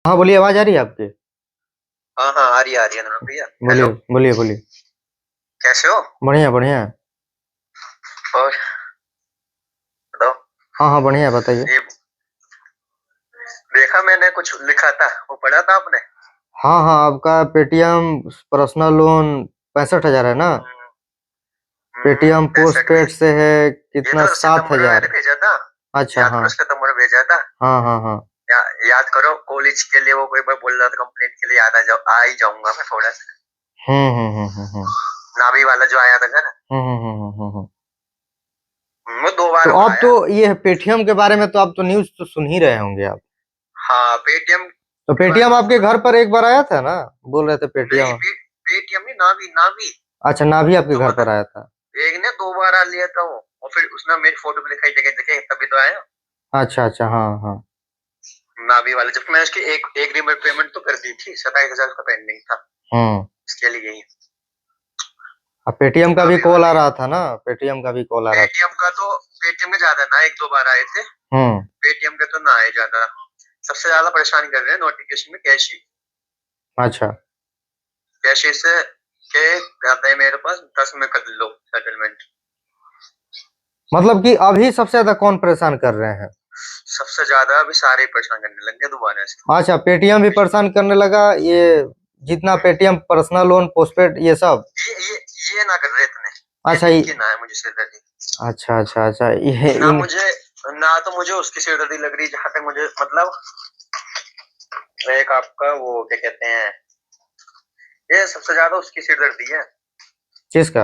हाँ, बोलिए आवाज़ आ रही है आपकी? हाँ हाँ आ रही है अनुराग भैया। बोलिए, हेलो, बोलिए, बोलिए। कैसे हो? बढ़िया, बढ़िया। और बताओ। हाँ, हाँ, बढ़िया बताइए। ये देखा मैंने, कुछ लिखा था, वो पढ़ा था आपने? हाँ, हाँ, आपका पेटीएम पर्सनल लोन 65,000 है ना? पेटीएम 65 में। पोस्टपेड से है ये कितना तो सितंबर में मैंने 7,000। भेजा था। अच्छा, याद हाँ। करो, सितंबर में भेजा था। हाँ, हाँ, हाँ। याद करो, कॉलेज के लिए वो कोई बार बोल रहा था कंप्लेंट के लिए, आ ही जाऊंगा मैं थोड़ा सा। हुँ, हुँ, हुँ, हुँ, हुँ। नाभी वाला जो आया था ना, हुँ, हुँ, हुँ, हुँ, हुँ, हुँ। वो 2 बार तो अब तो उठाया। ये पेटीएम के बारे में तो आप तो न्यूज़ तो सुन ही रहे होंगे आप। हाँ, पेटीएम तो के बारे पेटीएम में तो आपके सुना। घर पर एक बार आया था ना? बोल रहे थे नहीं, पेटीएम। पेटीएम नहीं, नाभी नाभी। अच्छा, नाभी आपके तो घर पर मतलब आया था। एक ने 2 बार आ लिया था वो, और फिर उसने मेरी फोटो भी दिखाई, जगह जगह, तभी तो आया। अच्छा, अच्छा, हाँ, हाँ। नाभी वाले, जब मैं उसकी एक रिमोट पेमेंट तो कर दी थी, 27,000 का पेंडिंग था। हुँ। इसके लिए ही। पेटीएम का भी नाभी कॉल आ वाले, रहा था ना? पेटीएम का भी कॉल आ रहा था। पेटीएम में ज्यादा ना, 1-2 बार आए थे। हुँ। पेटीएम के तो ना आए ज्यादा। सबसे ज्यादा परेशान कर रहे हैं नोटिफिकेशन में कैश ही। अच्छा। कैश से के कहते हैं मेरे पास 10 में कर लो सेटलमेंट। मतलब कि अभी सबसे ज़्यादा कौन परेशान कर रहे हैं? सबसे ज्यादा अभी सारे ही परेशान करने लग गए दोबारा से। अच्छा, पेटीएम भी परेशान करने लगा, ये जितना पेटीएम पर्सनल लोन, पोस्टपेड ये सब? ये ना कर रहे इतने। अच्छा इनकी ना है मुझे सिरदर्दी। अच्छा, अच्छा, अच्छा, ये ना इन मुझे, ना तो मुझे उसकी सिरदर्दी लग रही, जहां तक मुझे मतलब। एक आपका वो क्या कहते हैं, ये सबसे ज्यादा उसकी सिरदर्दी है। किसका?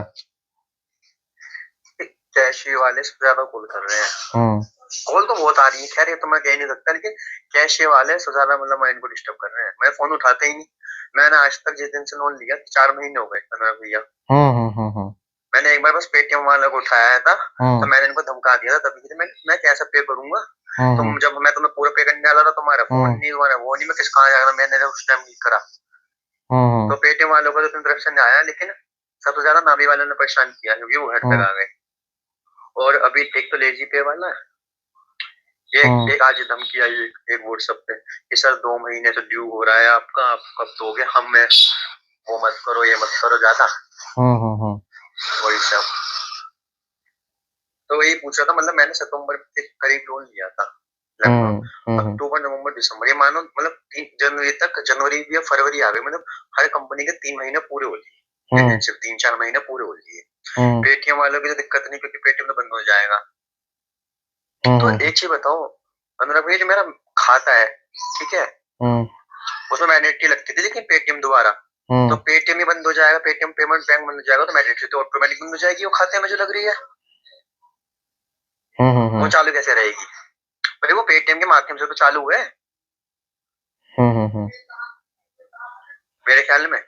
कैशियर वाले सबसे ज्यादा कॉल कर रहे हैं। हुँ। कॉल तो बहुत आ रही है, खैर ये तो मैं कह नहीं सकता, लेकिन कैशियर वाले सबसे ज्यादा मतलब माइंड को डिस्टर्ब कर रहे हैं। मैं फोन उठाते ही नहीं। मैंने आज तक जिस दिन से लोन लिया 4 महीने हो गए अनुराग भैया। हुँ, हुँ, हुँ, हुँ। मैंने एक बार बस पेटीएम वाले को उठाया था। तो हुँ, मैंने इनको धमका दिया था तभी कि मैं कैसे पे करूंगा। हुँ, तुम हुँ, जब मैं तुम्हें पूरा पे करने वाला था, तुम्हारा फोन हुँ, नहीं, तुम्हारा वो नहीं, मैं किस कहाँ जाएगा, मैंने जब उस टाइम नहीं करा। हुँ, तो हुँ, पेटीएम वालों को तो इतनी तरफ से नहीं आया, लेकिन सबसे ज्यादा नाभी वालों ने परेशान किया, क्योंकि वो घर तक हुँ, आ गए। और अभी एक तो लेजी पे वाला, एक हुँ, एक आज धमकी आई एक व्हाट्सएप पे कि सर 2 महीने से ड्यू हो रहा है आपका, आप कब दोगे, हम वो मत करो, ये मत करो ज्यादा। हुँ, हुँ, हुँ, वही सब। तो वही पूछ रहा था, मतलब मैंने सितंबर के करीब लोन लिया था लगभग। हुँ, हुँ, हुँ, अक्टूबर नवंबर दिसंबर, ये मानो मतलब 3 जनवरी तक, जनवरी या फरवरी आ गई, मतलब हर कंपनी के 3 महीने पूरे हो लिए। लेकिन हुँ, सिर्फ 3-4 महीने पूरे हो लिए। हुँ, पेटीएम वालों की तो दिक्कत नहीं, क्योंकि पेटीएम तो बंद हो जाएगा। हुँ, तो हुँ, एक चीज बताओ अनुराग भैया, जो मेरा खाता है, ठीक है, हुँ, उसमें मैन्युटी लगती थी, लेकिन पेटीएम दोबारा, तो हुँ, पेटीएम ही बंद हो जाएगा, पेटीएम पेमेंट बैंक बंद हो जाएगा, तो मैन्युटी तो ऑटोमेटिक बंद हो जाएगी वो खाते में जो लग रही है। हुँ, हुँ, वो हुँ, चालू कैसे रहेगी? अरे वो पेटीएम के माध्यम से तो चालू है हुँ, हुँ, हुँ। मेरे ख्याल में।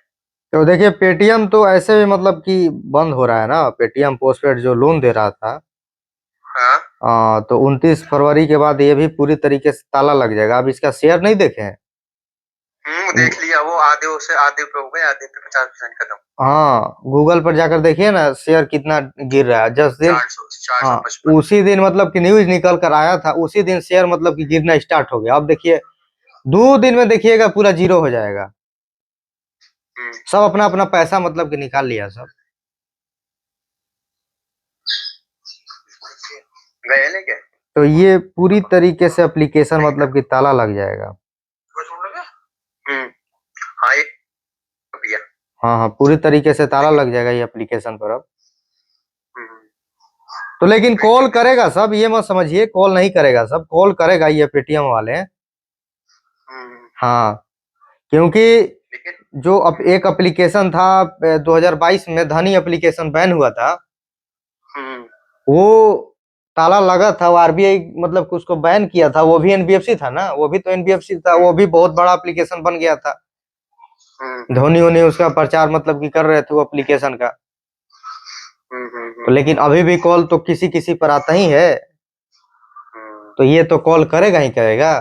तो देखिए पेटीएम तो ऐसे भी मतलब कि बंद हो रहा है ना, पेटीएम पोस्टपेड जो लोन दे रहा था। हाँ। तो 29 फरवरी के बाद ये भी पूरी तरीके से ताला लग जाएगा। आप इसका शेयर नहीं देखे हैं? देख लिया, वो आधे से आधे पे हो गए, आधे पे 50% खत्म। हाँ, गूगल पर जाकर देखिए ना शेयर कितना गिर रहा है। जिस दिन 400 हाँ, 455। उसी दिन मतलब कि न्यूज़ निकल कर आया था, उसी दिन शेयर मतलब कि गिरना स्टार्ट हो गया। अब देखिए 2 दिन में देखिएगा पूरा ज़ीरो हो जाएगा। हम्म। सब अपना-अपना पैसा मतलब कि निकाल लिया सब। गए लेके। तो ये पूरी तरीके से एप्लीकेशन मतलब कि ताला लग जाएगा। हम्म। हाँ ये भैया। हाँ, हाँ, पूरी तरीके से ताला लेकिन लग जाएगा ये एप्लीकेशन पर अब। हम्म, तो लेकिन कॉल पेटीएम के। करेगा सब, ये मत समझिए कॉल नहीं करेगा सब, कॉल करेगा ये पेटीएम वाले। हम्म, हाँ, क्योंकि लेकिन जो एक एप्लीकेशन था 2022 में धनी एप्लीकेशन बैन हुआ था, हम्म, वो ताला लगा था, वो आरबीआई मतलब कि उसको बैन किया था, वो भी एनबीएफसी था ना, वो भी तो एनबीएफसी था, हम्म, वो भी बहुत बड़ा एप्लीकेशन बन गया था। हम्म, धोनी वोनी उसका प्रचार मतलब कि कर रहे थे वो एप्लीकेशन का। हम्म, तो लेकिन अभी भी कॉल तो किसी किसी पर आता ही है, हम्म, तो ये तो कॉल करेगा ही करेगा।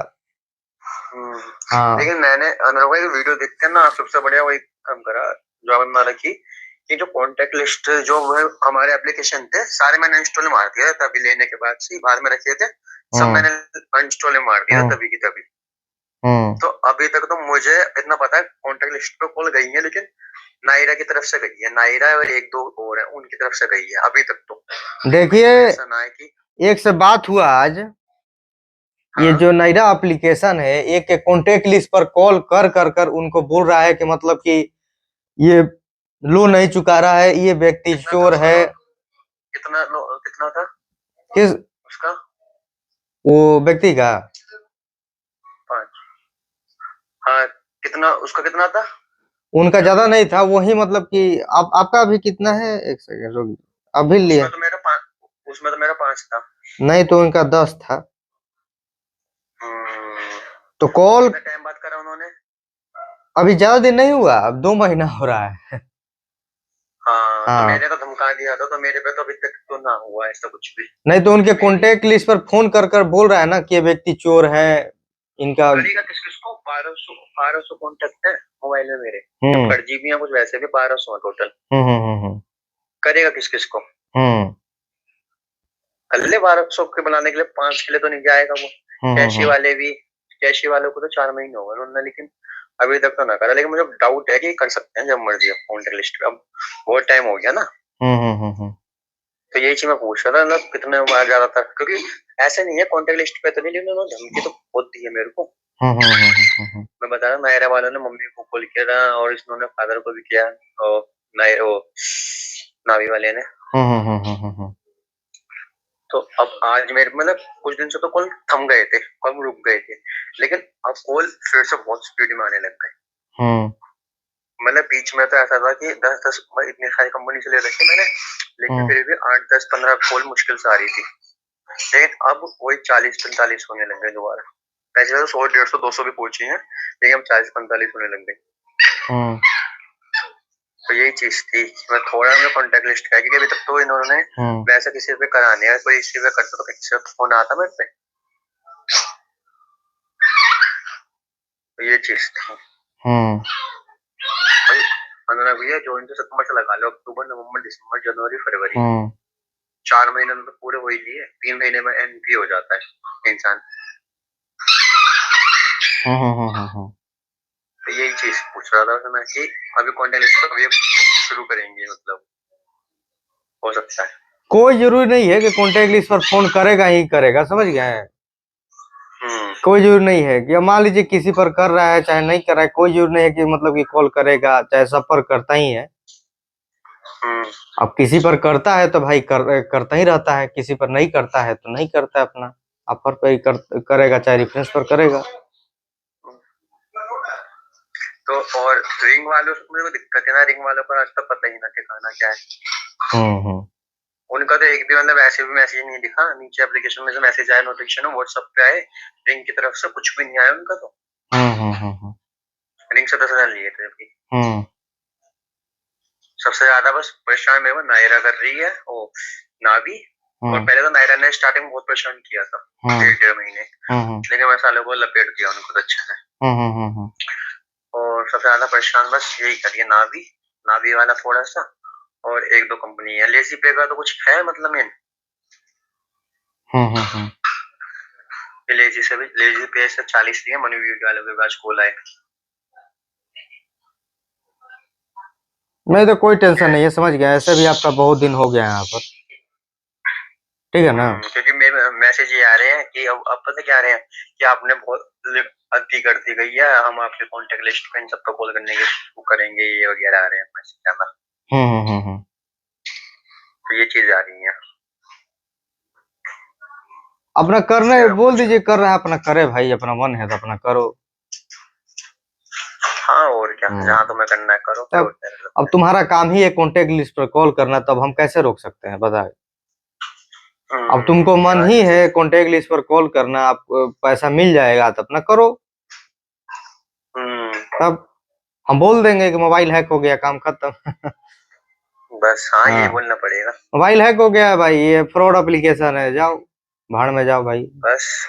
हम्म। हाँ। लेकिन मैंने अनुराग भाई वीडियो देखते हैं ना, सबसे बढ़िया वही काम करा जो आपने बना रखी, कि जो कॉन्टेक्ट लिस्ट जो है हमारे एप्लीकेशन थे, सारे मैंने इंस्टॉल मार दिया था, तभी लेने के बाद से ही बाद में रखे थे। सब हम्म, मैंने अनइंस्टॉल मार दिया था हम्म। तभी की तभी। तो अभी तक तो मुझे इतना पता है कॉन्टेक्ट लिस्ट पे कॉल गई है, लेकिन नायरा की तरफ से गई है, नायरा और एक दो और है उनकी तरफ से गई है अभी तक। तो देखिए ऐसा ना है कि एक से बात हुआ आज, ये हाँ, जो नायरा एप्लीकेशन है एक के कॉन्टेक्ट लिस्ट पर कॉल कर कर कर उनको बोल रहा है कि मतलब कि ये लोन नहीं चुका रहा है, ये व्यक्ति कितना था चोर उसका है। लोन? कितना था किस उसका? वो व्यक्ति का 5। हाँ, कितना उसका कितना था? उनका ज्यादा नहीं था, वही मतलब कि आपका अभी कितना है, एक सेकंड रुक, अभी लिए उसमें तो मेरा 5 था। नहीं तो उनका 10 था। हम्म, तो कॉल कितना टाइम बात करा उन्होंने? अभी ज्यादा दिन नहीं हुआ, अब 2 महीना हो रहा है। हाँ, तो हाँ मैंने तो धमका दिया था, तो मेरे पे तो अभी तक तो ना हुआ ऐसा कुछ भी। नहीं तो उनके कॉन्टेक्ट लिस्ट पर फोन कर कर बोल रहा है ना कि ये व्यक्ति चोर है, इनका। करेगा किस किसको? 1200 कॉन्टेक्ट है मोबाइल में मेरे। हम्म फर्जी भी है कुछ, वैसे भी 1200 है टोटल। हम्म। करेगा किस किसको? हम्म कर ले 1200 के बनाने के लिए, 5 के लिए तो नहीं जाएगा वो। कैशी हम्म। वाले भी, कैशी वालों को तो 4 महीने हो गए उन्होंने, लेकिन अभी तक तो ना करा। लेकिन मुझे डाउट है कि कर सकते हैं जब मर्जी कॉन्टेक्ट लिस्ट पे। अब बहुत टाइम हो गया ना, हम्म। तो यही चीज मैं पूछ रहा था, मतलब कितने बार ज्यादातर, क्योंकि ऐसे नहीं है कॉन्टेक्ट लिस्ट पे तो नहीं, लेकिन उन्होंने धमकी तो बहुत दी है मेरे को। मैं बता रहा हूँ, नायरा वालों ने मम्मी को कॉल किया था, और इसने फादर को भी किया, और नायरा वो नावी वाले ने। तो अब आज मेरे मतलब कुछ दिन से तो कॉल थम गए थे, कॉल रुक गए थे, लेकिन अब कॉल फिर से बहुत स्पीड में आने लग गए। मतलब बीच में तो ऐसा था कि 10-10 इतनी सारी कंपनी से ले रखी मैंने, लेकिन फिर भी 8-10-15 कॉल मुश्किल से आ रही थी। लेकिन अब वही 40-45 होने लग गए दोबारा। वैसे तो 100-150-200 भी पहुंची है, लेकिन अब 40-45 होने लग गए। तो यही चीज थी, मैं थोड़ा मैं कॉन्टेक्ट लिस्ट किया, क्योंकि अभी तक तो इन्होंने वैसा किसी पे कराने है, कोई किसी पे करता तो किसी पे फोन आता मेरे पे। तो ये चीज थी भाई। 15 भैया जो इनसे सितंबर से लगा लो, अक्टूबर नवंबर दिसंबर जनवरी फरवरी, 4 महीने में तो पूरे हो ही लिए। 3 महीने में एनपी हो जाता है इंसान। तो यही चीज पूछ रहा था मैं कि अभी कॉन्टेक्ट लिस्ट कभी शुरू करेंगे, मतलब हो सकता है। कोई जरूरी नहीं है कि कॉन्टेक्ट लिस्ट पर फोन करेगा ही करेगा, समझ गए। कोई जरूरी नहीं है कि अब मान लीजिए किसी पर कर रहा है चाहे नहीं कर रहा है, कोई जरूरी नहीं है कि मतलब कि कॉल करेगा, चाहे सब पर करता ही है। अब किसी पर करता है तो भाई करता ही रहता है, किसी पर नहीं करता है तो नहीं करता है, अपना ऑफर पे ही करेगा, चाहे रेफरेंस पर करेगा। तो और रिंग वालों से मुझे दिक्कत है ना, रिंग वालों पर आज तक पता ही ना ठिकाना क्या है। उनका तो एक भी मतलब ऐसे भी मैसेज नहीं दिखा, नीचे एप्लीकेशन में से मैसेज आया, नोटिफिकेशन व्हाट्सएप पे आए, रिंग की तरफ से कुछ भी नहीं आया उनका। तो रिंग से 10,000 लिए थे अभी। सबसे ज्यादा बस परेशान मेरे को नायरा कर रही है, वो नावी। और पहले तो नायरा ने स्टार्टिंग में बहुत परेशान किया था, 1.5 महीने, लेकिन मैं सालों को लपेट दिया उनको तो अच्छे से। और सबसे ज्यादा परेशान बस यही करिए, नावी, नावी वाला थोड़ा सा, और एक दो कंपनी है। लेजी पे का तो कुछ है मतलब मेन, लेजी पे से 40 दिए, मनी वाले के पास कॉल आए। नहीं तो कोई टेंशन नहीं है, समझ गया, ऐसे भी आपका बहुत दिन हो गया यहाँ पर, ठीक है ना। क्योंकि मेरे मैसेज ये आ रहे हैं कि अब पता क्या आ रहे हैं कि आपने बहुत अति कर दी गई है, हम आपके कॉन्टेक्ट लिस्ट पे इन सबको कॉल करने के करेंगे, ये वगैरह आ रहे हैं मैसेज ज्यादा। तो ये चीज आ रही है। अपना करने बोल दीजिए, कर रहा है अपना करे भाई, अपना मन है तो अपना करो। हाँ और क्या, जहाँ तुम्हें करना है करो। अब तुम्हारा काम ही है कॉन्टेक्ट लिस्ट पर कॉल करना, तब हम कैसे रोक सकते हैं बताए। अब तुमको मन ही है कॉन्टेक्ट लिस्ट पर कॉल करना, आप पैसा मिल जाएगा तो अपना करो। तब हम बोल देंगे कि मोबाइल हैक हो गया, काम खत्म। बस हाँ, ये बोलना पड़ेगा, मोबाइल हैक हो गया भाई, ये फ्रॉड एप्लीकेशन है, जाओ भाड़ में जाओ भाई। बस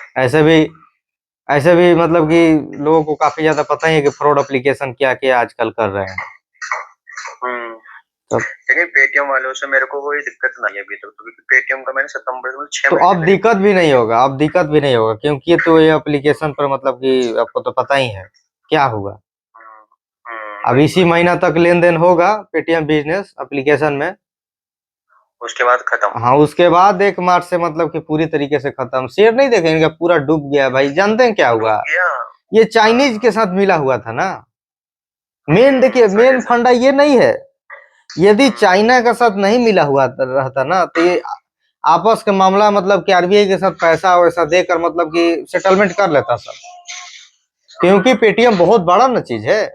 ऐसे भी मतलब कि लोगों को काफी ज्यादा पता ही है कि फ्रॉड एप्लीकेशन क्या क्या आजकल कर रहे हैं। तब लेकिन पेटीएम वालों से मेरे को कोई दिक्कत नहीं है अभी तक, क्योंकि पेटीएम का मैंने सितंबर में 6 तो महीने अब पहले दिक्कत भी नहीं होगा, अब दिक्कत भी नहीं होगा, क्योंकि ये एप्लीकेशन पर मतलब कि आपको तो पता ही है क्या हुआ। अब वही इसी वही महीना तक लेन देन होगा पेटीएम बिजनेस एप्लीकेशन में। उसके बाद खत्म। हाँ, उसके बाद 1 मार्च से मतलब कि पूरी तरीके से खत्म। शेयर नहीं देखेंगे, पूरा डूब गया भाई। जानते हैं क्या डूब हुआ? गया। ये चाइनीज के साथ मिला हुआ था ना। मेन देखिए, इस वजह मेन से। फंडा ये नहीं है। यदि चाइना का साथ नहीं मिला हुआ रहता ना, तो ये आपस का मामला मतलब कि आरबीआई के साथ पैसा वैसा देकर मतलब कि सेटलमेंट कर लेता सब। क्योंकि पेटीएम बहुत बड़ा ना चीज है।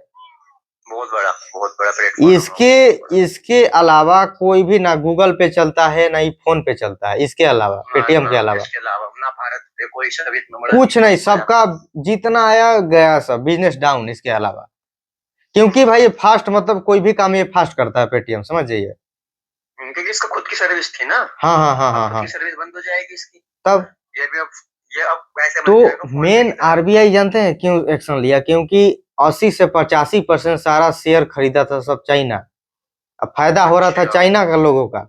बहुत बड़ा प्लेटफॉर्म इसके इसके अलावा कोई भी ना गूगल पे चलता है, ना ही फोन पे चलता है। इसके अलावा, ना पेटीएम के ना अलावा इसके अलावा अपना भारत पे कोई सा भी इतना बड़ा कुछ नहीं नहीं। बन पाया। सबका जितना आया गया सब बिजनेस डाउन इसके अलावा। क्योंकि भाई ये फास्ट मतलब कोई भी काम ये फास्ट करता है पेटीएम, समझ जाइए। क्योंकि इसका खुद की सर्विस थी ना। हाँ हाँ हाँ अब हाँ खुद हाँ। की सर्विस बंद हो जाएगी इसकी। तब ये अब वैसे तो बन जाएगा फोन पे मेन की तरह। आरबीआई जानते हैं क्यों एक्शन लिया? क्योंकि 80 से 85% सारा शेयर खरीदा था सब चाइना। अब फायदा हो रहा था अच्छा। चाइना का लोगों का।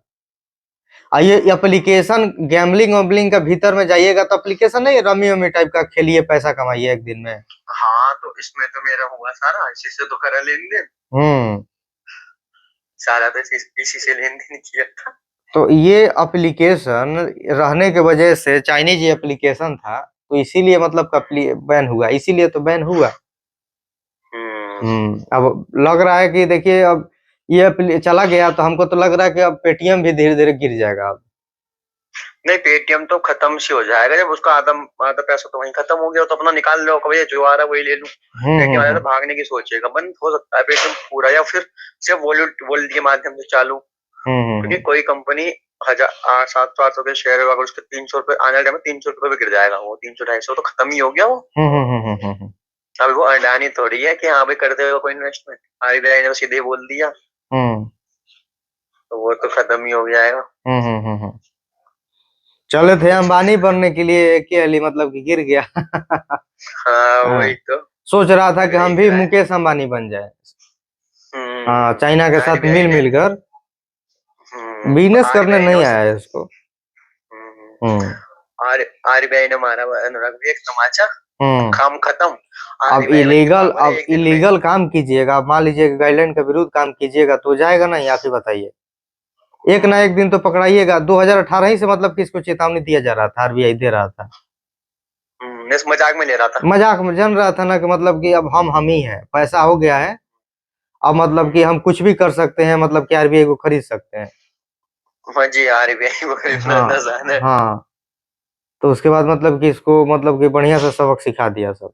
ये एप्लीकेशन गैम्बलिंग वैम्बलिंग का भीतर में जाइएगा तो एप्लीकेशन नहीं, रमी वमी टाइप का खेलिए, पैसा कमाइए एक दिन में। हाँ तो इसमें तो मेरा हुआ सारा, इसी से तो करा लेन देन। हम्म। सारा तो इसी से लेन देन किया था। तो ये एप्लीकेशन रहने के वजह से, चाइनीज एप्लीकेशन था तो इसीलिए मतलब बैन हुआ, इसीलिए तो बैन हुआ। अब लग रहा है कि देखिए, अब ये चला गया तो हमको तो लग रहा है कि अब पेटीएम भी धीरे धीरे गिर जाएगा अब। नहीं पेटीएम तो खत्म से हो जाएगा जब उसका आधा आधा पैसा तो वहीं खत्म हो गया तो अपना निकाल लो, कभी जो आ रहा है वही ले लूं। पेटीएम वाला तो भागने की सोचेगा, बंद हो सकता है पेटीएम पूरा, या फिर सिर्फ वॉलेट वॉलेट के माध्यम से चालू। क्योंकि कोई कंपनी 700-800 के शेयर होगा, अगर उसके 300 रुपए आने वाले टाइम में 300 रुपए पे गिर जाएगा, वो 300-250 तो खत्म ही हो गया वो। अभी वो अडानी थोड़ी है कि हाँ भाई कर देगा कोई इन्वेस्टमेंट, आरबीआई ने सीधे बोल दिया तो वो तो खत्म ही हो जाएगा। चले थे अंबानी बनने के लिए, केली मतलब कि गिर गया। हाँ वही तो। सोच रहा था कि लग हम ही भी रहा है। मुकेश अंबानी बन जाए। हाँ, चाइना के साथ आरबीआई मिल ने। मिलकर बिजनेस करने आरबीआई ने नहीं बस। आया है इसको। आरबीआई ने मारा हुआ अनुराग भी एक तमाचा, हम्म। काम खत्म। अब आरबीआई बन के पागल है अब एक दिन में। इलीगल काम कीजिएगा, अब मान लीजिए गाइडलाइन के विरुद्ध काम कीजिएगा तो जाएगा नहीं? आप ही बताइए। एक ना एक दिन तो पकड़ाइएगा। 2018 ही से मतलब कि इसको चेतावनी दिया जा रहा था, आरबीआई दे रहा था। इस मजाक में ले रहा था। मजाक में जन रहा था ना कि मतलब कि अब हम ही हैं, पैसा हो गया है। अब मतलब कि हम कुछ भी कर सकते हैं, मतलब कि आरबीआई को खरीद सकते हैं। हाँ जी आरबीआई को खरीदना हाँ आसान है। हाँ। तो उसके बाद मतलब कि इसको मतलब कि बढ़िया से सबक सिखा दिया सब।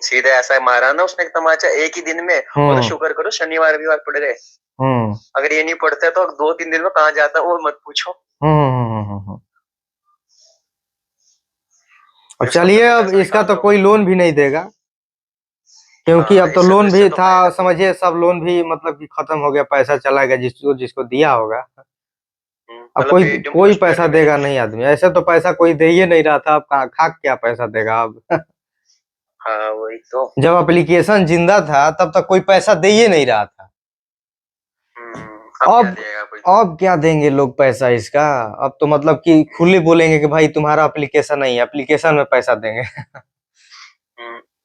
सीधे ऐसा मारा ना उसने एक तमाचा एक ही दिन में, और तो शुक्र करो शनिवार रविवार पड़ गए। अगर ये नहीं पड़ते तो 2-3 दिन में कहाँ जाता वो मत पूछो। अब चलिए, अब इसका तो कोई लोन भी नहीं देगा, क्योंकि अब तो लोन भी था, समझिए सब लोन भी मतलब कि खत्म हो गया, पैसा चला गया जिसको जिसको दिया होगा। अब कोई कोई पैसा देगा नहीं आदमी, ऐसे तो पैसा कोई दे ही नहीं रहा था, अब कहाँ खा क्या पैसा देगा अब। हाँ वही तो। जब एप्लीकेशन जिंदा था तब तक कोई पैसा दे ही नहीं रहा था। अब क्या देंगे लोग पैसा इसका? अब तो मतलब कि खुले बोलेंगे कि भाई तुम्हारा एप्लीकेशन नहीं है, एप्लीकेशन में पैसा देंगे।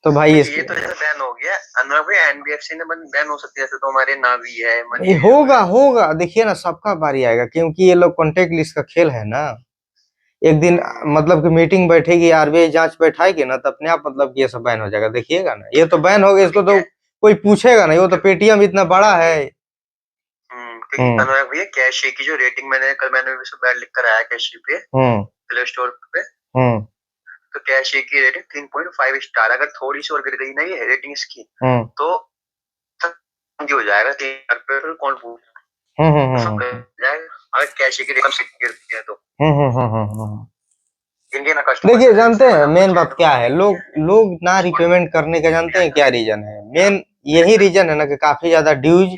तो भाई ये तो जैसे बैन हो गया अनुराग भाई, एनबीएफसी ने बैन हो सकती है, जैसे तो हमारे नावी है, ये होगा होगा, देखिए ना सबका बारी आएगा, क्योंकि ये लोग कॉन्टेक्ट लिस्ट का खेल है ना। एक दिन मतलब कि मीटिंग बैठेगी, आरबीआई जांच बैठाएगी ना, तो अपने आप मतलब कि ये सब बैन हो जाएगा, देखिएगा ना। ये तो बैन हो गया, इसको तो कोई पूछेगा नहीं, वो तो पेटीएम इतना बड़ा है। अनुराग भैया कैशिए की जो रेटिंग मैंने लिख कर आया कैशिए पे, प्ले स्टोर पे। तो कैशिए की रेटिंग 3.5 स्टार, अगर थोड़ी सी और गिर गई ना ये रेटिंग इसकी तो हो जाएगा 3 पे, फिर कौन पूछ जाएगा अगर कैशिए की रेटिंग गिरती है तो। देखिए, जानते हैं मेन बात क्या है? लोग लोग ना रिपेमेंट करने का जानते हैं क्या रीजन है? मेन यही रीजन है ना कि काफी ज्यादा ड्यूज,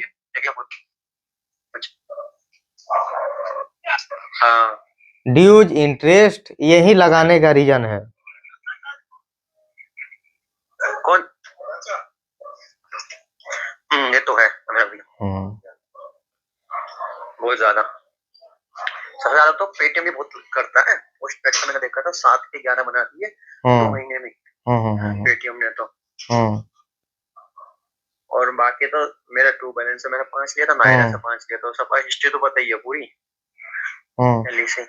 ड्यूज इंटरेस्ट यही लगाने का रीजन है। कौन? ये तो है। बहुत ज्यादा। सबसे ज्यादा तो पेटीएम भी बहुत करता है। उस पेटीएम मैंने देखा था 7 के 11 बना दिए 2 महीने में पेटीएम ने तो। और बाकी तो मेरा ट्रू बैलेंस से मैंने 5 लिया था, नायरा से 5 लिया था, सबका हिस्ट्री तो पता ही है पूरी दिल्ली से।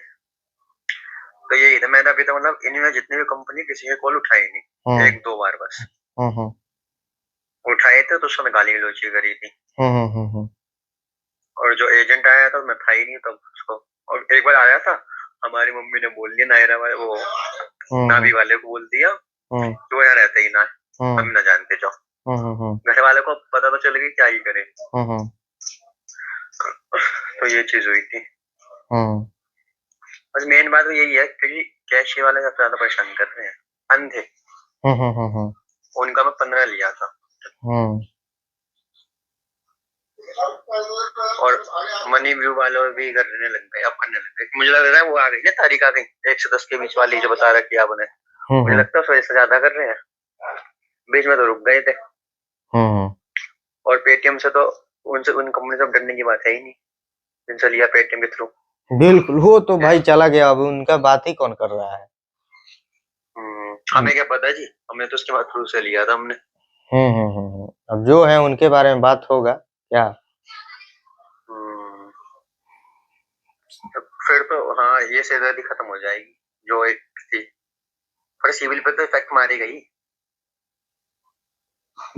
तो यही था, मैंने अभी तो मतलब इनमें जितनी भी कंपनी किसी ने कॉल उठाई नहीं, 1-2 बार बस उठाए थे तो उसने गाली गलौजी करी थी। और जो एजेंट आया था मैं था ही नहीं तब उसको। और एक बार आया था, हमारी मम्मी ने बोल दिया नायरा वाले वो नाभी वाले को बोल दिया तो यहाँ रहते ही ना, हम ना जानते जाओ। घर वाले को पता तो चल गई, क्या ही करे। तो ये चीज हुई थी। बस मेन बात तो यही है क्योंकि कैशियर वाले सबसे ज्यादा परेशान कर रहे हैं, अंधे। उनका मैं 15 लिया था। और मनी व्यू वालों भी करने लग गए, अब करने लग गए। मुझे लग रहा है वो आ गई है तारीख आ गई 1 से 10 के बीच वाली जो बता रखी आपने। मुझे लगता है उस वजह से ज्यादा कर रहे हैं, बीच में तो रुक गए थे। और पेटीएम से तो उनसे उन कंपनी से डरने की बात है ही नहीं, जिनसे लिया पेटीएम के थ्रू। बिल्कुल, वो तो भाई चला गया, अब उनका बात ही कौन कर रहा है। हमें क्या पता जी, हमने तो उसके बाद थ्रू से लिया था हमने। अब जो है उनके बारे में बात होगा क्या। फिर तो हाँ ये सैलरी खत्म हो जाएगी जो एक थी, पर सिविल पे तो इफेक्ट मारी गई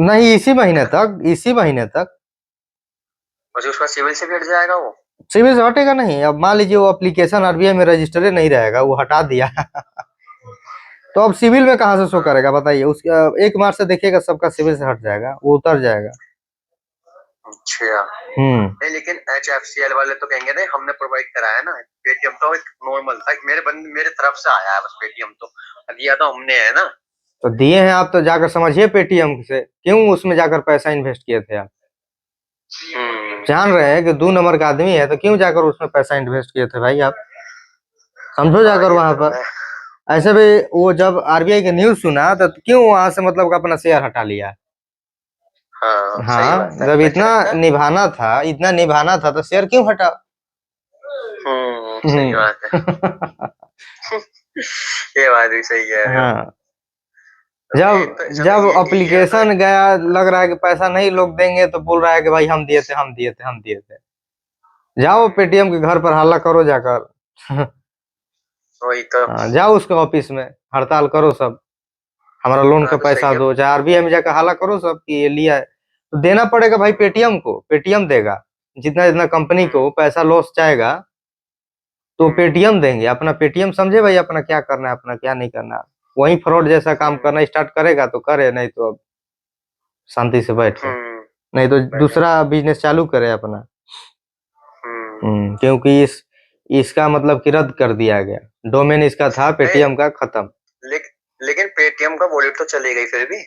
नहीं, इसी महीने तक बस उसका सिविल से भी हट जाएगा। वो सिविल से हटेगा नहीं। अब मान लीजिए वो एप्लीकेशन आरबीआई में रजिस्टर्ड नहीं रहेगा, वो हटा दिया तो अब सिविल में कहाँ से शो करेगा बताइए। उसका 1 मार्च से देखिएगा सबका सिविल से हट जाएगा, वो उतर जाएगा। अच्छा नहीं, लेकिन HFCL वाले तो कहेंगे नहीं हमने प्रोवाइड कराया ना। पेटीएम तो एक नॉर्मल था, मेरे तरफ से आया है बस, पेटीएम तो दिया तो हमने है ना। तो दिए हैं आप तो जाकर समझिए पेटीएम से क्यों उसमें जाकर पैसा इन्वेस्ट किए थे आप। जान रहे हैं कि 2 नंबर का आदमी है तो क्यों जाकर उसमें पैसा इन्वेस्ट किए थे भाई आप, समझो जाकर वहां पर। ऐसे भी वो जब आरबीआई की न्यूज सुना तो क्यों वहां से मतलब अपना शेयर हटा लिया। हाँ, जब इतना निभाना था तो शेयर क्यों हटा। सही बात है ये बात भी सही है। हाँ, जब एप्लीकेशन गया लग रहा है कि पैसा नहीं लोग देंगे तो बोल रहा है कि भाई हम दिए थे। जाओ पेटीएम के घर पर हल्ला करो जाकर वही तो। जाओ उसके ऑफिस में हड़ताल करो सब, हमारा लोन का पैसा दो, चाहे आरबीआई में जाकर हल्ला करो सब कि ये लिया है तो देना पड़ेगा भाई पेटीएम को। पेटीएम देगा, जितना कंपनी को पैसा लॉस जाएगा तो पेटीएम देंगे। अपना पेटीएम समझे भाई, अपना क्या करना है अपना क्या नहीं करना। वही फ्रॉड जैसा काम करना स्टार्ट करेगा तो करे, नहीं तो अब शांति से बैठे, नहीं तो दूसरा बिजनेस चालू करे अपना। क्योंकि इसका मतलब कि रद्द कर दिया गया, डोमेन इसका था पेटीएम का खत्म। लेकिन पेटीएम का वॉलेट तो चलेगा ही फिर भी।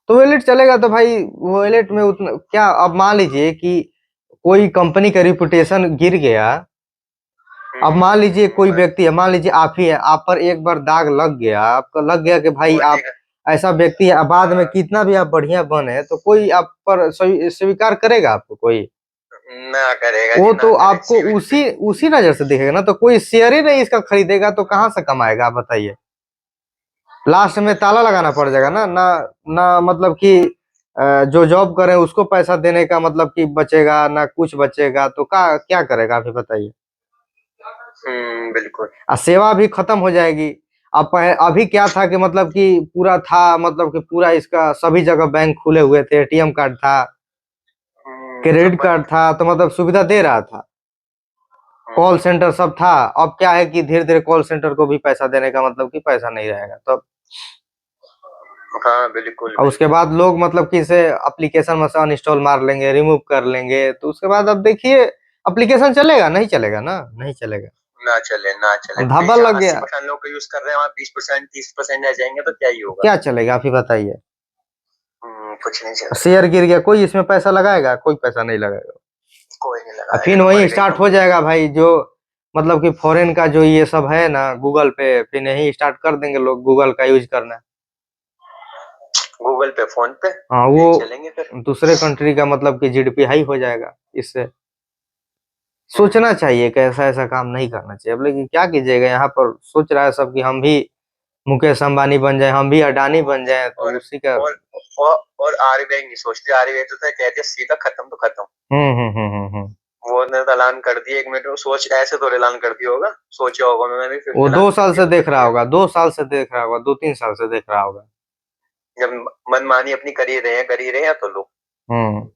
तो वॉलेट चलेगा तो भाई वॉलेट में उतना क्या। अब मान लीजिए कि कोई कंपनी का रिपुटेशन गिर गया, अब मान लीजिए कोई व्यक्ति है, मान लीजिए आप ही है, आप पर एक बार दाग लग गया, आपको लग गया कि भाई आप ऐसा व्यक्ति है, बाद में कितना भी आप बढ़िया बने तो कोई आप पर स्वीकार करेगा आपको, कोई ना करेगा। वो तो आपको उसी नजर से देखेगा ना, तो कोई शेयर ही नहीं इसका खरीदेगा तो कहाँ से कमाएगा आप बताइए। लास्ट में ताला लगाना पड़ जाएगा ना मतलब कि जो जॉब करे उसको पैसा देने का मतलब कि बचेगा ना, कुछ बचेगा तो क्या करेगा आप बताइए। बिल्कुल। सेवा भी खत्म हो जाएगी। अब अभी क्या था कि मतलब कि पूरा था, मतलब कि पूरा इसका सभी जगह बैंक खुले हुए थे, एटीएम कार्ड था, क्रेडिट कार्ड था, तो मतलब सुविधा दे रहा था, कॉल सेंटर सब था। अब क्या है कि धीरे धीरे कॉल सेंटर को भी पैसा देने का मतलब कि पैसा नहीं रहेगा तब। हाँ बिल्कुल। और उसके बाद लोग मतलब कि इसे एप्लीकेशन में से अनइंस्टॉल मार लेंगे, रिमूव कर लेंगे, तो उसके बाद अब देखिए एप्लीकेशन चलेगा नहीं चलेगा ना, नहीं चलेगा, ना चले धब्बा लग गया। 80% लोग यूज कर रहे हैं, 20% 30% रह जाएंगे तो क्या ही होगा, क्या चलेगा आप ही बताइए। कुछ नहीं चलेगा। शेयर गिर गया, कोई इसमें पैसा लगाएगा, कोई पैसा नहीं लगाएगा, कोई नहीं लगाएगा। फिर वही स्टार्ट हो जाएगा भाई, जो मतलब कि फॉरेन का जो ये सब है ना गूगल पे, फिर यही स्टार्ट कर देंगे लोग गूगल का यूज करना, गूगल पे फोन पे। हाँ, वो चलेंगे फिर दूसरे कंट्री का मतलब कि जीडीपी हाई हो जाएगा इससे। सोचना चाहिए कि ऐसा ऐसा काम नहीं करना चाहिए। अब लेकिन क्या कीजिएगा, यहाँ पर सोच रहा है सब कि हम भी मुकेश अंबानी बन जाए, हम भी अडानी बन जाए, तो और उसी का। और आरबीआई नहीं सोचती, आरबीआई तो कहती है सीधा खत्म तो खत्म। हम्म। वो ने तो ऐलान कर दिया, 1 मिनट में सोच, ऐसे तो ऐलान कर दिया होगा, सोचा होगा उन्होंने भी, फिर वो ऐलान दो कर साल दिया से होगा देख रहा कि होगा, 2 साल से देख रहा होगा, 2-3 साल से देख रहा होगा। जब मनमानी अपनी कर ही रहे हैं तो लोग हम्म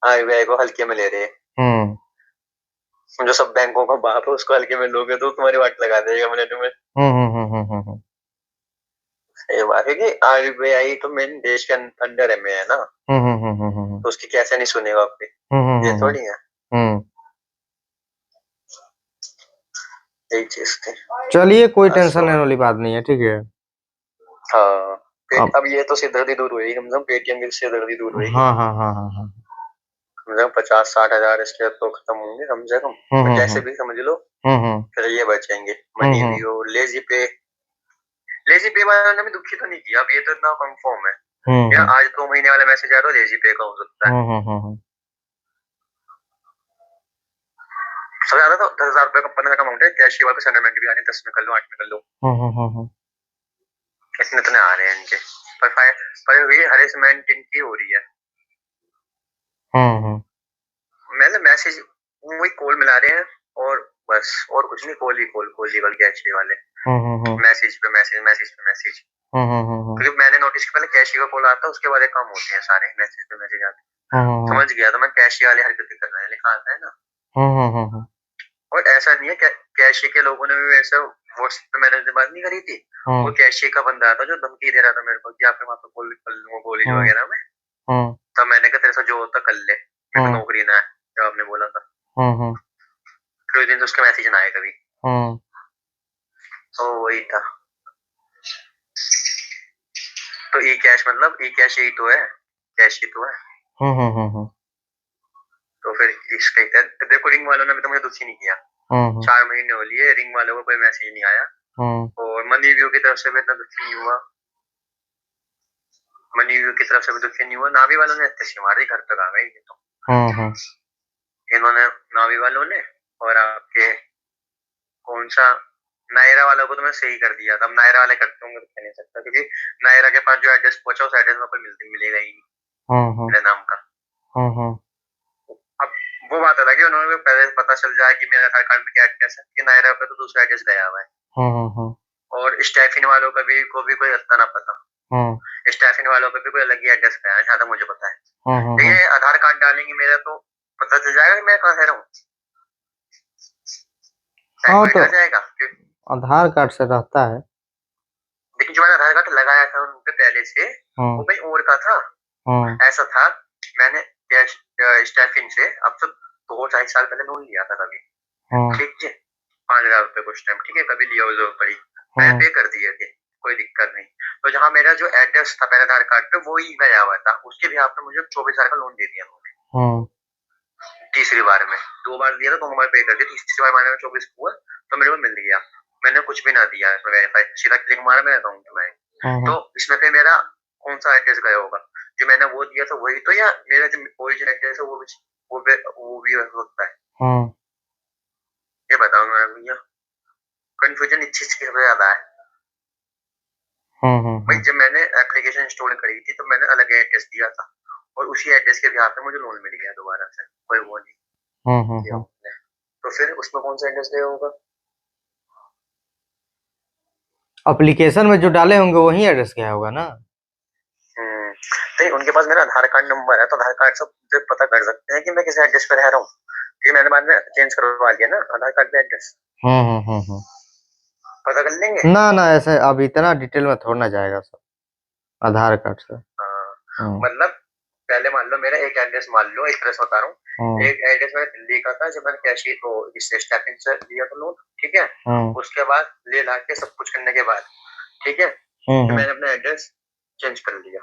आरबीआई को हल्के में ले रहे हैं। हम्म जो सब बैंकों का बाप है उसको हल्के में लोगे तो तुम्हारी वाट लगा देगा मिनट में। हम्म। ये बात है कि आरबीआई तो मेन देश के अंडर है, में है ना, तो उसकी कैसे नहीं सुनेगा आपकी, ये थोड़ी है, हम्म। यही चीज थी। चलिए, कोई टेंशन लेने और वाली बात नहीं है, ठीक है। हाँ, अब अब ये तो सिरदर्दी दूर हुई, कम से कम पेटीएम की सिरदर्दी दूर हुई। हाँ। कम से कम 50-60 हजार इसके तो खत्म होंगे कम से कम, और जैसे भी समझ लो, हम्म फिर ये बचेंगे। मनी भी हो, लेजी पे वाला ने भी दुखी तो नहीं किया, अब ये तो इतना कंफर्म है या आज 2 महीने वाला मैसेज आया तो लेजी पे का हो सकता है। सबसे ज्यादा तो 10,000 रुपए का 15 का अमाउंट है, कैश के बाद सेटलमेंट भी आ रहे हैं, 10 में कर लो, 8 में कर लो, इतने इतने आ रहे हैं इनके। पर ये हरेसमेंट इनकी हो रही है। मैंने मैसेज, वही कॉल मिला रहे हैं और बस, और कुछ नहीं, कॉल ही कैश वाले, मैसेज पे मैसेज, मैसेज पे मैसेज। क्योंकि मैंने नोटिस किया, पहले कैश का कॉल आता है, उसके बाद एक काम होते हैं सारे, मैसेज पे मैसेज आते हैं। समझ गया, तो मैं कैश वाले हरकतें कर रहे हैं, लिखा आता है ना। और ऐसा नहीं है, कैश के लोगों ने भी वैसे व्हाट्सएप पे मैंने जो बात नहीं करी थी, वो कैश का बंदा था जो धमकी दे रहा था मेरे को कि आपके वहां पे कॉल कर लूंगा कॉलेज वगैरह में। तब मैंने कहा तेरे से जो होता कर ले, मेरे को नौकरी ना है, जब आपने बोला था। फिर उस दिन से उसका मैसेज ना आया कभी। तो वही था। तो ई कैश मतलब, ई कैश यही तो है, कैश ही तो है। तो फिर इसके देखो, रिंग वालों ने भी तो मुझे दुखी नहीं किया। 4 महीने हो लिए, रिंग वालों को कोई मैसेज नहीं आया, और मनी व्यू की तरफ से भी इतना दुखी नहीं हुआ, मनी व्यू की तरफ से भी दुखी नहीं हुआ। नावी वालों ने इतने मारे, घर तक आ गए ये तो। इन्होंने, नावी वालों ने, और आपके कौन सा, नायरा वालों को तो मैं सही कर दिया था। अब नायरा वाले करते होंगे तो कह नहीं सकता, क्योंकि नायरा के पास जो एड्रेस पहुंचा उस एड्रेस में कोई मिलेगा ही नहीं मेरे नाम का। अब वो बात अलग है, उन्होंने पहले पता चल जाए कि मेरे आधार कार्ड में क्या एड्रेस है, कि नायरा पे तो दूसरा एड्रेस गया हुआ है। और स्टैफिन वालों का भी को भी कोई अता ना पता, स्टैफिन वालों पे भी कोई अलग ही एड्रेस गया है, जहाँ तक मुझे पता है। लेकिन आधार कार्ड डालेंगे मेरा तो पता चल जाएगा कि मैं कहाँ रह रहा हूँ, हाँ, तो आ जाएगा। आधार कार्ड से रहता है। लेकिन जो मैंने आधार कार्ड लगाया था उनके पहले से, वो कहीं और का था। ऐसा था, मैंने स्टैफिन से अब तो 2-2.5 साल पहले लोन लिया था कभी, ठीक है, 5,000 रुपए कुछ टाइम, ठीक है, कभी लिया हो जरूरत पड़ी, मैंने पे कर दिए थे, कोई दिक्कत नहीं। तो जहाँ मेरा जो एड्रेस था पहले आधार कार्ड पे, वो ही गया हुआ था, उसके भी आपने मुझे 24,000 का लोन दे दिया उन्होंने। तीसरी बार में, 2 बार दिया था, 2 बार पे कर दिया, तीसरी बार मैंने 24 हुआ तो मेरे को मिल गया। मैंने कुछ भी ना दिया इसमें, वेरीफाई सीधा क्लिक मारा मेरे अकाउंट में। तो इसमें फिर मेरा कौन सा एड्रेस गया होगा, जो मैंने वो दिया था वही तो, या मेरा जो ओरिजिनल एड्रेस है वो भी हो सकता है। ये बताओ मेरा भैया, कंफ्यूजन इस चीज की सबसे ज्यादा है। भाई जब मैंने एप्लीकेशन इंस्टॉल करी थी तो मैंने अलग एड्रेस दिया था, और उसी एड्रेस के बिहार पे मुझे लोन मिल गया दोबारा से, कोई वो नहीं। तो फिर उसमें कौन सा एड्रेस गया होगा? एप्लीकेशन में जो डाले होंगे वही एड्रेस गया होगा ना। नहीं, उनके पास मेरा आधार कार्ड नंबर है, तो आधार कार्ड से पता कर सकते हैं कि मैं किस एड्रेस पे रह रहा हूँ, क्योंकि मैंने बाद में चेंज करवा लिया ना आधार कार्ड पे एड्रेस। पता कर लेंगे ना ना, ऐसे अब इतना डिटेल में थोड़ा ना जाएगा सब आधार कार्ड से। मतलब पहले मान लो मेरा एक एड्रेस, मान लो एक एड्रेस बता रहा हूँ, एक एड्रेस मैंने दिल्ली का था जब मैंने कैश को इससे स्टैफिंग से लिया था लोन, ठीक है। उसके बाद ले ला के सब कुछ करने के बाद, ठीक है, तो मैंने अपना एड्रेस चेंज कर लिया।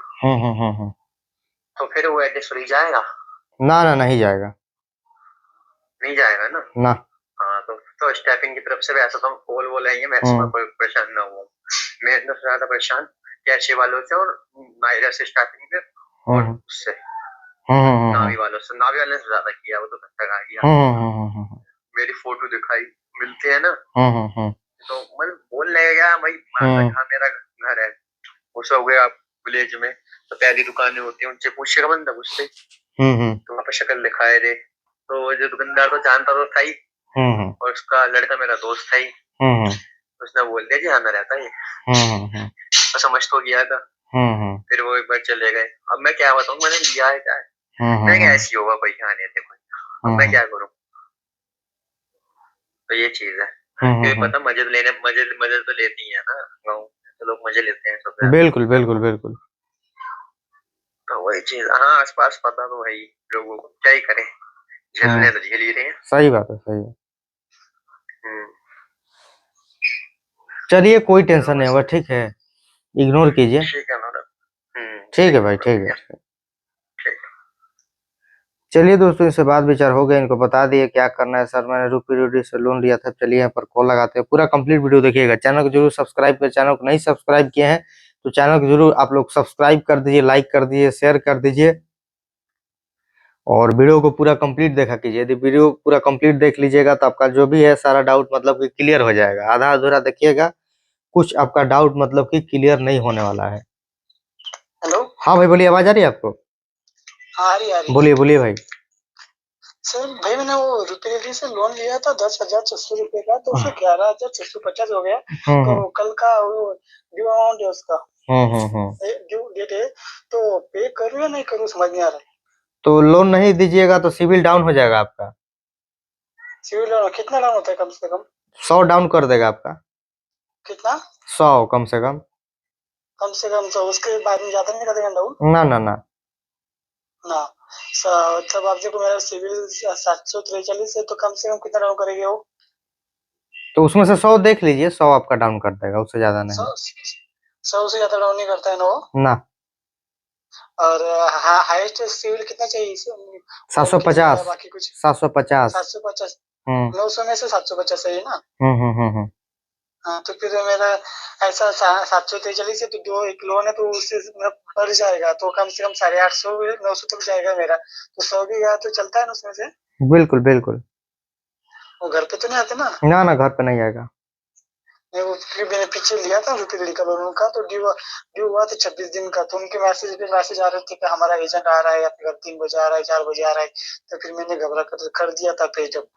तो फिर वो एड्रेस रह जाएगा? ना ना, नहीं जाएगा, नहीं जाएगा ना। हाँ, तो स्टैफिंग की तरफ से भी ऐसा तो कॉल वो लेंगे, मैक्सिमम कोई परेशान ना हो। मैं इतना ज्यादा परेशान कैशे वालों से और नायरा से स्टार्टिंग में और उससे, नावी वालों से, नावी वाले से ज्यादा किया, वो तो धक्का खा गया। मेरी फोटो दिखाई, मिलते हैं ना, तो मैं बोलने गया भाई कहाँ मेरा घर है, वो सब हो गया विलेज में, तो पहली दुकानें होती है उनसे पूछेगा बंदा मुझसे, तो वहाँ पे शक्ल दिखाए दे, तो वो जो दुकानदार तो जानता तो था ही, और उसका लड़का मेरा दोस्त था ही, उसने बोल दिया जी आना रहता है, तो समझ तो गया था। फिर वो एक बार चले गए, अब मैं क्या बताऊँ, मैंने लिया है क्या है, मैं क्या ऐसी होगा भाई आने थे कोई, अब मैं क्या करूँ, तो ये चीज है। क्योंकि पता मजे तो लेती है ना गाँव तो लोग मजे लेते हैं सब। बिल्कुल बिल्कुल बिल्कुल। तो वही चीज, हाँ आसपास पता तो है ही लोगों को, क्या ही करें, झेलने तो झेल ही रहे हैं। सही बात है, सही है। चलिए कोई टेंशन नहीं होगा, ठीक है, इग्नोर कीजिए। ठीक है मैडम, ठीक है भाई, ठीक है। चलिए दोस्तों, इससे बात विचार हो गया, इनको बता दिए क्या करना है। सर मैंने रूपी से लोन लिया था। चलिए यहाँ पर कॉल लगाते हैं, पूरा कंप्लीट वीडियो देखिएगा। चैनल को जरूर सब्सक्राइब कर, चैनल को नहीं सब्सक्राइब किए हैं तो चैनल को जरूर आप लोग सब्सक्राइब कर दीजिए, लाइक कर दीजिए, शेयर कर दीजिए, और वीडियो को पूरा कंप्लीट देखा कीजिए। यदि वीडियो पूरा कंप्लीट देख लीजिएगा तो आपका जो भी है सारा डाउट मतलब कि क्लियर हो जाएगा। आधा अधूरा देखिएगा, कुछ आपका डाउट मतलब कि क्लियर नहीं होने वाला है। हेलो, हाँ भाई बोलिए, आवाज आ रही है आपको? आ रही। बोलिए बोलिए भाई। सर भाई मैंने वो रुपये से लोन लिया था 10,600 रुपए का, तो उसमें 11,650 हो गया। तो कल का वो ड्यू अमाउंट है उसका, ड्यू डेट है, तो पे करूँ या नहीं करूँ समझ नहीं आ रहा है। तो लोन नहीं दीजिएगा तो सिविल डाउन हो जाएगा आपका। सिविल डाउन कितना डाउन होता है? कम से कम 100 डाउन कर देगा आपका। कितना? 100 कम से कम। कम से कम, तो उसके बाद में ज्यादा नहीं कर देगा डाउन? ना ना ना ना तब आप देखो मेरा सिविल 743 है, तो कम से कम कितना डाउन करेंगे वो? तो उसमें से 100 देख लीजिए, 100 आपका डाउन कर देगा, उससे ज्यादा नहीं। 100 से ज्यादा डाउन नहीं करता है ना वो? ना। और हाईएस्ट सिविल कितना चाहिए? 750। बाकी कुछ 750। 750। 900 में से 750 सही है ना? हाँ, तो फिर मेरा ऐसा 743 है, तो दो एक लोन है, तो उससे मेरा बढ़ जाएगा, तो कम से कम 850 900 तक जाएगा मेरा, तो 100 भी गया तो चलता है ना उसमें से? बिल्कुल बिल्कुल। वो घर पे तो नहीं आते ना? ना ना, घर पे नहीं आएगा। नहीं, वो मैंने पीछे लिया था रुपये का लोन का, तो ड्यू हुआ था 26 दिन का, तो उनके मैसेज पे मैसेज आ रहे थे कि हमारा एजेंट आ रहा है, या फिर 3 बजे आ रहा है, 4 बजे आ रहा है, तो फिर मैंने घबरा कर दिया था पे जब।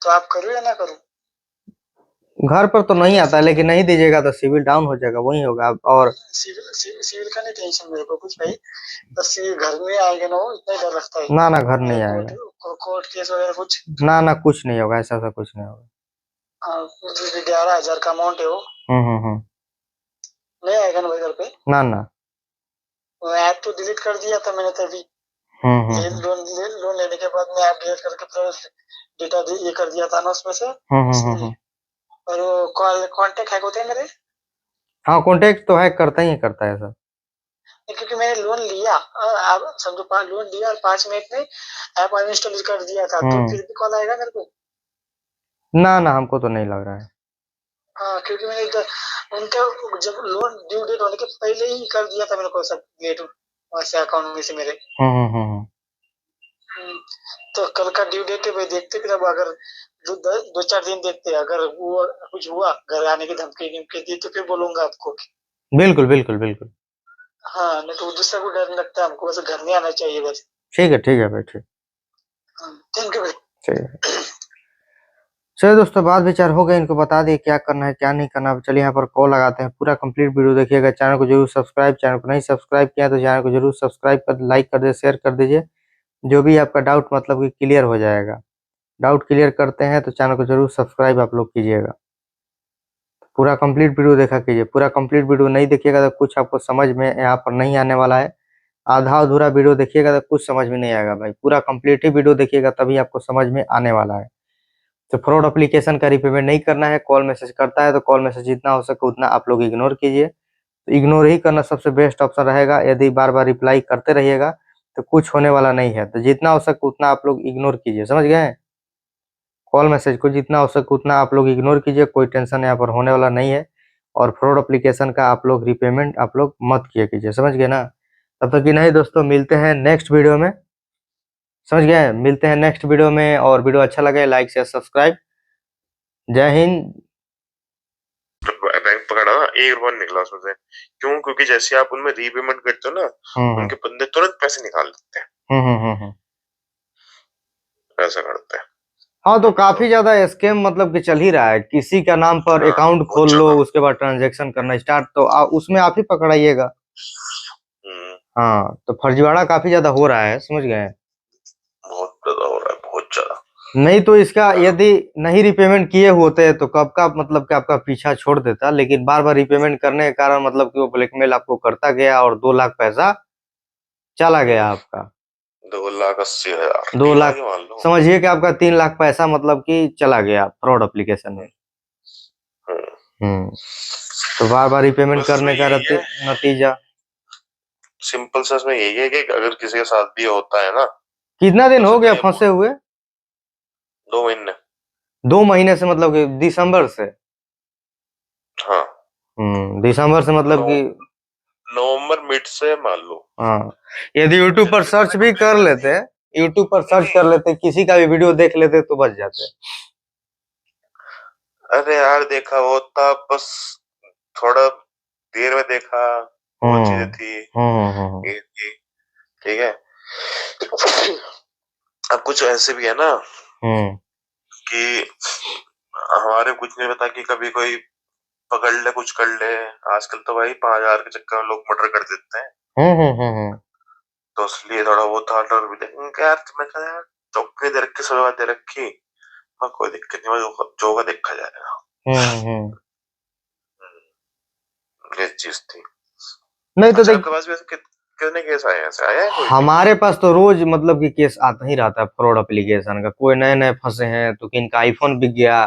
तो आप करूँ या ना करूँ? घर पर तो नहीं आता है, लेकिन नहीं दीजिएगा तो सिविल डाउन हो जाएगा, वही होगा। और सिविल का नहीं टेंशन मेरे को कुछ भाई, बस ये घर में आएगा ना, वो इतना डर लगता है। ना ना, घर नहीं आएगा। कोर्ट केस वगैरह कुछ? ना ना, कुछ नहीं होगा, ऐसा कुछ नहीं होगा। 11,000 का अमाउंट है वो। नहीं आएगा ना भाई घर पे? ना ना। ऐप तो डिलीट कर दिया था मैंने तभी। लोन लेने के बाद मैं ऐप डिलीट करके पूरा डेटा ये कर दिया था ना उसमें से। और वो कॉन्टेक्ट हैक होते हैं मेरे। हाँ, कॉन्टेक्ट तो हैक करता ही करता है सर। क्योंकि मैंने लोन लिया, आप समझो, लोन लिया और 5 मिनट में ऐप अनइंस्टॉल कर दिया था, तो फिर भी कॉल आएगा मेरे को? ना ना, हमको तो नहीं लग रहा है। हाँ, क्योंकि मैंने उनका जब लोन ड्यू डेट होने के पहले ही कर दिया था मेरे को सब डेट वैसे अकाउंट में से मेरे। तो कल का ड्यू डेट है भाई, देखते फिर अब अगर 2-4 दिन देखते, अगर वो कुछ हुआ, घर आने की धमकी दी, तो फिर बोलूंगा आपको। बिल्कुल बिल्कुल बिल्कुल। हाँ, नहीं तो दूसरा को डर लगता है हमको, बस घर नहीं आना चाहिए बस। ठीक है भाई, ठीक। थैंक यू भाई। ठीक है। चलिए दोस्तों, बात विचार हो गया, इनको बता दिए क्या करना है क्या नहीं करना। चलिए यहाँ पर कॉल लगाते हैं, पूरा कंप्लीट वीडियो देखिएगा। चैनल को जरूर सब्सक्राइब, चैनल को नहीं सब्सक्राइब किया तो चैनल को जरूर सब्सक्राइब कर, लाइक कर दीजिए, शेयर कर दीजिए। जो भी आपका डाउट मतलब कि क्लियर हो जाएगा। डाउट क्लियर करते हैं तो चैनल को जरूर सब्सक्राइब आप लोग कीजिएगा। पूरा कंप्लीट वीडियो देखा कीजिए। पूरा कंप्लीट वीडियो नहीं देखिएगा तो कुछ आपको समझ में यहाँ पर नहीं आने वाला है। आधा अधूरा वीडियो देखिएगा तो कुछ समझ में नहीं आएगा भाई। पूरा कंप्लीट ही वीडियो देखिएगा तभी आपको समझ में आने वाला है। तो फ्रॉड एप्लीकेशन का रीपेमेंट नहीं करना है। कॉल मैसेज करता है तो कॉल मैसेज जितना हो सके उतना आप लोग इग्नोर कीजिए। तो इग्नोर ही करना सबसे बेस्ट ऑप्शन रहेगा। यदि बार बार रिप्लाई करते रहिएगा तो कुछ होने वाला नहीं है। तो जितना हो सके उतना आप लोग इग्नोर कीजिए, समझ गए? कॉल मैसेज को जितना हो सके उतना आप लोग इग्नोर कीजिए। कोई टेंशन यहाँ पर होने वाला नहीं है। और फ्रॉड एप्लीकेशन का आप लोग रिपेमेंट आप लोग मत किया कीजिए, समझ गए ना? तब तक कि नहीं दोस्तों, मिलते हैं नेक्स्ट वीडियो में, समझ गए, मिलते हैं नेक्स्ट वीडियो में। और वीडियो अच्छा लगे लाइक शेयर सब्सक्राइब। जय हिंद। बैंक पकड़ा ना, 1 रुपया नहीं निकला उसमें से। क्यों? क्योंकि जैसे आप उनमें रीपेमेंट करते हो ना, उनके बंदे तुरंत पैसे निकाल लेते हैं। ऐसा करते हैं। हाँ, तो काफी ज्यादा स्कैम मतलब कि चल ही रहा है, किसी का नाम पर हाँ, अकाउंट बहुत खोल लो, ज्यादा। उसके बाद ट्रांजैक्शन करना स्टार्ट, तो उसमें आप ही पकड़ाइएगा। हाँ, तो फर्जीवाड़ा काफी ज्यादा हो रहा है, समझ गए। बहुत ज्यादा हो रहा है, बहुत ज्यादा। नहीं तो इसका यदि नहीं रिपेमेंट किए होते तो कब का मतलब कि आपका पीछा छोड़ देता, लेकिन बार बार रिपेमेंट करने के कारण मतलब कि वो ब्लैकमेल आपको करता गया और 2 लाख पैसा चला गया आपका। 2,80,000 2 3 लाख, लाख ही मान लो। समझिए कि आपका 3 लाख पैसा मतलब कि चला गया फ्रॉड एप्लीकेशन में। तो बार बार रिपेमेंट बस करने इसमें का यही है, नतीजा सिंपल सा इसमें यही है कि अगर किसी के साथ भी होता है ना, कितना दिन तो हो सीधे गया ये फंसे हुए? 2 महीने। 2 महीने से मतलब कि दिसंबर से? हाँ, दिसंबर से मतलब नौ कि नवंबर मिड से मान लो। हाँ, यदि यूट्यूब पर जनवरी से सर्च मैंने भी कंप्लेन कर कर दी। लेते, यूट्यूब पर सर्च नहीं, कर लेते, किसी का भी वीडियो देख लेते तो बच जाते। अरे यार देखा वो था, बस थोड़ा देर में देखा, वो चीजें थी, ये थी, ठीक है। अब कुछ ऐसे भी है ना कि हमारे कुछ नहीं पता कि कभी कोई पकड़ ले, कुछ कर ले। आजकल तो भाई 5,000 के चक्कर में लोग मर्डर कर देते हैं। तो इसलिए थोड़ा वो था डर भी, लेकिन क्या यार, तुम्हें क्या यार, चौकनी दे रखी, सजा दे रखी, और कोई दिक्कत नहीं, जो होगा देखा जाएगा। ये चीज थी। नहीं तो अच्छा, देख, आपके पास भी ऐसे कितने केस आए हैं? ऐसे आया है कोई भी? हमारे पास तो रोज मतलब कि केस आता ही रहता है फ्रॉड एप्लीकेशन का। कोई नए नए फंसे हैं, तो किन का आईफोन बिक गया,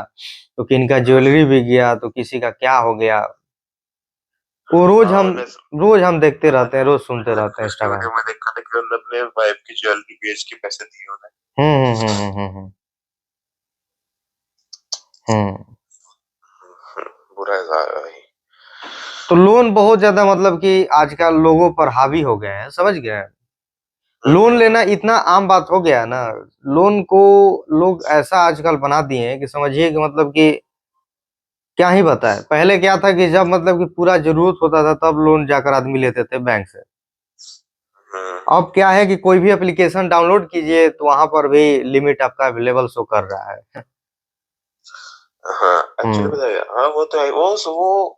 तो किन का ज्वेलरी बिक गया, तो किसी का क्या हो गया। वो हाँ, मैंने रोज हम देखते रहते हैं, रोज सुनते रहते हैं उसकी इंस्टाग्राम। वीडियो में देखा था कि उन्होंने अपने वाइफ की ज्वेलरी बेच के पैसे दिए उन्हें। हम्म। बुरा है भाई। तो लोन बहुत ज्यादा मतलब कि आजकल लोगों पर हावी हो गए हैं, समझ गए। लोन लेना इतना आम बात हो गया है ना। लोन को लोग ऐसा आजकल बना दिए हैं कि समझिए कि मतलब कि क्या ही बताए। पहले क्या था कि जब मतलब कि पूरा जरूरत होता था तब लोन जाकर आदमी लेते थे बैंक से। अब क्या है कि कोई भी एप्लीकेशन डाउनलोड कीजिए तो वहां पर भी लिमिट आपका अवेलेबल शो कर रहा है। हाँ, एक्चुअली बताइए, हाँ वो तो है, वो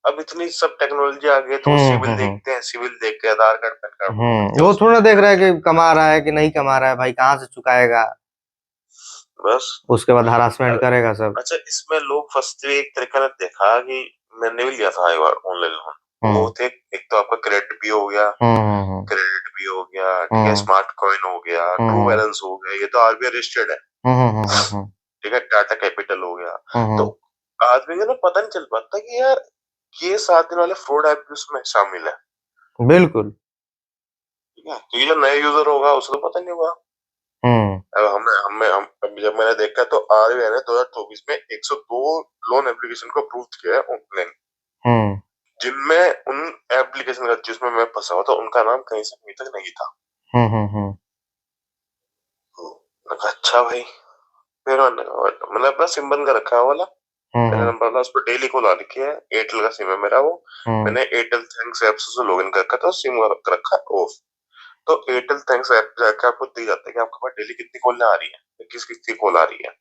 अब इतनी सब टेक्नोलॉजी आ गई है, तो वो सिविल देखते हैं, सिविल देख के आधार कार्ड पैन कार्ड अपलोड करते हैं वो थोड़ा देख उसमें। रहा है कि कमा रहा है कि नहीं कमा रहा है, भाई कहाँ से चुकाएगा, बस। उसके बाद हरासमेंट करेगा सब। अच्छा, इसमें लोग फंसते हुए एक तरीका ने देखा कि मैंने भी लिया था एक बार ऑनलाइन लोन। वो थे, एक तो आपका क्रेडिट भी हो गया, क्रेडिट भी हो गया, ठीक है, स्मार्ट कॉइन हो गया, ट्रू बैलेंस हो गया, ये तो आरबीआई रजिस्टर्ड है, ठीक है, टाटा कैपिटल हो गया। तो आदमी को ना पता नहीं चल पाता कि यार ये 7 दिन वाले फ्रॉड ऐप भी उसमें शामिल है। बिल्कुल। ठीक है, क्योंकि जो नया यूजर होगा उसे तो पता नहीं होगा। अब हमें हमें हम अभी जब मैंने देखा तो आरबीआई ने 2024 में 102 लोन एप्लीकेशन को अप्रूव किया है ऑनलाइन, जिनमें उन एप्लीकेशन का जिसमें मैं फंसा हुआ था उनका नाम कहीं से अभी तक नहीं था। मैंने कहा अच्छा भाई, फिर मैंने अपना सिम बंद कर रखा है वाला, मेरा नंबर वाला, उस पर डेली कॉल आ रखी है। एयरटेल का सिम है मेरा वो, मैंने एयरटेल थैंक्स ऐप से लॉगिन कर रखा था, सिम रखा ऑफ। तो एयरटेल थैंक्स ऐप जाके आपको दी जाता है कि आपके पास डेली कितनी कॉल आ रही है, किस किस की कॉल आ रही है।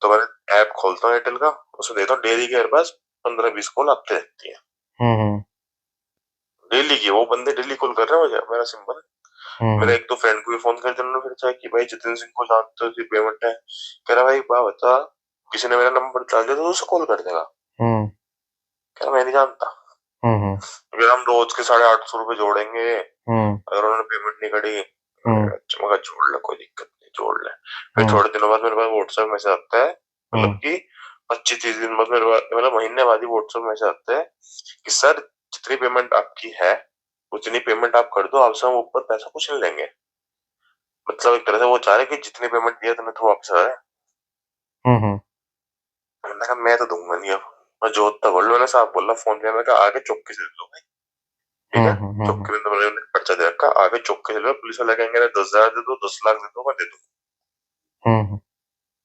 तो मैंने ऐप खोलता हूँ एयरटेल का, उसमें देखता हूँ डेली के मेरे पास 15-20 कॉल आते रहती है, डेली की। वो बंदे डेली कॉल कर रहे हैं मुझे, मेरा सिंपल। मेरा एक तो फ्रेंड को भी फोन कर दिया फिर चाहे कि भाई जितिन सिंह को जानते हो, पेमेंट है, कह रहा भाई बा बता, किसी ने मेरा नंबर डाल दिया तो उसे कॉल कर देगा। कह रहा मैं नहीं जानता। अगर हम रोज के 850 रुपए जोड़ेंगे, अगर उन्होंने पेमेंट नहीं करी, अच्छा मगर जोड़ ले, कोई दिक्कत नहीं, जोड़ ले। फिर थोड़े दिनों बाद मेरे पास व्हाट्सएप मैसेज आता है, मतलब कि 25-30 दिन बाद मेरे पास, मतलब महीने बाद ही व्हाट्सएप मैसेज आता है कि सर जितनी पेमेंट आपकी है उतनी पेमेंट आप कर दो, आपसे हम ऊपर पैसा कुछ नहीं लेंगे। मतलब एक तरह से वो चाह रहे कि जितनी पेमेंट दिया तुमने तो वापस आ जाए। मैंने कहा मैं तो दूंगा नहीं, अब मैं जो तक बोल, मैंने साहब बोला फोन पे, मैं कहा आगे चौकी से दे दो भाई, ठीक है, चौकी में तो मैंने पर्चा दे रखा, आगे चौक के चलो, पुलिस वाला कहेंगे 10,000 दे दो, 10 लाख दे दो, मैं दे दूं,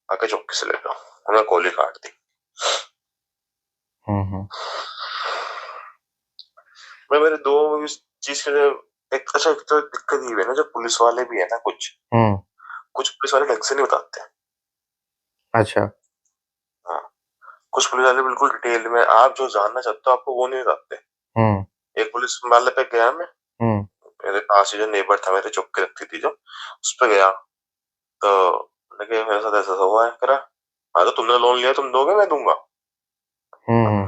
आगे चौक के से ले लो, उन्होंने गोली काट दी। मैं मेरे दो इस चीज के लिए एक अच्छा एक तो दिक्कत ये है ना, जो पुलिस वाले भी है ना, कुछ पुलिस वाले ढंग से नहीं बताते। अच्छा। हाँ, कुछ पुलिस वाले बिल्कुल डिटेल में आप जो जानना चाहते हो आपको वो नहीं बताते। एक पुलिस वाले पे गया मैं, मेरे पास ही जो नेबर था, मेरे चौक के रखती थी जो, उस पे गया तो लगे मेरे साथ ऐसा हुआ है, करा हाँ तो तुमने लोन लिया, तुम दोगे, मैं दूंगा।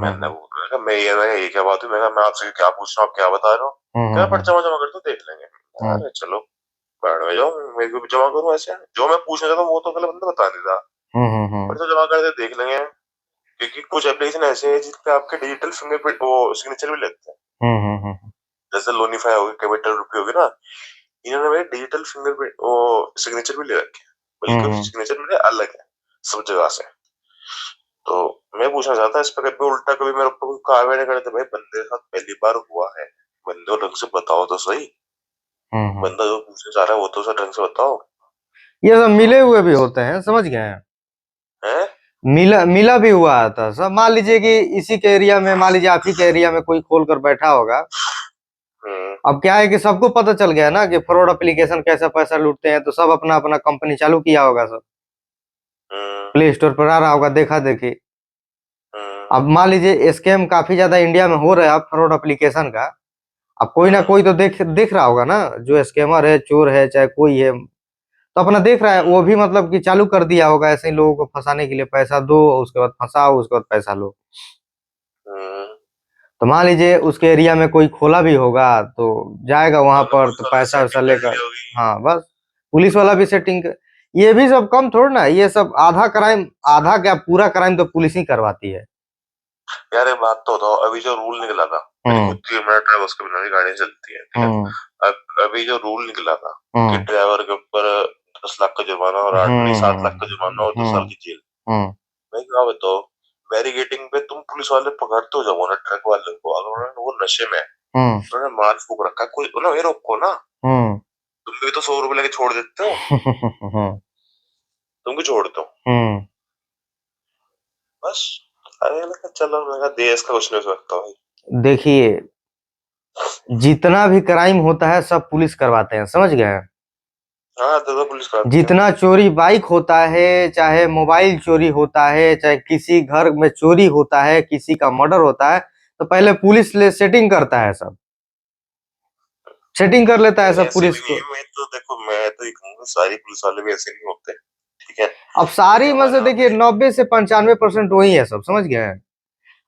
मैंने बोला मैं ये क्या बात हुई, मैं आपसे क्या पूछ रहा हूँ, आप क्या बता रहे हो, क्या पर्चा जमा कर दो देख लेंगे। अरे चलो बैठ में जाओ, मेरे को भी जमा करूँ, ऐसे जो मैं पूछना चाहता हूँ वो तो पहले बंदा बता देता, पर्चा जमा कर दे देख लेंगे। क्योंकि कुछ एप्लीकेशन ऐसे हैं जिसपे आपके डिजिटल फिंगरप्रिंट वो सिग्नेचर भी लेते हैं, जैसे लोनीफाई होगी, कैपिटल रुपी होगी ना, इन्होंने मेरे डिजिटल फिंगरप्रिंट वो सिग्नेचर भी ले रखे हैं, बल्कि सिग्नेचर मेरे अलग है सब जगह से। तो मैं पूछना चाहता इस पर कभी उल्टा कभी मेरे को कार्रवाई नहीं करते, भाई बंदे के साथ पहली बार हुआ है, बंदे को ढंग से बताओ तो सही, बंदा जो पूछने जा रहा है वो तो सर ढंग से बताओ। ये सब मिले हुए भी होते हैं, समझ गए हैं? मिला भी हुआ था सब। मान लीजिए कि इसी के एरिया में, मान लीजिए आप ही के एरिया में कोई खोल कर बैठा होगा, अब क्या है कि सबको पता चल गया ना कि फ्रॉड एप्लीकेशन कैसे पैसा लूटते हैं, तो सब अपना अपना कंपनी चालू किया होगा, सब प्ले स्टोर पर आ रहा होगा देखा देखी। अब मान लीजिए स्कैम काफी ज्यादा इंडिया में हो रहा है फ्रॉड एप्लीकेशन का, अब कोई ना कोई तो देख रहा होगा ना, जो स्कैमर है, चोर है, चाहे कोई है, तो अपना देख रहा है, वो भी मतलब कि चालू कर दिया होगा ऐसे ही लोगों को फंसाने के लिए, पैसा दो उसके बाद फंसाओ उसके बाद पैसा लो। तो मान लीजिए उसके एरिया में कोई खोला भी होगा तो जाएगा वहां पर, तो पैसा वैसा लेकर, हाँ बस पुलिस वाला भी सेटिंग। ये भी सब कम थोड़ा ना, ये सब आधा क्राइम, आधा क्या पूरा क्राइम तो पुलिस ही करवाती है यार। एक बात तो बताओ, अभी जो रूल निकला था, खुद की मिनट है उसके बिना भी गाड़ी चलती है, ठीक है? अभी जो रूल निकला था कि ड्राइवर के ऊपर 10 लाख का जुर्माना और 7 लाख का जुर्माना और 2 साल की जेल, मैं क्या बताओ, बैरिकेडिंग पे तुम पुलिस वाले पकड़ते हो जब वो ट्रक वाले को, अगर वो नशे में उन्होंने माल फूक रखा, कोई उन्हें रोको ना, तुम भी तो 100 रुपए लेके छोड़ देते हो, तुम भी छोड़ दो बस। अरे मैं चलो, मैं देश का कुछ नहीं हो सकता भाई। देखिए जितना भी क्राइम होता है सब पुलिस करवाते हैं, समझ गए? हाँ तो पुलिस करवाते हैं। जितना चोरी बाइक होता है, चाहे मोबाइल चोरी होता है, चाहे किसी घर में चोरी होता है, किसी का मर्डर होता है, तो पहले पुलिस ले सेटिंग करता है, सब सेटिंग कर लेता है सब पुलिस को। मैं तो देखो, मैं तो कहूंगा सारी पुलिस वाले भी ऐसे नहीं होते, ठीक है? अब सारी में से देखिए 90 से 95% वही है सब, समझ गए?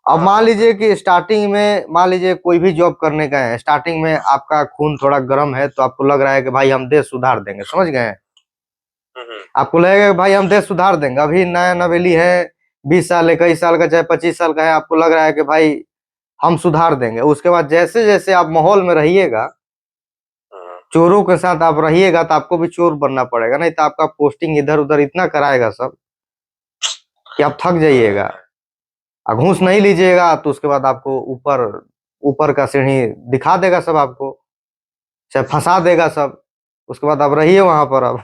अब मान लीजिए कि स्टार्टिंग में, मान लीजिए कोई भी जॉब करने का है, स्टार्टिंग में आपका खून थोड़ा गर्म है, तो आपको लग रहा है कि भाई हम देश सुधार देंगे, समझ गए? आपको लगेगा भाई हम देश सुधार देंगे, अभी नया नवेली है, 20 साल, 21 साल का, चाहे 25 साल का है, आपको लग रहा है कि भाई हम सुधार देंगे। उसके बाद जैसे जैसे आप माहौल में रहिएगा, चोरों के साथ आप रहिएगा, तो आपको भी चोर बनना पड़ेगा, नहीं तो आपका पोस्टिंग इधर उधर इतना कराएगा सब कि आप थक जाइएगा। घूस नहीं लीजिएगा तो उसके बाद आपको ऊपर ऊपर का सीढ़ी दिखा देगा सब, आपको चाहे फंसा देगा सब, उसके बाद आप रहिए वहां पर। अब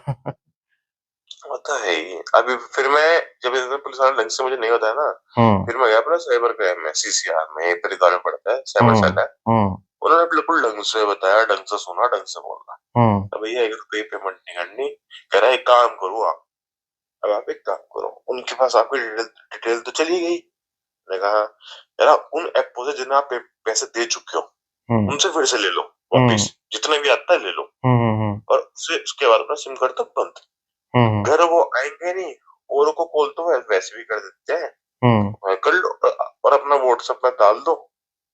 होता है ही। अभी फिर मैं जब पुलिस वाला ढंग से मुझे नहीं होता है ना, फिर मैं गया अपना साइबर क्राइम में, सीसीआर में, ये परिवार में पड़ता है, साइबर सेल है, उन्होंने बिल्कुल ढंग से बताया, ढंग से सुना, ढंग से बोलना। तो भैया 1 रुपये पेमेंट नहीं करनी, कह रहा एक काम करो आप, अब आप एक काम करो, उनके पास आपकी डिटेल तो चली गई, मैंने कहा यार उन ऐपों से जिन्हें आप पैसे दे चुके हो उनसे फिर से ले लो वापिस, जितने भी आता है ले लो, और उसके बाद अपना सिम कार्ड तक बंद। घर वो आएंगे नहीं, औरों को कॉल तो वैसे भी कर देते हैं, कर लो और अपना व्हाट्सएप में डाल दो,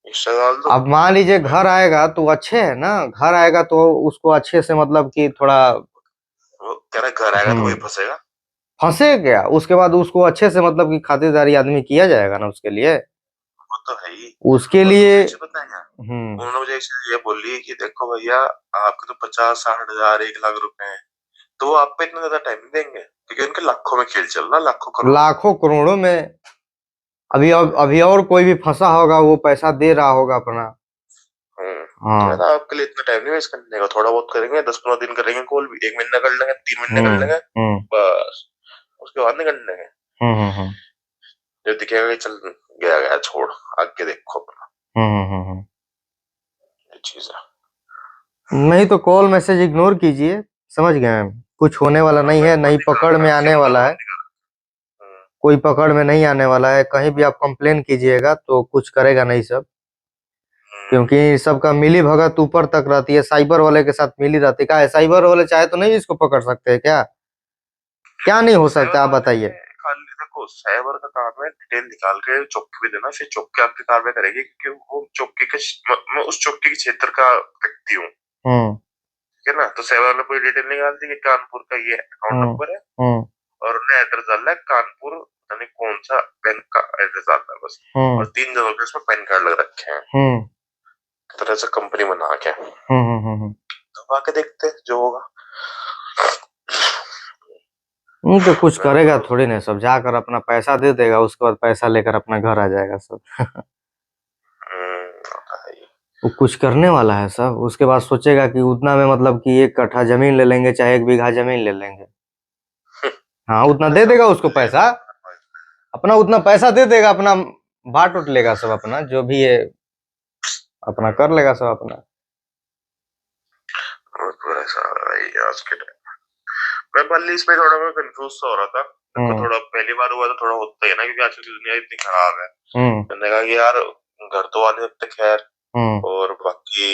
इंस्टा डाल दो। अब मान लीजिए घर आएगा तो अच्छे है ना, घर आएगा तो उसको अच्छे से, मतलब कि थोड़ा कह रहा घर आएगा तो वही फंसेगा, फंसे क्या, उसके बाद उसको अच्छे से मतलब कि खातिरदारी आदमी किया जाएगा ना उसके लिए, वो तो है ही। उसके लिए पता है क्या उन्होंने मुझे ये बोली कि देखो भैया आपके तो 50-60 हजार 1 लाख रुपए हैं, तो वो आप पे इतना ज्यादा टाइम नहीं देंगे, क्योंकि उनके लाखों में खेल चल रहा, लाखों करोड़ों में। अभी और कोई भी फंसा होगा, वो पैसा दे रहा होगा अपना, हाँ ना आपके लिए इतना टाइम नहीं वेस्ट करने का, थोड़ा बहुत करेंगे, 10-15 दिन करेंगे कॉल भी, 1 महीना कर लेंगे, 3 महीने कर लेंगे, बस उसके बाद नहीं करने का। हम्म जो दिखेगा कि चल गया गया छोड़, आगे देखो अपना, हम्म ये चीज है। नहीं तो कॉल मैसेज इग्नोर कीजिए, समझ गए हम, कुछ होने वाला नहीं है, नहीं पकड़ में आने वाला है, कोई पकड़ में नहीं आने वाला है। कहीं भी आप कंप्लेन कीजिएगा तो कुछ करेगा नहीं सब, क्योंकि सबका मिली भगत ऊपर तक रहती है, साइबर वाले के साथ मिली रहती है। क्या है, साइबर वाले चाहे तो नहीं इसको पकड़ सकते हैं क्या? क्या नहीं हो सकता आप बताइए? खाली देखो साइबर का काम है डिटेल निकाल के चौकी पे देना, फिर चौकी आपकी कार्रवाई करेगी, क्योंकि वो चौकी के मैं उस चौकी के क्षेत्र का व्यक्ति हूँ, ठीक है ना। तो साइबर वाले कोई डिटेल निकाल दी कि कानपुर का ये अकाउंट नंबर है और उन्हें एड्रेस डालना है कानपुर, यानी कौन सा बैंक का एड्रेस डालना है बस, और 3 जगह पे उसमें पैन कार्ड लग रखे हैं, तरह से कंपनी बना के तो आके देखते हैं जो होगा। तो कुछ करेगा थोड़ी नहीं, सब जाकर अपना पैसा दे देगा, उसके बाद पैसा लेकर अपना घर आ जाएगा सब। वो कुछ करने वाला है सब, उसके बाद सोचेगा कि उतना में मतलब कि 1 कट्ठा जमीन ले लेंगे, चाहे 1 बीघा जमीन ले लेंगे। हाँ उतना दे देगा उसको पैसा, अपना उतना पैसा दे देगा, अपना बांट उठ लेगा सब, अपना जो भी है अपना कर लेगा सब अपना। आज के टाइम मैं पहले इसमें थोड़ा मैं कंफ्यूज सा हो रहा था, तो थोड़ा पहली बार हुआ तो थोड़ा होता है ना, क्योंकि आजकल की दुनिया इतनी खराब है। मैंने कहा कि यार घर तो आ नहीं सकते खैर, और बाकी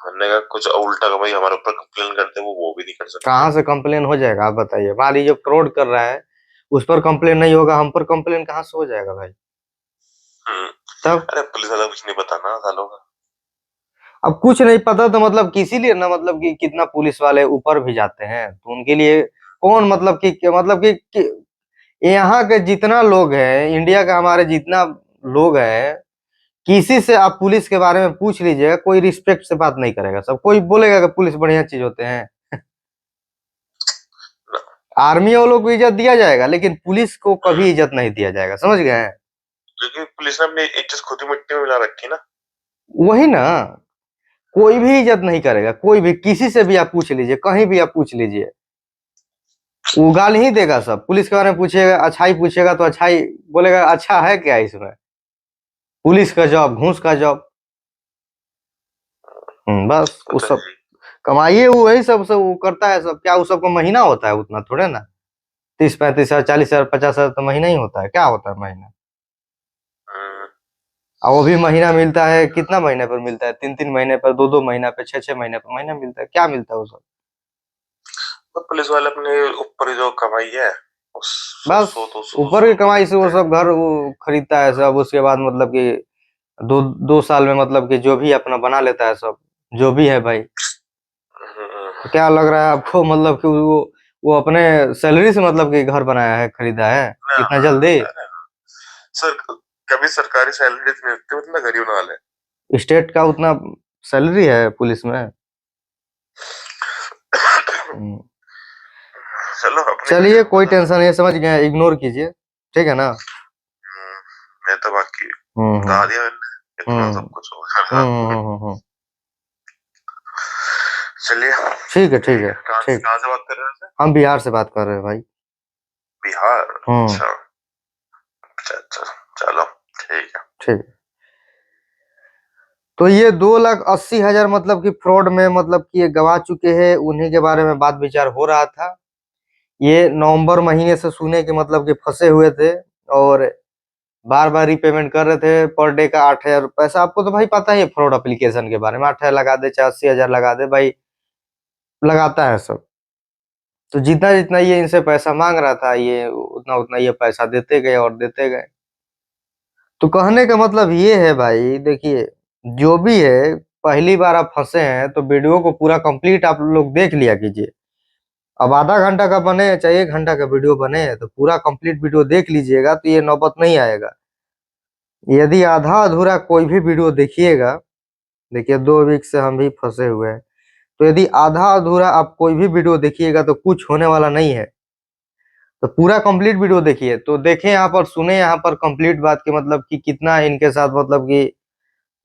मैंने कहा कुछ उल्टा का भाई हमारे ऊपर कंप्लेन करते वो भी नहीं कर सकते। कहाँ से कंप्लेन हो जाएगा आप बताइए? मान लीजिए फ्रॉड कर रहा है, उस पर कंप्लेन नहीं होगा, हम पर कंप्लेन कहाँ से हो जाएगा भाई? तब अरे पुलिस वाला कुछ नहीं पता ना सालों का। अब कुछ नहीं पता तो मतलब किसी लिए ना, मतलब कि कितना पुलिस वाले ऊपर भी जाते हैं तो उनके लिए कौन मतलब कि यहाँ के जितना लोग हैं, इंडिया का हमारे जितना लोग हैं, किसी से आप पुलिस के बारे में पूछ लीजिएगा, कोई रिस्पेक्ट से बात नहीं करेगा, सब कोई बोलेगा कि पुलिस बढ़िया चीज होते हैं। आर्मी वालों को इज्जत दिया जाएगा, लेकिन पुलिस को कभी इज्जत नहीं दिया जाएगा, समझ गए हैं? क्योंकि पुलिस ने अपनी इज्जत खुद ही मिट्टी में मिला रखी ना। वही ना, कोई भी इज्जत नहीं करेगा, कोई भी, किसी से भी आप पूछ लीजिए, कहीं भी आप पूछ लीजिए, वो गाली ही देगा सब। पुलिस के बारे में पूछेगा, अच्छाई पूछेगा तो अच्छाई बोलेगा, अच्छा है क्या इसमें? पुलिस का जॉब घूस का जॉब। बस वो सब कमाइए, वो वही सब वो करता है सब। क्या वो सबको महीना होता है उतना थोड़े ना, 30-35 हजार 40 हजार 50 हजार तो महीना ही होता है, क्या होता है महीना? और वो भी महीना मिलता है कितना महीने पर मिलता है? 3-3 महीने पर, 2-2 महीना पे, 6-6 महीने पर महीना मिलता है, क्या मिलता है वो सब? तो पुलिस वाले अपने ऊपर जो कमाई है बस ऊपर की कमाई से वो सब घर वो खरीदता है सब, उसके बाद मतलब कि 2 साल में मतलब कि जो भी अपना बना लेता है सब, जो भी है भाई। तो क्या लग रहा है आपको मतलब कि वो अपने सैलरी से मतलब कि घर बनाया है, खरीदा है इतना जल्दी? सर कभी सरकारी सैलरी नहीं होती, उतना गरीब ना ले। स्टेट का उतना सैलरी है पुलिस में? चलिए कोई टेंशन नहीं है, समझ गए, इग्नोर कीजिए, ठीक है ना? मैं तो बाकी बता दिया मैंने, इतना सब कुछ होगा। चलिए ठीक है, ठीक है, ठीक। कहाँ से बात कर रहे हैं? हम बिहार से बात कर रहे हैं भाई। बिहार? अच्छा अच्छा अच्छा, चलो ठीक है। ठीक। तो ये 2,80,000 मतलब कि फ्रॉड में मतलब कि ये गवा चुके हैं, उन्हीं के बारे में बात विचार हो रहा था। ये नवंबर महीने से सुने के मतलब कि फंसे हुए थे और बार बार रीपेमेंट कर रहे थे, पर डे का 8,000 पैसा। आपको तो भाई पता ही है फ्रॉड एप्लीकेशन के बारे में, 8,000 लगा दे चाहे 80,000 लगा दे, भाई लगाता है सब। तो जितना जितना ये इनसे पैसा मांग रहा था, ये उतना उतना ये पैसा देते गए और देते गए। तो कहने का मतलब ये है भाई, देखिए जो भी है, पहली बार आप फंसे हैं तो वीडियो को पूरा कंप्लीट आप लोग देख लिया कीजिए। अब आधा घंटा का बने चाहे 1 घंटा का वीडियो बने, तो पूरा कंप्लीट वीडियो देख लीजिएगा, तो ये नौबत नहीं आएगा। यदि आधा अधूरा कोई भी वीडियो देखिएगा, देखिए 2 वीक से हम भी फंसे हुए हैं, तो यदि आधा अधूरा आप कोई भी वीडियो देखिएगा तो कुछ होने वाला नहीं है। तो पूरा कंप्लीट वीडियो देखिए, तो देखें यहाँ पर, सुने यहाँ पर कंप्लीट बात के मतलब कि कितना इनके साथ मतलब कि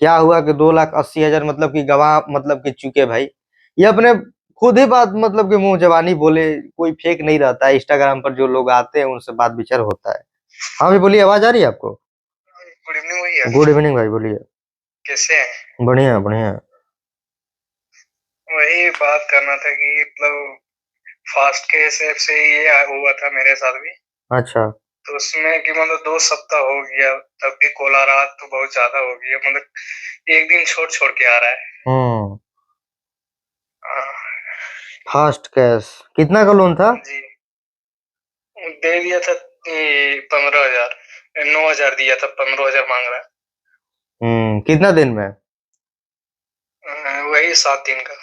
क्या हुआ कि 2,80,000 मतलब कि गवाह मतलब कि चुके भाई। ये अपने खुद ही बात मतलब कि मुंह जबानी बोले, कोई फेक नहीं रहता है। इंस्टाग्राम पर जो लोग आते हैं उनसे बात विचार होता है। हाँ भाई बोलिए, आवाज आ रही है आपको? गुड इवनिंग भैया। गुड इवनिंग भाई, बोलिए। कैसे हैं? बढ़िया बढ़िया। वही बात करना था कि मतलब फास्ट के हिसाब से ये हुआ था मेरे साथ भी। अच्छा। तो उसमें कि मतलब 2 सप्ताह हो गया, तब भी कोला रहा तो बहुत ज्यादा हो गया, मतलब एक दिन छोड़ छोड़ के आ रहा है। हाँ, फास्ट कैश कितना का लोन था? जी दे दिया था 15,000, 9,000 दिया था, 15,000 मांग रहा कितना दिन में? है। वही 7 दिन का।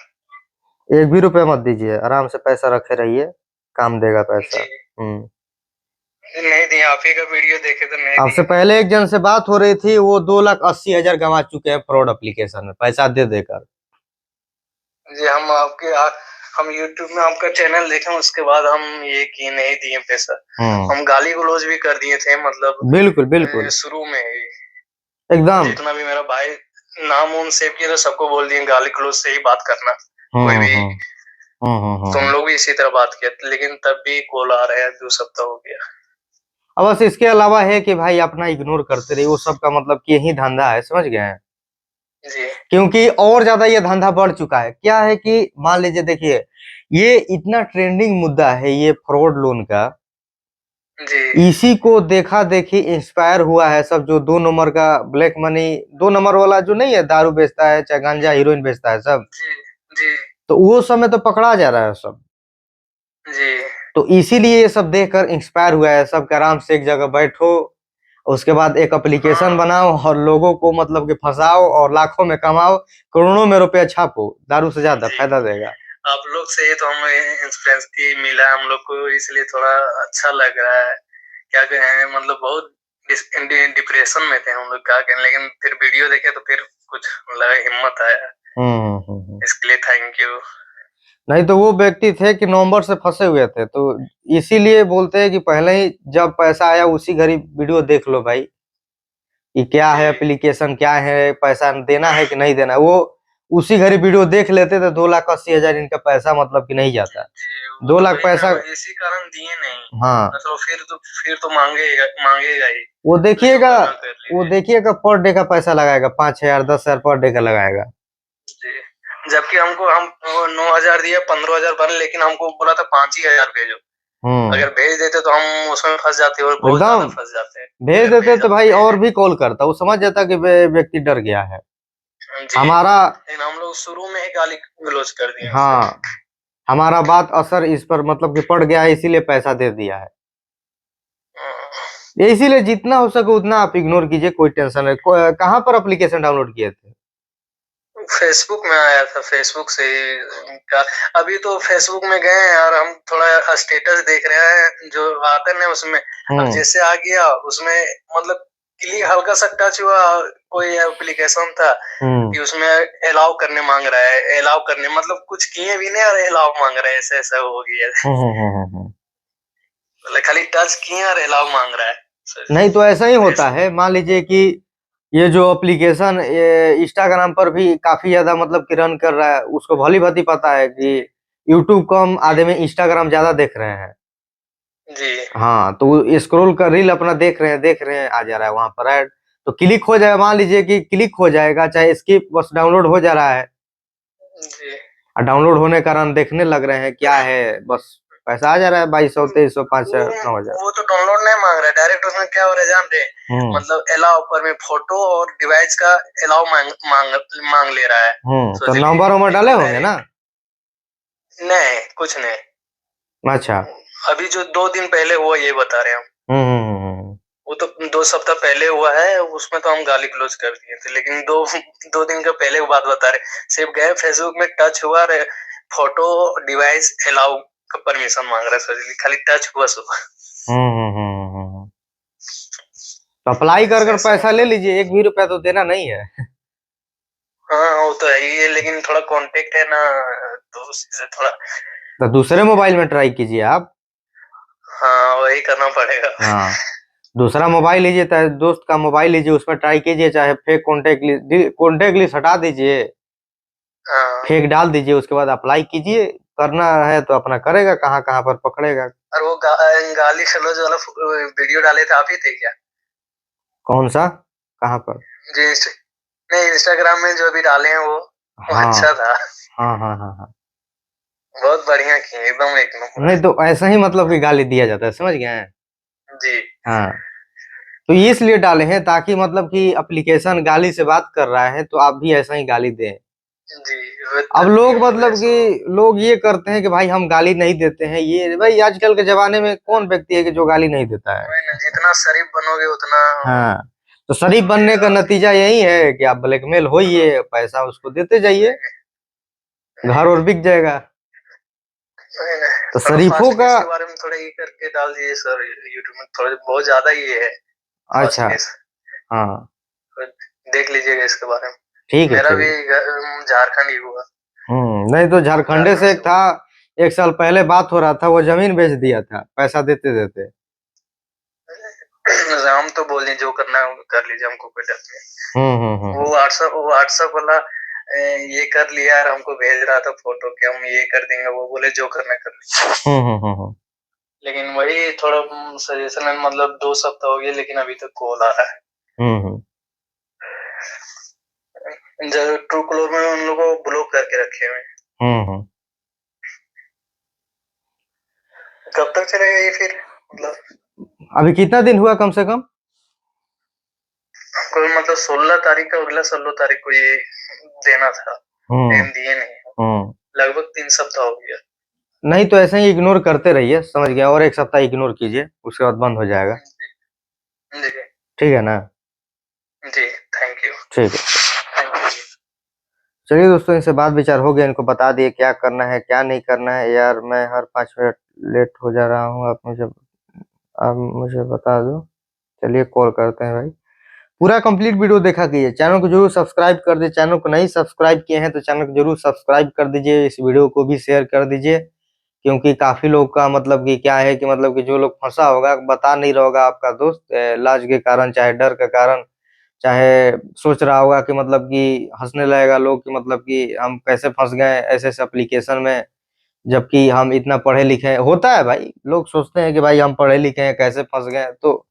एक भी रुपया मत दीजिए, आराम से पैसा रखे रहिए, काम देगा पैसा। जी नहीं दिया, आप ही का वीडियो देखे तो नहीं आपसे दिया। पहले एक जन से बात हो रही थी, वो 2,80,000 गंवा चुके हैं फ्रॉड एप्लीकेशन में, पैसा दे देकर। जी हम यूट्यूब में आपका चैनल देखे, उसके बाद हम ये कि नहीं दिए पैसा। हम गाली गलौज भी कर दिए थे, मतलब बिल्कुल बिल्कुल शुरू में ही एकदम। जितना भी मेरा भाई नाम उन सेव किया तो सबको बोल दिए गाली गलौज से ही बात करना, कोई भी। तुम लोग भी इसी तरह बात किया, लेकिन तब भी कॉल आ रहा है, 2 सप्ताह हो गया। अब बस इसके अलावा है कि भाई अपना इग्नोर करते रहिए, वो सब का मतलब कि यही धंधा है, समझ गए हैं? जी क्योंकि और ज्यादा ये धंधा बढ़ चुका है। क्या है कि मान लीजिए, देखिए ये इतना ट्रेंडिंग मुद्दा है ये फ्रॉड लोन का, जी इसी को देखा देखी इंस्पायर हुआ है सब, जो 2 नंबर का ब्लैक मनी, 2 नंबर वाला जो नहीं है, दारू बेचता है चाहे गांजा हीरोइन बेचता है सब, जी जी तो वो सब में तो पकड़ा जा रहा है सब। जी तो इसीलिए ये सब देखकर इंस्पायर हुआ है सब, कि आराम से एक जगह बैठो, उसके बाद एक एप्लीकेशन बनाओ और लोगों को मतलब कि फंसाओ और लाखों में कमाओ, करोड़ों में रुपया छापो, दारू से ज्यादा फायदा देगा। आप लोग से तो हमें इंस्पिरेंस मिला हम लोग को, इसलिए थोड़ा अच्छा लग रहा है। क्या कहें, मतलब बहुत डिप्रेशन में थे हम लोग, क्या कहें, लेकिन फिर वीडियो देखे तो फिर कुछ लगा, हिम्मत आया। इसके लिए थैंक यू। नहीं तो वो व्यक्ति थे कि नवंबर से फंसे हुए थे, तो इसीलिए बोलते हैं कि पहले ही जब पैसा आया उसी घड़ी वीडियो देख लो भाई, कि क्या है एप्लीकेशन, क्या है, पैसा देना है कि नहीं देना है। वो उसी घड़ी वीडियो देख लेते थे, 2,80,000 इनका पैसा मतलब कि नहीं जाता। 2 लाख पैसा इसी कारण दिए नहीं। हाँ, मतलब फिर तो मांगेगा ही। वो देखिएगा, वो देखिएगा पर डे का पैसा लगाएगा, 5,000 10,000 पर डे का लगाएगा। जबकि हम 9,000 दिया, 15,000 भरे, लेकिन हमको बोला था 5,000 भेजो। अगर भेज देते तो हम उसमें फंस जाते और बहुत ज्यादा फंस जाते। भेज देते तो भाई और भी कॉल करता, वो समझ जाता कि व्यक्ति डर गया है हमारा। हम लोग शुरू में ही गाली गलौज कर दिए। हाँ, हमारा बात असर इस पर मतलब कि पड़ गया है, इसीलिए पैसा दे दिया है। इसीलिए जितना हो सके उतना आप इग्नोर कीजिए, कोई टेंशन नहीं। कहाँ पर एप्लीकेशन डाउनलोड किए थे? फेसबुक में आया था, फेसबुक से ही। अभी तो फेसबुक में गए हैं और हम थोड़ा स्टेटस देख रहे हैं जो आते हैं उसमें। अब जैसे आ गया उसमें, मतलब क्लिक हल्का सा टच हुआ, कोई एप्लीकेशन था कि उसमें अलाउ करने मांग रहा है, अलाउ करने मतलब कुछ किए भी नहीं और अलाउ मांग रहा है, ऐसा ऐसा हो गया। खाली टच किए और अलाउ मांग रहा है। नहीं तो ऐसा ही होता है। मान लीजिए कि ये जो एप्लीकेशन इंस्टाग्राम पर भी काफी ज्यादा मतलब कि रन कर रहा है, उसको भली भांति पता है कि यूट्यूब कम आधे में इंस्टाग्राम ज्यादा देख रहे हैं जी। हाँ, तो स्क्रॉल कर रील अपना देख रहे हैं, आ जा रहा है वहां पर ऐड, तो क्लिक हो जाएगा। मान लीजिए कि क्लिक हो जाएगा, चाहे स्किप, बस डाउनलोड हो जा रहा है जी। और डाउनलोड होने के कारण देखने लग रहे हैं क्या है, बस पैसा आ जा रहा है 2,200 2,300 5,000 9,000। वो तो डाउनलोड नहीं मांग रहा है, डायरेक्ट उसमें क्या हो रहा है जानते हैं, मतलब अलाउ पर में फोटो और डिवाइस का अलाउ मांग ले रहा है। तो नंबर डाले होंगे ना? नहीं, कुछ नहीं। अच्छा, अभी जो 2 दिन पहले हुआ ये बता रहे हम। वो तो 2 सप्ताह पहले हुआ है, उसमें तो हम गाली गलौज कर दिए थे, लेकिन दो दिन का पहले की बात बता रहे। सिर्फ गए फेसबुक में, टच हुआ, फोटो डिवाइस अलाउ का परमिशन मांग रहा है, खाली टच हुआ सुबह। तो अप्लाई कर पैसा ले लीजिए, 1 भी रुपया तो देना नहीं है। हाँ वो तो है ही है, लेकिन थोड़ा कांटेक्ट है ना, तो उसी से थोड़ा। तो दूसरे मोबाइल में ट्राई कीजिए आप। हाँ वही करना पड़ेगा। हाँ, दूसरा मोबाइल लीजिए, चाहे दोस्त का मोबाइल लीजिए, उसमें ट्राई कीजिए, चाहे फेक कॉन्टेक्ट लिस्ट हटा दीजिए, हाँ। फेक डाल दीजिए, उसके बाद अप्लाई कीजिए। करना है तो अपना करेगा, कहाँ कहाँ पर पकड़ेगा। और वो गाली गलौज वाला वीडियो डाले थे, आप ही थे क्या? कौन सा? कहाँ पर? जो नहीं, इंस्टाग्राम में जो अभी डाले हैं वो हाँ अच्छा था। हाँ हाँ हाँ हाँ। बहुत बढ़िया किए, एकदम एक नंबर। नहीं तो ऐसा ही मतलब कि गाली दिया जाता है, समझ गए हैं? जी। हाँ, तो ये इसलिए डाले हैं ताकि मतलब कि एप्लीकेशन गाली से बात कर रहा है तो आप भी ऐसा ही गाली दें। जी। अब लोग मतलब कि लोग ये करते हैं कि भाई हम गाली नहीं देते हैं, ये भाई आजकल के जमाने में कौन व्यक्ति है कि जो गाली नहीं देता है? जितना शरीफ बनोगे उतना। हाँ, तो शरीफ बनने का नतीजा यही है कि आप ब्लैकमेल होइए, पैसा उसको देते जाइए, घर और बिक जाएगा। तो शरीफों का इसके बारे में थोड़ा ये करके डाल दिए सर, यूट्यूब में थोड़ा बहुत ज्यादा ये है। अच्छा, हाँ देख लीजिएगा इसके बारे में। ठीक है, मेरा ठीक भी है। झारखंड ही हुआ। नहीं तो झारखंडे से एक था, 1 साल पहले बात हो रहा था, वो जमीन बेच दिया था पैसा देते देते। हम तो बोल दें जो करना है कर लीजिए, हमको कोई डर नहीं। वो व्हाट्सएप वाला ये कर लिया और हमको भेज रहा था फोटो कि हम ये कर देंगे, वो बोले जो करना कर लीजिए। लेकिन वही थोड़ा सजेशन है, मतलब 2 सप्ताह हो गए लेकिन अभी तक कॉल आ रहा है। जब ट्रू कॉलर में उन लोगों को ब्लॉक करके रखे हुए। कब तक चलेगा ये फिर, मतलब अभी कितना दिन हुआ कम से कम? कोई मतलब 16 तारीख का, अगला 16 तारीख को ये देना था, टाइम दिए नहीं। लगभग 3 सप्ताह हो गया। नहीं तो ऐसे ही इग्नोर करते रहिए, समझ गया, और 1 सप्ताह इग्नोर कीजिए, उसके बाद बंद हो जाएगा। जी ठीक है ना? जी, थैंक यू। ठीक है, चलिए दोस्तों, इनसे बात विचार हो गया, इनको बता दिए क्या करना है क्या नहीं करना है। यार मैं हर 5 मिनट लेट हो जा रहा हूँ, आप मुझे बता दो। चलिए कॉल करते हैं भाई। पूरा कंप्लीट वीडियो देखा कीजिए, चैनल को जरूर सब्सक्राइब कर दीजिए, चैनल को नहीं सब्सक्राइब किए हैं तो चैनल को जरूर सब्सक्राइब कर दीजिए, इस वीडियो को भी शेयर कर दीजिए, क्योंकि काफी लोग का मतलब कि क्या है कि मतलब कि जो लोग फंसा होगा, बता नहीं रहा होगा आपका दोस्त, लाज के कारण, चाहे डर के कारण, चाहे सोच रहा होगा कि मतलब कि हंसने लगेगा लोग कि मतलब कि हम कैसे फंस गए ऐसे ऐसे एप्लीकेशन में, जबकि हम इतना पढ़े लिखे हैं। होता है भाई, लोग सोचते हैं कि भाई हम पढ़े लिखे हैं कैसे फंस गए, तो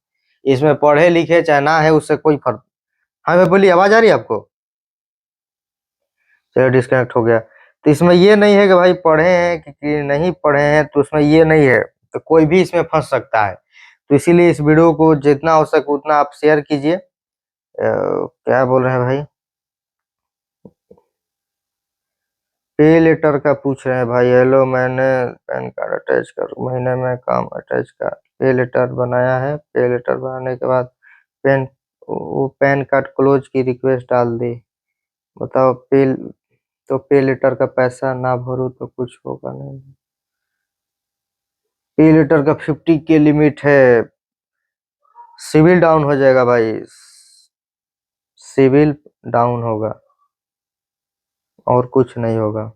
इसमें पढ़े लिखे चाहे ना है उससे कोई फर्क। हाँ मैं बोलिए, आवाज आ रही है आपको? चलो डिस्कनेक्ट हो गया। तो इसमें ये नहीं है कि भाई पढ़े हैं कि नहीं पढ़े हैं, तो उसमें ये नहीं है, तो कोई भी इसमें फंस सकता है। तो इसीलिए इस वीडियो को जितना हो सके उतना आप शेयर कीजिए। क्या बोल रहे हैं भाई? पे लेटर का पूछ रहे हैं भाई। हेलो, मैंने पैन कार्ड अटैच कर महीने में काम अटैच का पे लेटर बनाया है, पे लेटर बनाने के बाद पैन कार्ड क्लोज की रिक्वेस्ट डाल दी। बताओ, पे लेटर का पैसा ना भरूं तो कुछ होगा नहीं? पे लेटर का 50 के लिमिट है, सिविल डाउन हो जाएगा भाई, सिविल डाउन होगा और कुछ नहीं होगा।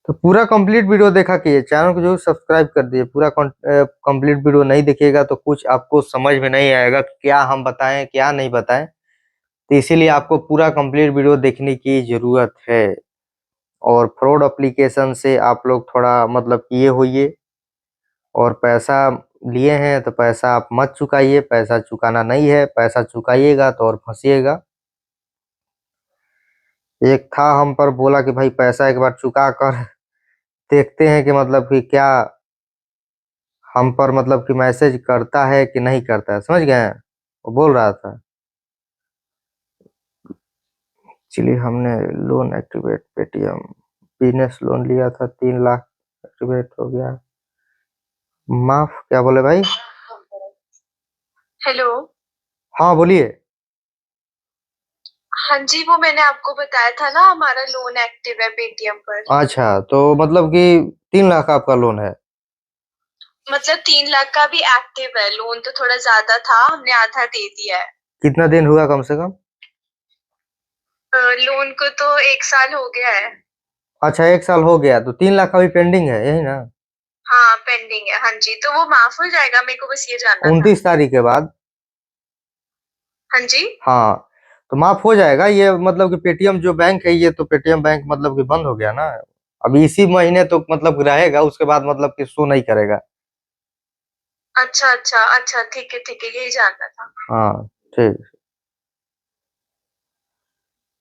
तो पूरा कंप्लीट वीडियो देखा कीजिए, चैनल को जरूर सब्सक्राइब कर दीजिए। पूरा कंप्लीट वीडियो नहीं देखिएगा तो कुछ आपको समझ में नहीं आएगा क्या हम बताएं क्या नहीं बताएं, तो इसीलिए आपको पूरा कंप्लीट वीडियो देखने की जरूरत है। और फ्रॉड एप्लीकेशन से आप लोग थोड़ा मतलब ये होइए, और पैसा लिए हैं तो पैसा आप मत चुकाइए, पैसा चुकाना नहीं है, पैसा चुकाइएगा तो और फंसिएगा। एक था हम पर बोला कि भाई पैसा एक बार चुका कर देखते हैं कि मतलब कि क्या हम पर मतलब कि मैसेज करता है कि नहीं करता है, समझ गए? वो बोल रहा था। चलिए, हमने loan activate, Paytm business loan लिया था 3 लाख, एक्टिवेट हो गया। माफ क्या बोले भाई? हेलो। हाँ बोलिए। हाँ जी, वो मैंने आपको बताया था ना, हमारा लोन एक्टिव है पेटीएम पर। अच्छा, तो मतलब कि 3 लाख आपका लोन है? मतलब 3 लाख का भी एक्टिव है, लोन तो थोड़ा ज्यादा था, हमने आधा दे दिया है। कितना दिन हुआ कम से कम? लोन को तो 1 साल हो गया है। अच्छा, 1 साल हो गया, तो 3 लाख अभी पेंडिंग है, यही ना? हाँ पेंडिंग है। हाँ जी, तो वो माफ हो जाएगा? मेरे को बस ये जानना था। 29 तारीख के बाद। हाँ जी। हाँ, तो माफ हो जाएगा ये, मतलब कि पेटीएम जो बैंक है, ये तो पेटीएम बैंक मतलब कि बंद हो गया ना, अभी इसी महीने तो मतलब रहेगा, उसके बाद मतलब कि शो नहीं करेगा। अच्छा अच्छा अच्छा, ठीक है, यही जानना था। हाँ ठीक।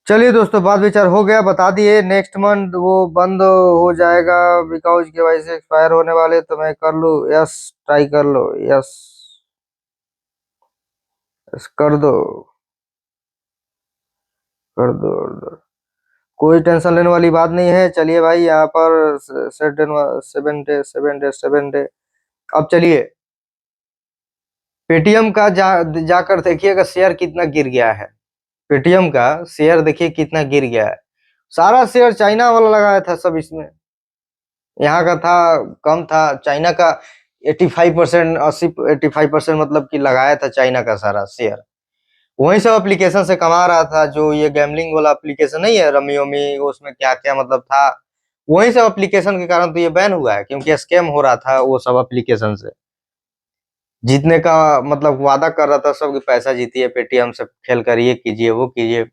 चलिए दोस्तों, बात विचार हो गया, बता दिए नेक्स्ट मंथ वो बंद हो जाएगा बिकॉज केवाईसी एक्सपायर होने वाले, तो मैं कर लूँ? यस, ट्राई कर लो। यस, यस कर दो, कर दो, कर दो। कोई टेंशन लेने वाली बात नहीं है। चलिए भाई, यहाँ पर 7 डे 7 डे। अब चलिए, पेटीएम का जाकर देखिएगा शेयर कितना गिर गया है। पेटीएम का शेयर देखिए कितना गिर गया है। सारा शेयर चाइना वाला लगाया था सब इसमें, यहाँ का था कम था, चाइना का 85%, 85% मतलब कि लगाया था चाइना का सारा शेयर। वही सब एप्लीकेशन से कमा रहा था, जो ये गैमलिंग वाला एप्लीकेशन नहीं है, रमी वमी, उसमें क्या क्या मतलब था, वही सब एप्लीकेशन के कारण तो ये बैन हुआ है, क्योंकि स्कैम हो रहा था वो सब एप्लीकेशन से। जीतने का मतलब वादा कर रहा था सब कि पैसा जीतिए, पेटीएम से खेल कर ये कीजिए वो कीजिए,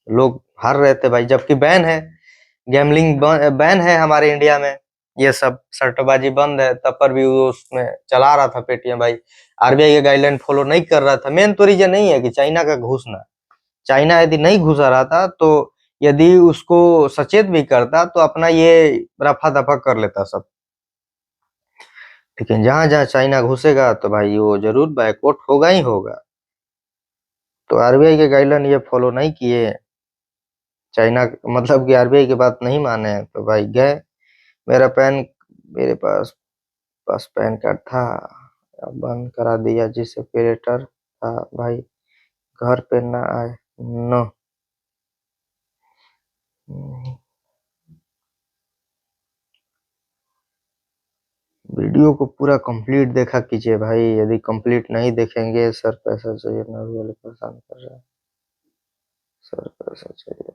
लोग हार रहे थे भाई, जबकि बैन है, गैमलिंग बैन है हमारे इंडिया में, ये सब सट्टेबाजी बंद है, तब पर भी वो उसमें चला रहा था पेटीएम भाई। आरबीआई के गाइडलाइन फॉलो नहीं कर रहा था। मेन तो रीजन नहीं है कि चाइना का घुसना, चाइना यदि नहीं घुसा रहा था तो यदि उसको सचेत भी करता तो अपना ये रफा दफा कर लेता सब, लेकिन जहां जहां चाइना घुसेगा तो भाई वो जरूर बैकआउट होगा ही होगा। तो आरबीआई के गाइडलाइन ये फॉलो नहीं किए, चाइना मतलब कि आरबीआई की बात नहीं माने, तो भाई गए। मेरा पैन मेरे पास पैन कार्ड था, अब बंद करा दिया, जिस ऑपरेटर था भाई घर पे ना आए। नो, वीडियो को पूरा कंप्लीट देखा कीजिए भाई, यदि कंप्लीट नहीं देखेंगे सर पैसा चाहिए, नर्व वाले परेशान कर रहे हैं, सर पैसा चाहिए।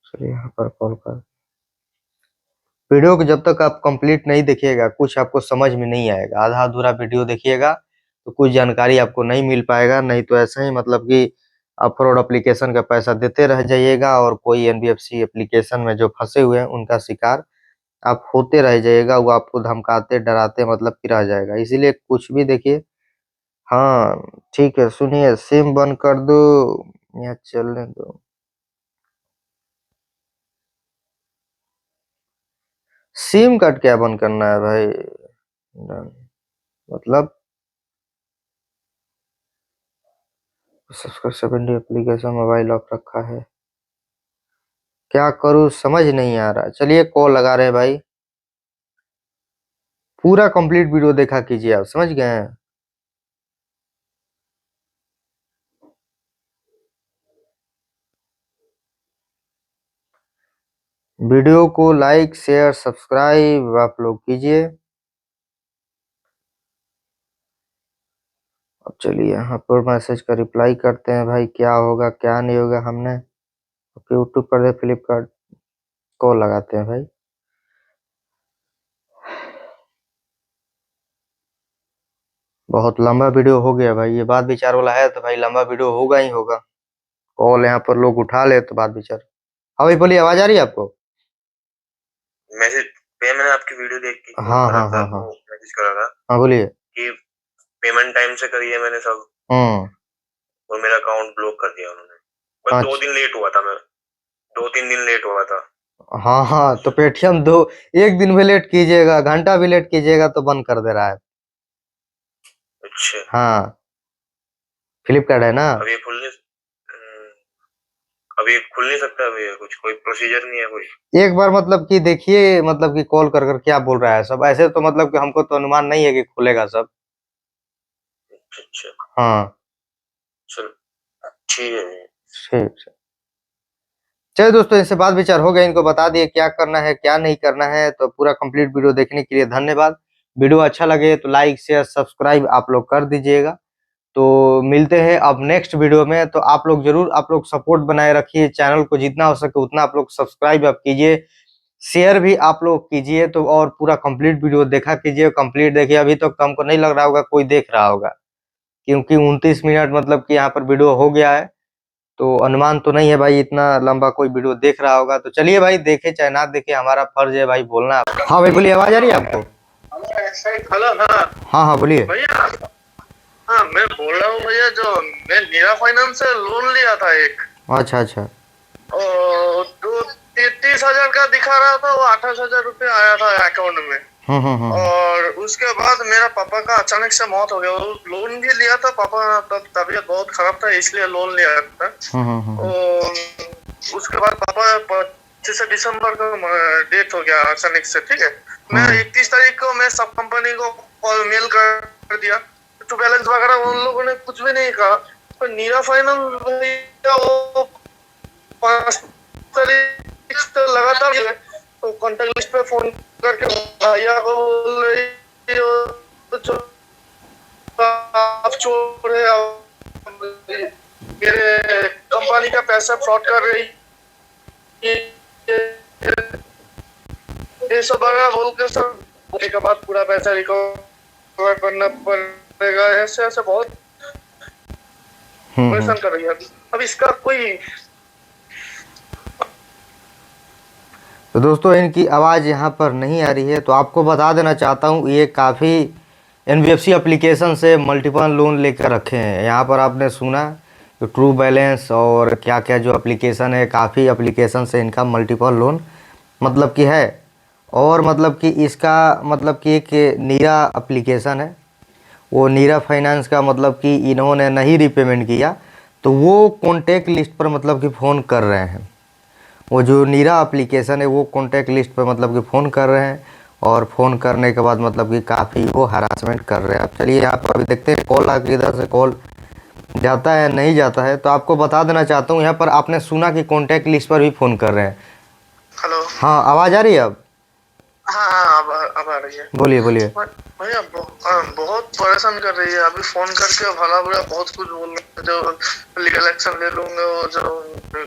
चलिए यहाँ पर कॉल कर, वीडियो को जब तक आप कंप्लीट नहीं देखिएगा कुछ आपको समझ में नहीं आएगा, आधा अधूरा वीडियो देखिएगा तो कुछ जानकारी आपको नहीं मिल पाएगा, नहीं तो ऐसा ही मतलब कि आप फ्रॉड एप्लीकेशन का पैसा देते रह जाइएगा, और कोई एनबीएफसी एप्लीकेशन में जो फंसे हुए हैं उनका शिकार आप होते रह जाइएगा, वो आपको धमकाते डराते मतलब कि रह जाएगा। इसीलिए कुछ भी देखिए। हाँ ठीक है, सुनिए, सिम बंद कर दो या चलने दो? सिम कार्ड क्या बंद करना है भाई? मतलब subscribe 7 day application mobile of रखा है, क्या करूँ समझ नहीं आ रहा। चलिए कॉल लगा रहे हैं भाई, पूरा कंप्लीट वीडियो देखा कीजिए, आप समझ गए हैं। वीडियो को लाइक शेयर सब्सक्राइब आप लोग कीजिए। अब चलिए यहाँ पर मैसेज का रिप्लाई करते हैं भाई, क्या होगा क्या नहीं होगा। हमने यूट्यूब कर दे, फ्लिपकार्ट, कॉल लगाते हैं भाई। बहुत लंबा वीडियो हो गया भाई, ये बात विचार वाला है तो भाई लंबा वीडियो होगा ही होगा। कॉल यहाँ पर लोग उठा ले तो बात विचार। हाँ भाई बोलिए, आवाज आ रही है आपको? मैसेज पे मैंने आपकी वीडियो देख के कॉल हाँ करा हाँ था, हाँ हाँ वो मैसेज करा था हाँ बोलिए। कि पेमेंट टाइम से करी है मैंने सब, और मेरा अकाउंट ब्लॉक कर दिया उन्होंने। बस 2 दिन लेट हुआ था, मैं 2-3 दिन लेट हुआ था। हाँ हाँ, तो पेटीएम दो, एक दिन भी लेट कीजिएगा, घंटा भी लेट कीजिएगा तो बंद कर दे रहा है। अच्छा, हाँ, फ्लिपकार्ट है ना। अब ये अब ये खुल नहीं सकता, अभी ये कुछ कोई प्रोसीजर नहीं है कोई? एक बार मतलब कि देखिए, मतलब कि कॉल कर कर क्या बोल रहा है सब, ऐसे तो मतलब कि हमको तो अनुमान नहीं है कि खुलेगा सब। अच्छा अच्छा, हाँ चल ठीक है। ठीक है। चलिए दोस्तों, इनसे बात विचार हो गया, इनको बता दिए क्या करना है क्या नहीं करना है, तो पूरा कंप्लीट वीडियो देखने के लिए धन्यवाद। वीडियो अच्छा लगे तो लाइक शेयर सब्सक्राइब आप लोग कर दीजिएगा। तो मिलते हैं अब नेक्स्ट वीडियो में। तो आप लोग जरूर आप लोग सपोर्ट बनाए रखिए, चैनल को जितना हो सके उतना आप लोग सब्सक्राइब आप कीजिए, शेयर भी आप लोग कीजिए। तो और पूरा कंप्लीट वीडियो देखा कीजिए, कंप्लीट देखिए। अभी तक तो हमको नहीं लग रहा होगा कोई देख रहा होगा, क्योंकि 29 मिनट मतलब कि यहाँ पर वीडियो हो गया है। तो अनुमान तो नहीं है भाई इतना लंबा कोई वीडियो देख रहा होगा। तो चलिए भाई, देखे चाहे ना देखे, हमारा फर्ज है भाई बोलना। हाँ भाई बोलिए, आवाज आ रही है आपको? हेलो। हाँ हाँ हाँ बोलिए। भैया, हाँ मैं बोल रहा हूँ भैया, जो मैं नीरा फाइनेंस से लोन लिया था एक, अच्छा अच्छा। तो 33,000 का दिखा रहा था, वो 28,000 रुपये आया था अकाउंट में। और उसके बाद मेरा पापा का अचानक से मौत हो गया। वो लोन भी लिया था, पापा तब तबीयत बहुत खराब था इसलिए लोन लिया था। और उसके बाद पापा 25 दिसंबर को डेथ हो गया अचानक से। ठीक है, मैं 31 तारीख को मैं सब कंपनी को मेल कर दिया, तो बैलेंस वगैरह उन लोगों ने कुछ भी नहीं कहा। तो नीरा फाइनेंस भैया वो 5 तारीख से लगातार, तो कॉन्टेक्ट लिस्ट पे फोन करके भैया को बोल रही हो तो आप चोर है, मेरे कंपनी का पैसा फ्रॉड कर रही, ये सब बोल के सब के बाद पूरा पैसा रिकवर करना पड़ेगा। ऐसे ऐसे बहुत परेशान कर रही है। अब इसका कोई। तो दोस्तों इनकी आवाज़ यहाँ पर नहीं आ रही है, तो आपको बता देना चाहता हूँ ये काफ़ी NBFC एप्लीकेशन से मल्टीपल लोन लेकर रखे हैं। यहाँ पर आपने सुना तो ट्रू बैलेंस और क्या क्या जो एप्लीकेशन है, काफ़ी एप्लीकेशन से इनका मल्टीपल लोन मतलब कि है। और मतलब कि इसका मतलब कि एक नीरा एप्लीकेशन है, वो नीरा फाइनेंस का मतलब कि इन्होंने नहीं रीपेमेंट किया, तो वो कॉन्टैक्ट लिस्ट पर मतलब कि फ़ोन कर रहे हैं। वो जो नीरा एप्लीकेशन है वो कॉन्टैक्ट लिस्ट पर मतलब कि फ़ोन कर रहे हैं, और फ़ोन करने के बाद मतलब कि काफ़ी वो हरासमेंट कर रहे हैं। अब चलिए यहाँ पर अभी देखते हैं कॉल आकर इधर से कॉल जाता है नहीं जाता है। तो आपको बता देना चाहता हूँ यहाँ पर आपने सुना कि कॉन्टैक्ट लिस्ट पर भी फ़ोन कर रहे हैं। हेलो, हाँ आवाज़ आ रही है अब? हाँ अब आ रही है। बोलिए बोलिए। भैया बहुत परेशान कर रही है। अभी फोन करके भला बुरा बहुत कुछ बोल रहे हैं, जो लीगल एक्शन ले लूंगा, और जो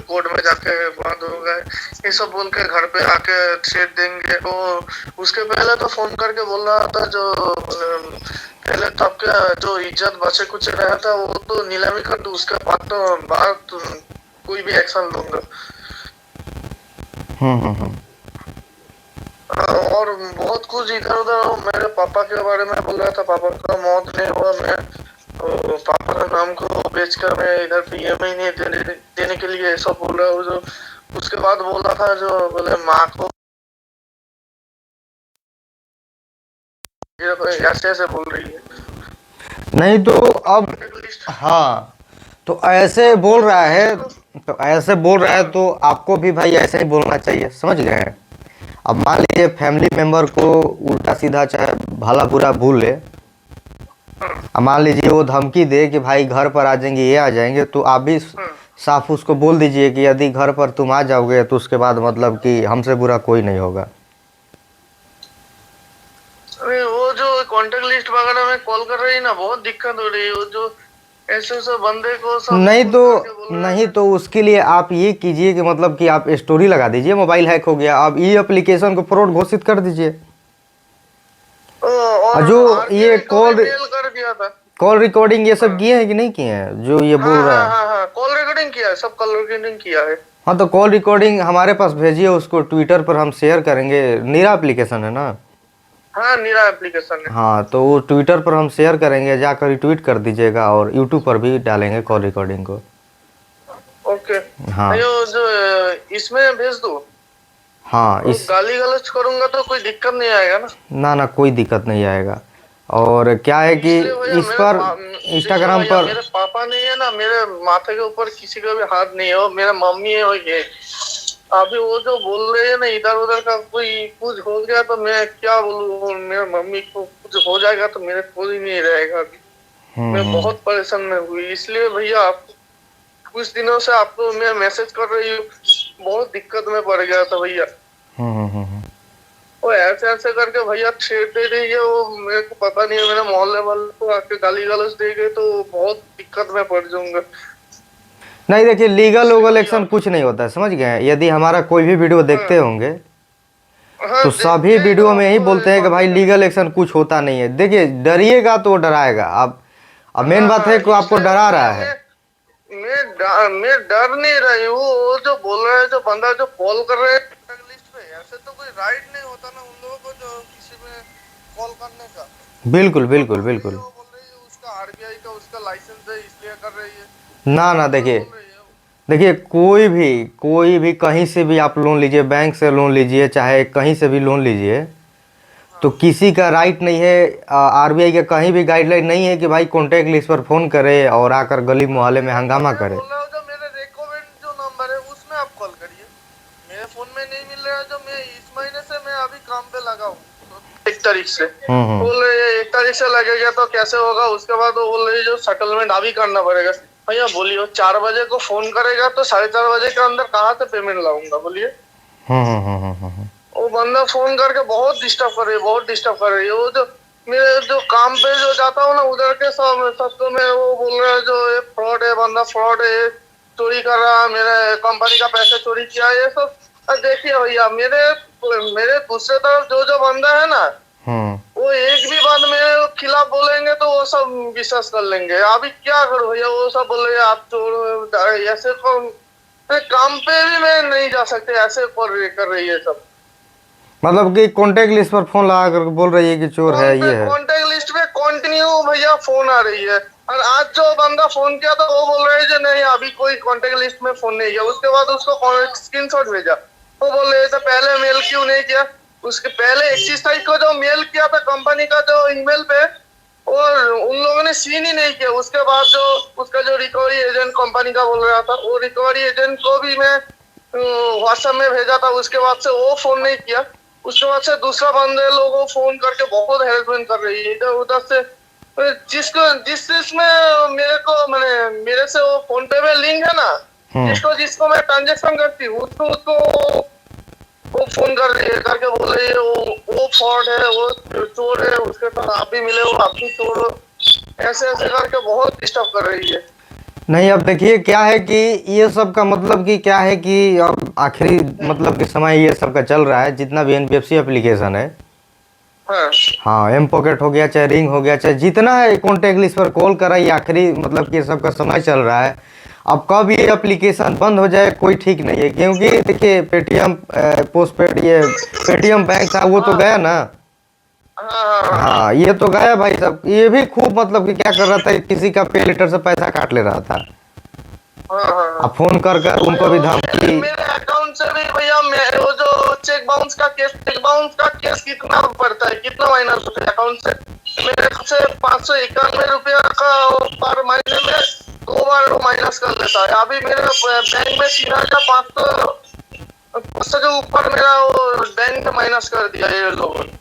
कोर्ट में जाके बात होगा, ये सब बोल के घर पे आके थ्रेट देंगे। तो उसके पहले तो फोन करके बोल रहा था, जो पहले तो आपका जो इज्जत बचे कुछ रहा था वो तो नीलामी कर दो, उसके बाद तो कोई भी एक्शन लूंगा। और बहुत कुछ इधर उधर मेरे पापा के बारे में बोल रहा था। पापा का मौत नहीं हुआ, मैं पापा का नाम को बेचकर मैं इधर PMI नहीं देने के लिए ऐसा बोल रहा हूँ। जो उसके बाद बोल रहा था, जो बोले माँ को ऐसे ऐसे बोल रही है। नहीं तो अब हाँ, तो ऐसे बोल रहा है, तो आपको भी भाई ऐसे ही बोलना चाहिए, समझ गए? अब मान लीजिए फैमिली मेंबर को उल्टा सीधा चाहे भला बुरा भूल ले, अब मान लीजिए वो धमकी दे कि भाई घर पर आ जाएंगे, ये आ जाएंगे, तो आप भी साफ उसको बोल दीजिए कि यदि घर पर तुम आ जाओगे तो उसके बाद मतलब कि हमसे बुरा कोई नहीं होगा। अरे वो जो कॉन्टेक्ट लिस्ट वगैरह में कॉल कर रही है ना, बहुत दिक्कत हो रही है। वो जो ऐसे बंदे को सब नहीं तो उसके लिए आप ये कीजिए कि मतलब कि आप स्टोरी लगा दीजिए मोबाइल हैक हो गया, आप ये एप्लीकेशन को फ्रॉड घोषित कर दीजिए। और जो ये कॉल रिकॉर्डिंग ये सब किए हैं कि नहीं किए हैं, जो ये बोल रहा है? हाँ, कॉल रिकॉर्डिंग किया है, सब कॉल रिकॉर्डिंग किया है। हाँ तो कॉल रिकॉर्डिंग हमारे पास भेजिए, उसको ट्विटर पर हम शेयर करेंगे। नीरा एप्लीकेशन है ना? हाँ नीरा एप्लीकेशन है। हाँ तो वो ट्विटर पर हम शेयर करेंगे, जाकर ट्वीट कर दीजिएगा, और यूट्यूब पर भी डालेंगे कॉल रिकॉर्डिंग को। ओके। हाँ जो इसमें भेज दो। हाँ, इस गाली गलौज करूंगा तो कोई दिक्कत नहीं आएगा ना? ना कोई दिक्कत नहीं आएगा। और क्या है कि इस पर इंस्टाग्राम पर मेरे पापा नहीं है ना, मेरे माथे के ऊपर किसी का भी हाथ नहीं है, वो मेरा मम्मी है। वो ये अभी वो जो बोल रहे हैं ना इधर उधर का, कोई कुछ हो गया तो मैं क्या बोलूँ, मेरे मम्मी को कुछ हो जाएगा तो मेरे कोई नहीं रहेगा। अभी मैं बहुत परेशान में हुई, इसलिए भैया आप कुछ दिनों से आपको मैं मैसेज कर रही हूँ, बहुत दिक्कत में पड़ गया था भैया। वो ऐसे ऐसे करके भैया छेड़ दे रही है, वो मेरे को पता नहीं है, मेरे मोहल्ले वाले को आके गाली गलौज देंगे तो बहुत दिक्कत में पड़ जाऊंगा। नहीं देखिए, लीगल वोगल एक्शन कुछ नहीं होता है, समझ गए। यदि हमारा कोई भी वीडियो देखते होंगे हाँ तो सभी देखते ही तो वीडियो में ही आपको बोलते हैं कि भाई मालूम है। लीगल एक्शन कुछ होता नहीं है। देखिए, डरिएगा तो वो डराएगा। अब मेन बात है कि वो आपको इसलिए डरा रहा है। मैं डर नहीं रही हूँ। वो जो बोल रहा है, जो बंदा जो कॉल कर रहे हैं लिस्ट पे, ऐसे तो कोई राइट नहीं होता ना उन लोगों को जो किसी में कॉल करने का। बिल्कुल बिल्कुल बिल्कुल। वो बोल रही है उसका आरबीआई का उसका लाइसेंस है इसलिए कर रही है। ना ना, देखिए देखिए, कोई भी कहीं से भी आप लोन लीजिए, बैंक से लोन लीजिए, चाहे कहीं से भी लोन लीजिए, तो किसी का राइट नहीं है, आरबीआई का कहीं भी गाइडलाइन नहीं है कि भाई कॉन्टैक्ट लिस्ट पर फोन करे और आकर गली मोहल्ले में हंगामा करे। बोल रहा हूँ जो मेरे रेकमेंड जो नंबर है उसमें आप कॉल करिए। मेरे फोन में नहीं मिल रहा है, जो मैं इस महीने से मैं अभी काम पे लगा हूँ, तो 1 तारीख से बोल रहे हैं 1 तारीख से लगेगा तो कैसे होगा। उसके बाद वो बोल रही है जो सेटलमेंट अभी करना पड़ेगा। भैया बोलिए, 4 बजे को फोन करेगा तो 4:30 बजे के अंदर कहाँ से पेमेंट लाऊंगा बोलिए। वो बंदा फोन करके बहुत डिस्टर्ब कर रही है, बहुत डिस्टर्ब कर रही है। वो जो मेरे जो काम पे जो जाता हूँ ना उधर के सबको में वो बोल रहा है जो ये फ्रॉड है, बंदा फ्रॉड है, चोरी कर रहा है, मेरे कंपनी का पैसे चोरी किया, ये सब। देखिए भैया, मेरे दूसरे तरफ जो जो बंदा है ना, वो एक भी बात मेरे खिलाफ बोलेंगे तो वो सब विश्वास कर लेंगे। अभी क्या करूँ भैया, वो सब बोल रहे हैं आप चोर, ऐसे काम पे भी मैं नहीं जा सकते, ऐसे कर रही है सब। मतलब कि कॉन्टैक्ट लिस्ट पर फोन लगा कर बोल रही है कि चोर है, ये है। कॉन्टैक्ट लिस्ट पे कंटिन्यू भैया फोन आ रही है। और आज जो बंदा फोन किया तो वो बोल रहे हैं जो नहीं अभी कोई कॉन्टैक्ट लिस्ट में फोन नहीं किया। उसके बाद उसको स्क्रीनशॉट भेजा, वो बोल रहे थे पहले मेल क्यों नहीं किया। उसके पहले 21 तारीख को जो मेल किया था कंपनी का जो ईमेल पे, और उन लोगों ने सीन ही नहीं किया। उसके बाद जो उसका जो रिकवरी एजेंट कंपनी का बोल रहा था, वो रिकवरी एजेंट को भी मैं व्हाट्सएप में भेजा था। उसके बाद से वो फोन नहीं किया। उसके बाद से दूसरा बंदे लोगों फोन करके बहुत हेल्पमेंट कर रही है इधर उधर से। जिस जिसमें मेरे से वो फोन पे में लिंक है ना, जिसको मैं ट्रांजेक्शन करती हूँ उसको वो फोन कर रही है, करके बोल रही है वो फ्रॉड है, वो चोर है, उसके साथ आप भी मिले हो, आप भी चोर हो, ऐसे ऐसे करके बहुत डिस्टर्ब कर रही है। नहीं, अब देखिए क्या है कि ये सब का मतलब कि क्या है कि अब आखिरी मतलब के समय ये सब का चल रहा है, जितना भी एनबीएफसी एप्लीकेशन है। हाँ, एम पॉकेट हो गया, चाहे रिंग हो गया, चाहे जितना है कॉन्टैक्ट लिस्ट पर कॉल करा, ये आखिरी मतलब कि सब का समय चल रहा है। अब कब ये एप्लीकेशन बंद हो जाए कोई ठीक नहीं है, क्योंकि देखिए पेटीएम पोस्ट पेड, ये पेटीएम बैंक था वो तो गया ना। हाँ, ये तो गया भाई साहब। ये भी खूब मतलब कि क्या कर रहा था, किसी का पे लेटर से पैसा काट ले रहा था। अब फोन कर कर उनको भी धमकी। मेरे अकाउंट से भी भैया वो जो चेक बाउंस का केस कितना पड़ता है, कितना माइनस होता है अकाउंट से। मेरे से 591 रुपया का पर महीने में 2 बार माइनस कर लेता है। अभी मेरे बैंक में 3,500 के ऊपर मेरा वो बैंक में माइनस कर दिया ये लोगों ने।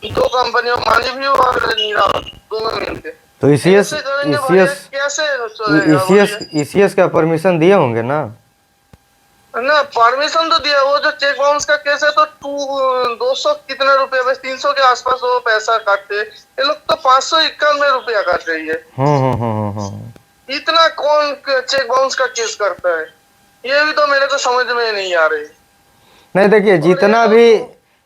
2 कंपनियों, मानी भी और नीरा, दोनों मिलके। तो ईसीएस का परमिशन दिए होंगे ना? ना परमिशन तो दिया। वो जो चेक बाउंस का केस है तो 200 कितने रुपए, बस 300 के आसपास वो पैसा काटते। ये लोग तो 591 रुपया काट रही है। इतना कौन चेक बाउंस का केस करता है, ये भी तो मेरे को समझ में नहीं आ रही। नहीं देखिए, जितना भी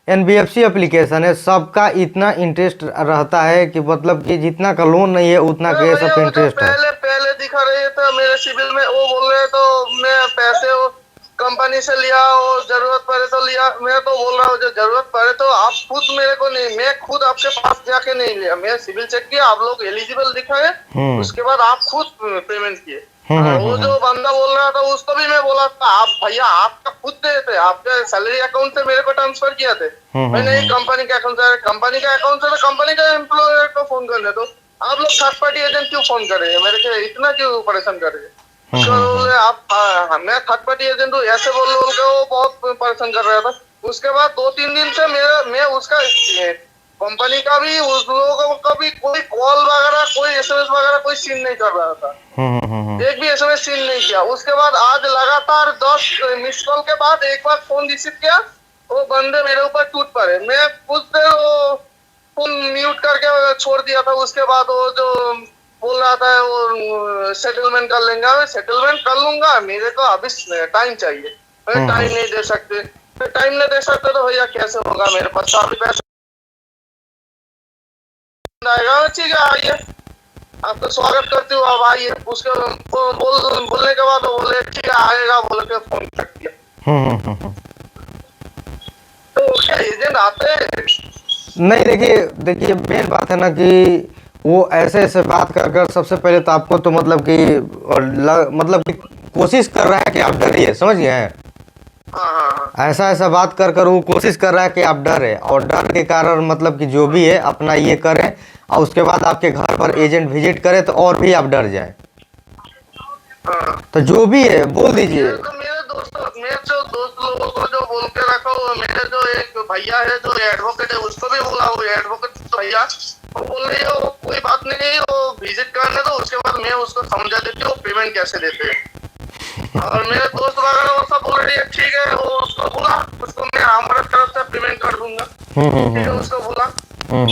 एनबीएफसी एप्लीकेशन है सबका इतना इंटरेस्ट रहता है कि मतलब कि जितना का लोन नहीं है उतना के सबका इंटरेस्ट है। पहले दिखा रहे थे मेरे सिविल में, वो बोल रहे तो मैं पैसे कंपनी से लिया और जरूरत पड़े तो लिया। मैं तो बोल रहा हूँ जो जरूरत पड़े तो आप खुद मेरे को नहीं, मैं खुद आपके पास जाके नहीं लिया। मैं सिविल चेक किया, आप लोग एलिजिबल दिखाए, उसके बाद आप खुद पेमेंट किए। वो जो बंदा बोल रहा था उसको भी मैं बोला था आप भैया आपका खुद दे थे, आपके सैलरी अकाउंट से मेरे को ट्रांसफर किया थे। मैं नहीं, कंपनी के अकाउंट से, कंपनी का अकाउंट से तो कंपनी का एम्प्लॉयर को फोन करने दो। आप लोग थर्ड पार्टी एजेंट क्यों फोन कर रहे हैं, मेरे को इतना क्यों परेशान कर रहे हैं। आप मैं थर्ड पार्टी एजेंट हूँ ऐसे बोल के वो बहुत परेशान कर रहा था। उसके बाद 2-3 दिन से मैं उसका कंपनी का भी, उस लोगों का भी कोई कॉल वगैरह, कोई एसएमएस वगैरह कोई सीन नहीं कर रहा था। एक भी एसएमएस सीन नहीं किया। उसके बाद आज लगातार 10 मिस कॉल के बाद एक बार फोन रिसीव किया वो बंदे मेरे ऊपर टूट पड़े। मैं उस पे वो फोन म्यूट करके छोड़ दिया था। उसके बाद वो जो बोल रहा था वो सेटलमेंट कर लेंगे, मैं सेटलमेंट कर लूंगा, मेरे को अभी टाइम चाहिए, मैं टाइम नहीं दे सकते। टाइम नहीं दे सकते तो भैया कैसे होगा, मेरे पास काफी पैसा आएगा। ठीक है आइए, आपका स्वागत करती हूँ, आप आइए। उसके बोलने के बाद वो बोले ठीक है आएगा बोल के फोन कर दिया। तो क्या एजेंट आते हैं? नहीं, देखिए देखिए मेन बात है ना कि वो ऐसे ऐसे बात कर कर सबसे पहले तो आपको तो मतलब कि मतलब कि कोशिश कर रहा है कि आप डरिए, समझ गए हैं। ऐसा ऐसा बात कर कर वो कोशिश कर रहा है कि आप डरे, और डर के कारण मतलब कि जो भी है अपना ये करें, और उसके बाद आपके घर पर एजेंट विजिट करे तो और भी आप डर जाए। तो जो भी है बोल दीजिए। मेरे जो दोस्त लोगों को जो बोल के रखा हुआ, मेरे जो एक भैया है जो एडवोकेट है उसको भी बोला, वो एडवोकेट भैया वो बोल रही है वो कोई बात नहीं, वो विजिट करने दो, उसके बाद मैं उसको समझा देती हूँ पेमेंट कैसे देते हैं। और मेरे दोस्त वगैरह वो सब बोल रही है ठीक है, वो उसको बोला, उसको मैं हमारे तरफ से पेमेंट कर दूंगा, ठीक है उसको बोला। उन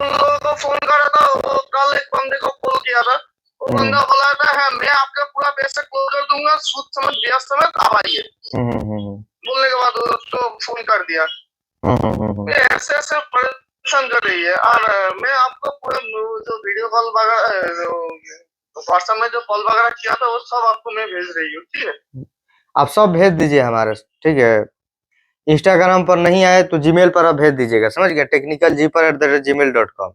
लोगों को फोन करा था, वो कल एक बंदे को कॉल किया था, वो बंदा बोला था है मैं आपका पूरा पैसा क्लोज कर दूंगा, सूद समेत ब्याज समेत, आप आइए। बोलने के बाद उसको फोन कर दिया। ऐसे ऐसे परेशान कर रही है। और मैं आपको पूरा जो वीडियो कॉल वगैरह व्हाट्सएप में जो कॉल वगैरह किया था वो सब आपको मैं भेज रही हूँ, ठीक है। आप सब भेज दीजिए हमारे, ठीक है। इंस्टाग्राम पर नहीं आए तो जीमेल पर आप भेज दीजिएगा, समझ गए, technicaljeeper@gmail.com।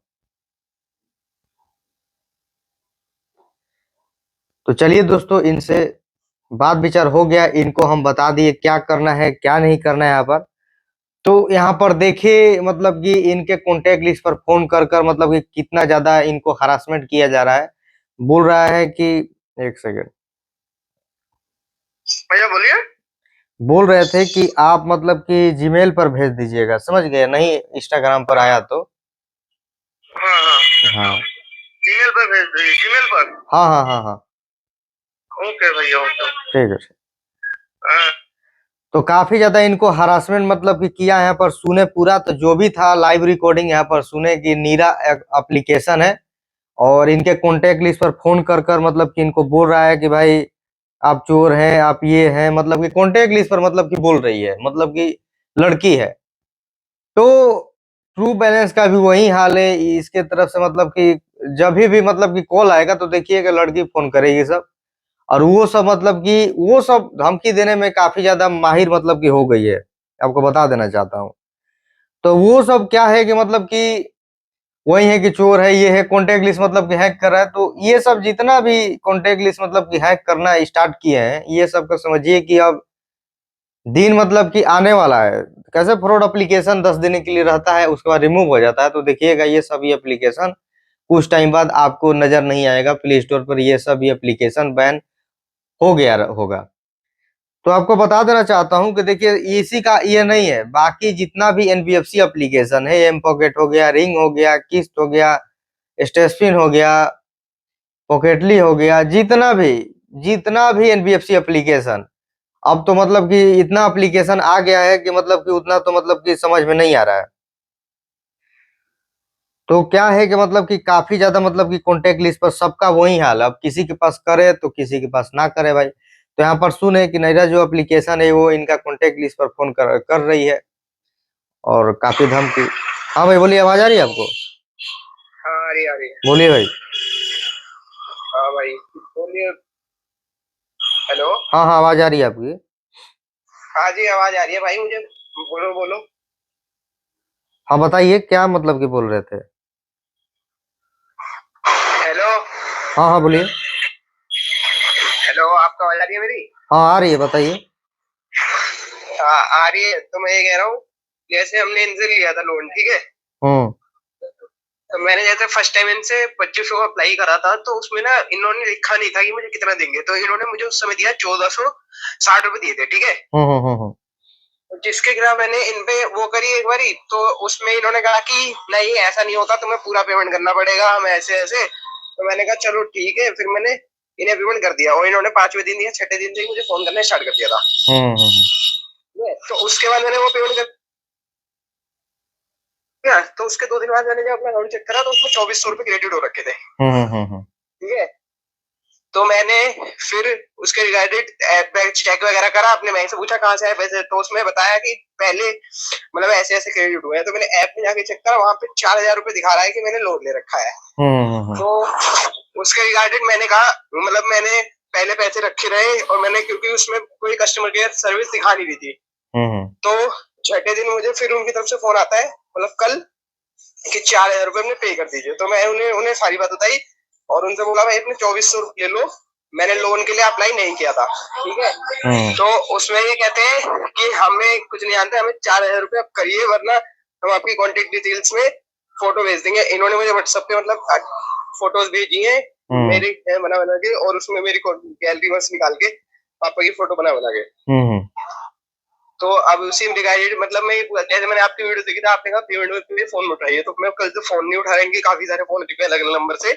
तो चलिए दोस्तों, इनसे बात विचार हो गया, इनको हम बता दिए क्या करना है क्या नहीं करना है यहाँ पर। तो यहाँ पर देखिए मतलब कि इनके कॉन्टेक्ट लिस्ट पर फोन कर कर मतलब कि कितना ज्यादा इनको हरासमेंट किया जा रहा है। बोल रहा है कि एक सेकंड भैया बोलिए। बोल रहे थे कि आप मतलब कि जीमेल पर भेज दीजिएगा, समझ गए, नहीं इंस्टाग्राम पर आया तो। हाँ जीमेल पर भेज दीजिए, जीमेल पर। हाँ। ओके भैया ओके। ठीक है। तो काफी ज्यादा इनको हरासमेंट मतलब कि किया है। यहाँ पर सुने पूरा, तो जो भी था लाइव रिकॉर्डिंग यहाँ पर सुने कि नीरा एप्लीकेशन है, और इनके कॉन्टेक्ट लिस्ट पर फोन कर कर मतलब कि इनको बोल रहा है कि भाई आप चोर हैं, आप ये हैं, मतलब कि कॉन्टेक्ट लिस्ट पर मतलब कि बोल रही है, मतलब कि लड़की है। तो ट्रू बैलेंस का भी वही हाल है इसके तरफ से, मतलब कि जब भी मतलब कि कॉल आएगा तो देखिएगा लड़की फोन करेगी सब, और वो सब मतलब कि वो सब धमकी देने में काफी ज्यादा माहिर मतलब कि हो गई है, आपको बता देना चाहता हूँ। तो वो सब क्या है कि मतलब कि वही है कि चोर है, ये है, कॉन्टेक्ट लिस्ट मतलब कि हैक कर रहा है। तो ये सब जितना भी कॉन्टेक्ट लिस्ट मतलब कि हैक करना स्टार्ट किए हैं, ये सब को समझिए कि अब दिन मतलब कि आने वाला है। कैसे फ्रॉड एप्लीकेशन 10 दिन के लिए रहता है, उसके बाद रिमूव हो जाता है, तो देखिएगा ये सभी एप्लीकेशन कुछ टाइम बाद आपको नजर नहीं आएगा प्ले स्टोर पर, ये सभी एप्लीकेशन बैन हो गया होगा। तो आपको बता देना चाहता हूं कि देखिए इसी का ये नहीं है, बाकी जितना भी एनबीएफसी एप्लीकेशन है, एम पॉकेट हो गया, रिंग हो गया, किस्त हो गया, स्टेस्पिन हो गया, पॉकेटली हो गया, जितना भी एनबीएफसी एप्लीकेशन, अब तो मतलब कि इतना एप्लीकेशन आ गया है कि मतलब कि उतना तो मतलब कि समझ में नहीं आ रहा है। तो क्या है कि मतलब कि काफी ज्यादा मतलब कि कॉन्टेक्ट लिस्ट पर सबका वही हाल है, अब किसी के पास करे तो किसी के पास ना करे भाई। तो यहाँ पर सुने कि नैरा जो एप्लीकेशन है वो इनका कॉन्टेक्ट लिस्ट पर फोन कर रही है, और काफी धमकी। हाँ भाई बोलिए, आवाज आ रही है आपको? हाँ आ रही है। बोलिए भाई। हाँ भाई बोलिए। हेलो। हाँ आवाज आ रही है आपकी। हाँ जी आवाज आ रही है भाई मुझे, बोलो बोलो। हाँ बताइए क्या मतलब कि बोल रहे थे। हेलो। हाँ बोलिए। हेलो, आपको आवाज आ रही है मेरी? हाँ आ रही है, बताइए। आ रही है। तो मैं ये कह रहा हूँ, जैसे हमने इनसे लिया था लोन, ठीक है, तो मैंने जैसे फर्स्ट टाइम इनसे 2500 अप्लाई करा था, तो उसमें ना इन्होंने लिखा नहीं था कि मुझे कितना देंगे, तो इन्होंने मुझे उस समय दिया 1460 रुपए दिए थे, ठीक है। जिसके खिलाफ मैंने इन पे वो करी एक बारी, तो उसमें इन्होंने कहा कि नहीं ऐसा नहीं होता, तुम्हें पूरा पेमेंट करना पड़ेगा, हम ऐसे ऐसे। तो मैंने कहा चलो ठीक है, फिर मैंने इन्हें पेमेंट कर दिया, और इन्होंने 5वें दिन या 6ठे दिन से मुझे फोन करना स्टार्ट कर दिया था। तो उसके बाद मैंने वो पेमेंट कर दिया। तो उसके 2 दिन बाद मैंने जब अपना अकाउंट चेक करा तो उसमें 2400 रुपए क्रेडिट हो रखे थे। ठीक है, तो मैंने फिर उसके रिगार्डेड ऐप चेक वगैरह करा, अपने बैंक से पूछा कहाँ से आए पैसे, तो उसमें बताया कि पहले मतलब ऐसे ऐसे क्रेडिट हुए हैं। तो मैंने ऐप में जाके चेक करा, वहां पे 4000 रुपए दिखा रहा है कि मैंने लोन ले रखा है। तो उसके रिगार्डेड मैंने कहा, मतलब मैंने पहले पैसे रखे रहे और मैंने, क्योंकि उसमें कोई कस्टमर केयर सर्विस दिखा नहीं रही थी, तो छठे दिन मुझे फिर उनकी तरफ से फोन आता है, मतलब कल, कि 4000 रुपए अपने पे कर दीजिए। तो मैं उन्हें सारी बात बताई और उनसे बोला भाई अपने 2400 ले लो, मैंने लोन के लिए अप्लाई नहीं किया था। ठीक है, तो उसमें ये कहते हैं कि हमें कुछ नहीं जानते, हमें 4000 रुपए आप करिए वरना हम आपकी कॉन्टेक्ट डिटेल्स में फोटो भेज देंगे। इन्होंने मुझे व्हाट्सएप पे मतलब फोटोज भेजी है मेरी है बना बना के, और उसमें मेरी गैलरी में निकाल के पापा की फोटो बना बना के। तो अब उसी रिगार्डेड मतलब मैं जैसे मैंने आपकी वीडियो देखी था, आपने कहा पेमेंट में फोन उठाइए, तो मैं कल से फोन नहीं उठा रहेंगे, काफी सारे फोन उठे अलग अलग नंबर से।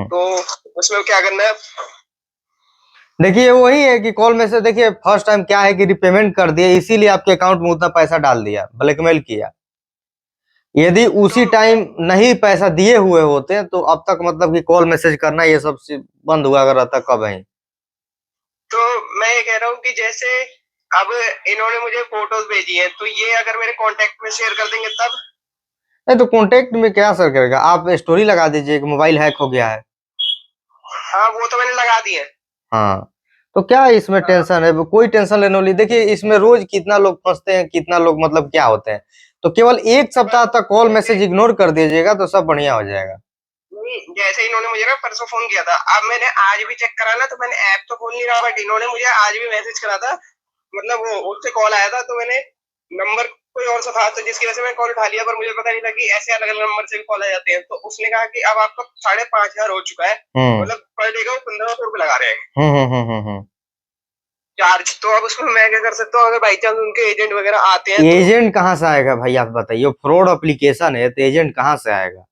तो उसमें क्या करना है? देखिए वही है कि कॉल में से देखिए फर्स्ट टाइम क्या है कि रिपेमेंट कर दिया, इसीलिए आपके अकाउंट में उतना पैसा डाल दिया, ब्लैकमेल किया। यदि उसी टाइम नहीं पैसा दिए हुए होते तो अब तक मतलब कि कॉल मैसेज करना ये सब बंद हुआ अगर रहता कब है। तो मैं ये कह रहा हूँ कि जैसे अब इन्होंने मुझे फोटोज भेजी है, तो ये अगर मेरे कांटेक्ट में शेयर कर देंगे तब? नहीं तो कांटेक्ट में क्या असर करेगा, आप स्टोरी लगा दीजिए कि मोबाइल हैक हो गया है। हाँ वो तो मैंने लगा दी है। हाँ तो क्या इसमें टेंशन है, कोई टेंशन लेने वाली। देखिए इसमें रोज कितना लोग फंसते हैं, कितना लोग मतलब क्या होते हैं। तो केवल एक सप्ताह तक कॉल मैसेज इग्नोर कर दीजिएगा तो सब बढ़िया हो जाएगा। नहीं, जैसे इन्होंने मुझे ना परसों फोन किया था, अब मैंने आज भी चेक करा ना, तो मैंने ऐप तो खोल नहीं रहा, बट इन्होंने मुझे आज भी मैसेज करा था, मतलब वो उससे कॉल आया था, तो मैंने नंबर कोई और सा था तो जिसकी वजह से मैं कॉल उठा लिया, पर मुझे पता नहीं था कि ऐसे अलग अलग नंबर से भी कॉल आ जाते हैं। तो उसने कहा कि अब आपका 5500 हो चुका है, मतलब पर डे का 1500 रुपए लगा रहे हैं चार्ज। तो अब उसमें मैं क्या कर सकता हूँ, अगर बाई चांस उनके एजेंट वगैरह आते हैं? एजेंट कहाँ से आएगा भाई, आप बताइए, फ्रॉड एप्लीकेशन है तो एजेंट कहाँ से आएगा।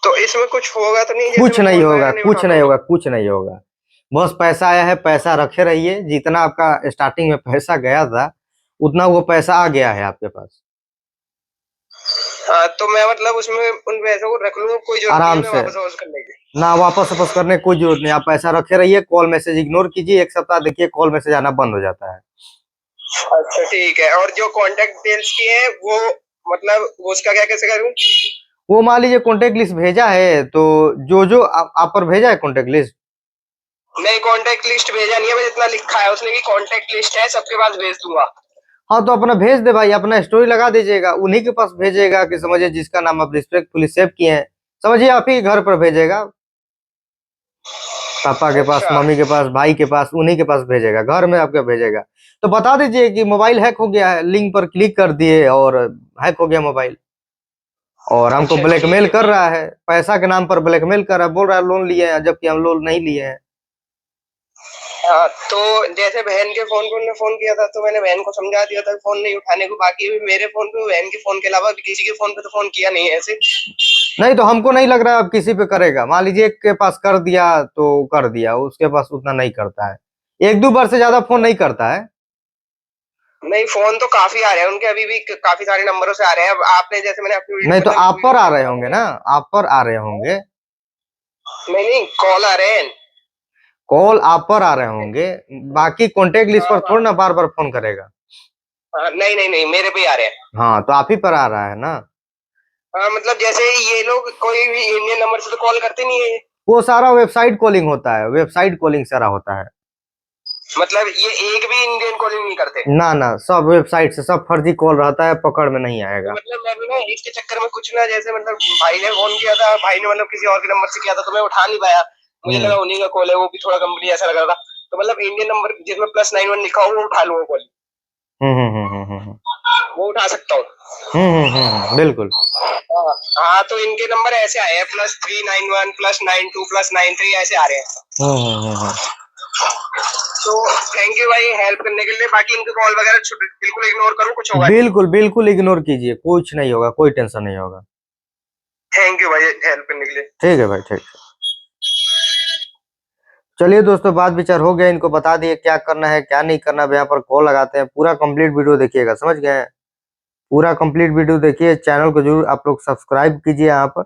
तो इसमें कुछ होगा तो नहीं? कुछ नहीं होगा, कुछ नहीं होगा, कुछ नहीं होगा। बस पैसा आया है, पैसा रखे रहिए, जितना आपका स्टार्टिंग में पैसा गया था उतना वो पैसा आ गया है आपके पास। हाँ, तो मैं मतलब उसमें उन पैसों को रख लूँ, कोई जरूरत आराम नहीं से वापस करने की? ना, वापस करने की कोई जरूरत नहीं, आप पैसा रखे रहिए, कॉल मैसेज इग्नोर कीजिए, एक सप्ताह देखिए कॉल मैसेज आना बंद हो जाता है। अच्छा ठीक है, और जो कांटेक्ट डिटेल्स की है वो मतलब उसका क्या कैसे करूँ? वो मान लीजिए कॉन्टेक्ट लिस्ट भेजा है, तो जो जो आप पर भेजा है कॉन्टेक्ट लिस्ट। नहीं, कांटेक्ट लिस्ट भेजा नहीं है, बस इतना लिखा है उसने कि कांटेक्ट लिस्ट है, सबके पास भेज दूंगा। हाँ तो अपना भेज दे भाई, अपना स्टोरी लगा दीजिएगा, उन्हीं के पास भेजेगा कि समझिए जिसका नाम आप रिस्पेक्टफुली सेव किए हैं, समझिए आप ही घर पर भेजेगा, पापा के पास, मम्मी के पास, भाई के पास, उन्हीं के पास भेजेगा, घर में आपके भेजेगा। तो बता दीजिए कि मोबाइल हैक हो गया है, लिंक पर क्लिक कर दिए और हैक हो गया मोबाइल, और हमको ब्लैकमेल कर रहा है, पैसा के नाम पर ब्लैकमेल कर रहा है, बोल रहा है लोन लिए हैं, जबकि हम लोन नहीं लिए हैं। हाँ, तो जैसे बहन के फोन पे उन्होंने फोन किया था, तो मैंने बहन को समझा दिया था फोन नहीं उठाने को, बाकी भी मेरे फोन पे, बहन के फोन के अलावा किसी के फोन पे तो फोन किया नहीं है ऐसे। नहीं तो हमको नहीं लग रहा है अब किसी पे करेगा, मान लीजिए एक के पास कर दिया तो कर दिया, उसके पास उतना नहीं करता है, एक दो बार से ज्यादा फोन नहीं करता है। नहीं, फोन तो काफी आ रहे हैं उनके, अभी भी काफी सारे नंबरों से आ रहे हैं। अब आपने जैसे मैंने आपकी नहीं तो आप पर आ रहे होंगे ना, आप पर आ रहे होंगे। नहीं, कॉल आ रहे हैं, कॉल आप पर आ रहे होंगे, बाकी कॉन्टेक्ट लिस्ट पर थोड़ा ना बार बार फोन करेगा। नहीं नहीं नहीं, मेरे पे आ रहे हैं। हाँ तो आप ही पर आ रहा है ना। हाँ, मतलब जैसे ये लोग कोई भी इंडियन नंबर से तो कॉल करते नहीं है। वो सारा वेबसाइट कॉलिंग होता है, वेबसाइट कॉलिंग सारा होता है। मतलब ये एक भी इंडियन कॉलिंग नहीं करते? ना ना, सब वेबसाइट से, सब फर्जी कॉल रहता है, पकड़ में नहीं आएगा। मतलब मैं भी ना इसके चक्कर में कुछ ना, जैसे मतलब भाई ने फोन किया था, भाई ने मतलब किसी और के नंबर से किया था, तो मैं उठा नहीं पाया, मुझे लगा उन्हीं का कॉल है, वो भी थोड़ा कंपनी ऐसा लग रहा था, तो मतलब इंडियन नंबर जिसमें +91 लिखा हो वो उठा लूंगा कॉल, वो उठा सकता हूँ। बिल्कुल। हाँ, तो इनके नंबर ऐसे आए हैं, +391 +92 +93 ऐसे आ रहे हैं। तो थैंक यू भाई हेल्प करने के लिए, बाकी इनके कॉल वगैरह बिल्कुल इग्नोर करो, कुछ होगा? बिल्कुल बिल्कुल इग्नोर कीजिए, कुछ नहीं होगा, कोई टेंशन नहीं होगा। थैंक यू भाई हेल्प करने के लिए। ठीक है भाई, ठीक है। चलिए दोस्तों, बात विचार हो गया, इनको बता दिए क्या करना है क्या नहीं करना। अब यहाँ पर कॉल लगाते हैं, पूरा कंप्लीट वीडियो देखिएगा, समझ गए? पूरा कंप्लीट वीडियो देखिए, चैनल को जरूर आप लोग सब्सक्राइब कीजिए यहाँ पर।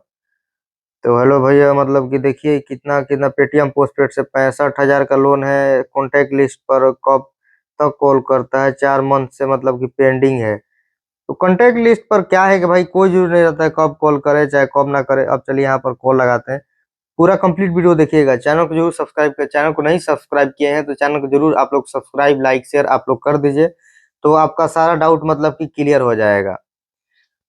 तो हेलो भैया, मतलब कि देखिए कितना कितना पेटीएम पोस्टपेड से 65,000 का लोन है, कॉन्टैक्ट लिस्ट पर कब तक कॉल करता है, 4 मंथ से मतलब कि पेंडिंग है। तो कॉन्टैक्ट लिस्ट पर क्या है कि भाई कोई जरूर नहीं रहता है कब कॉल करे चाहे कब ना करे। अब चलिए यहाँ पर कॉल लगाते हैं, पूरा कंप्लीट वीडियो देखिएगा, चैनल को जरूर सब्सक्राइब कर, चैनल को नहीं सब्सक्राइब किए हैं तो चैनल को जरूर आप लोग सब्सक्राइब लाइक शेयर आप लोग कर दीजिए, तो आपका सारा डाउट मतलब कि क्लियर हो जाएगा।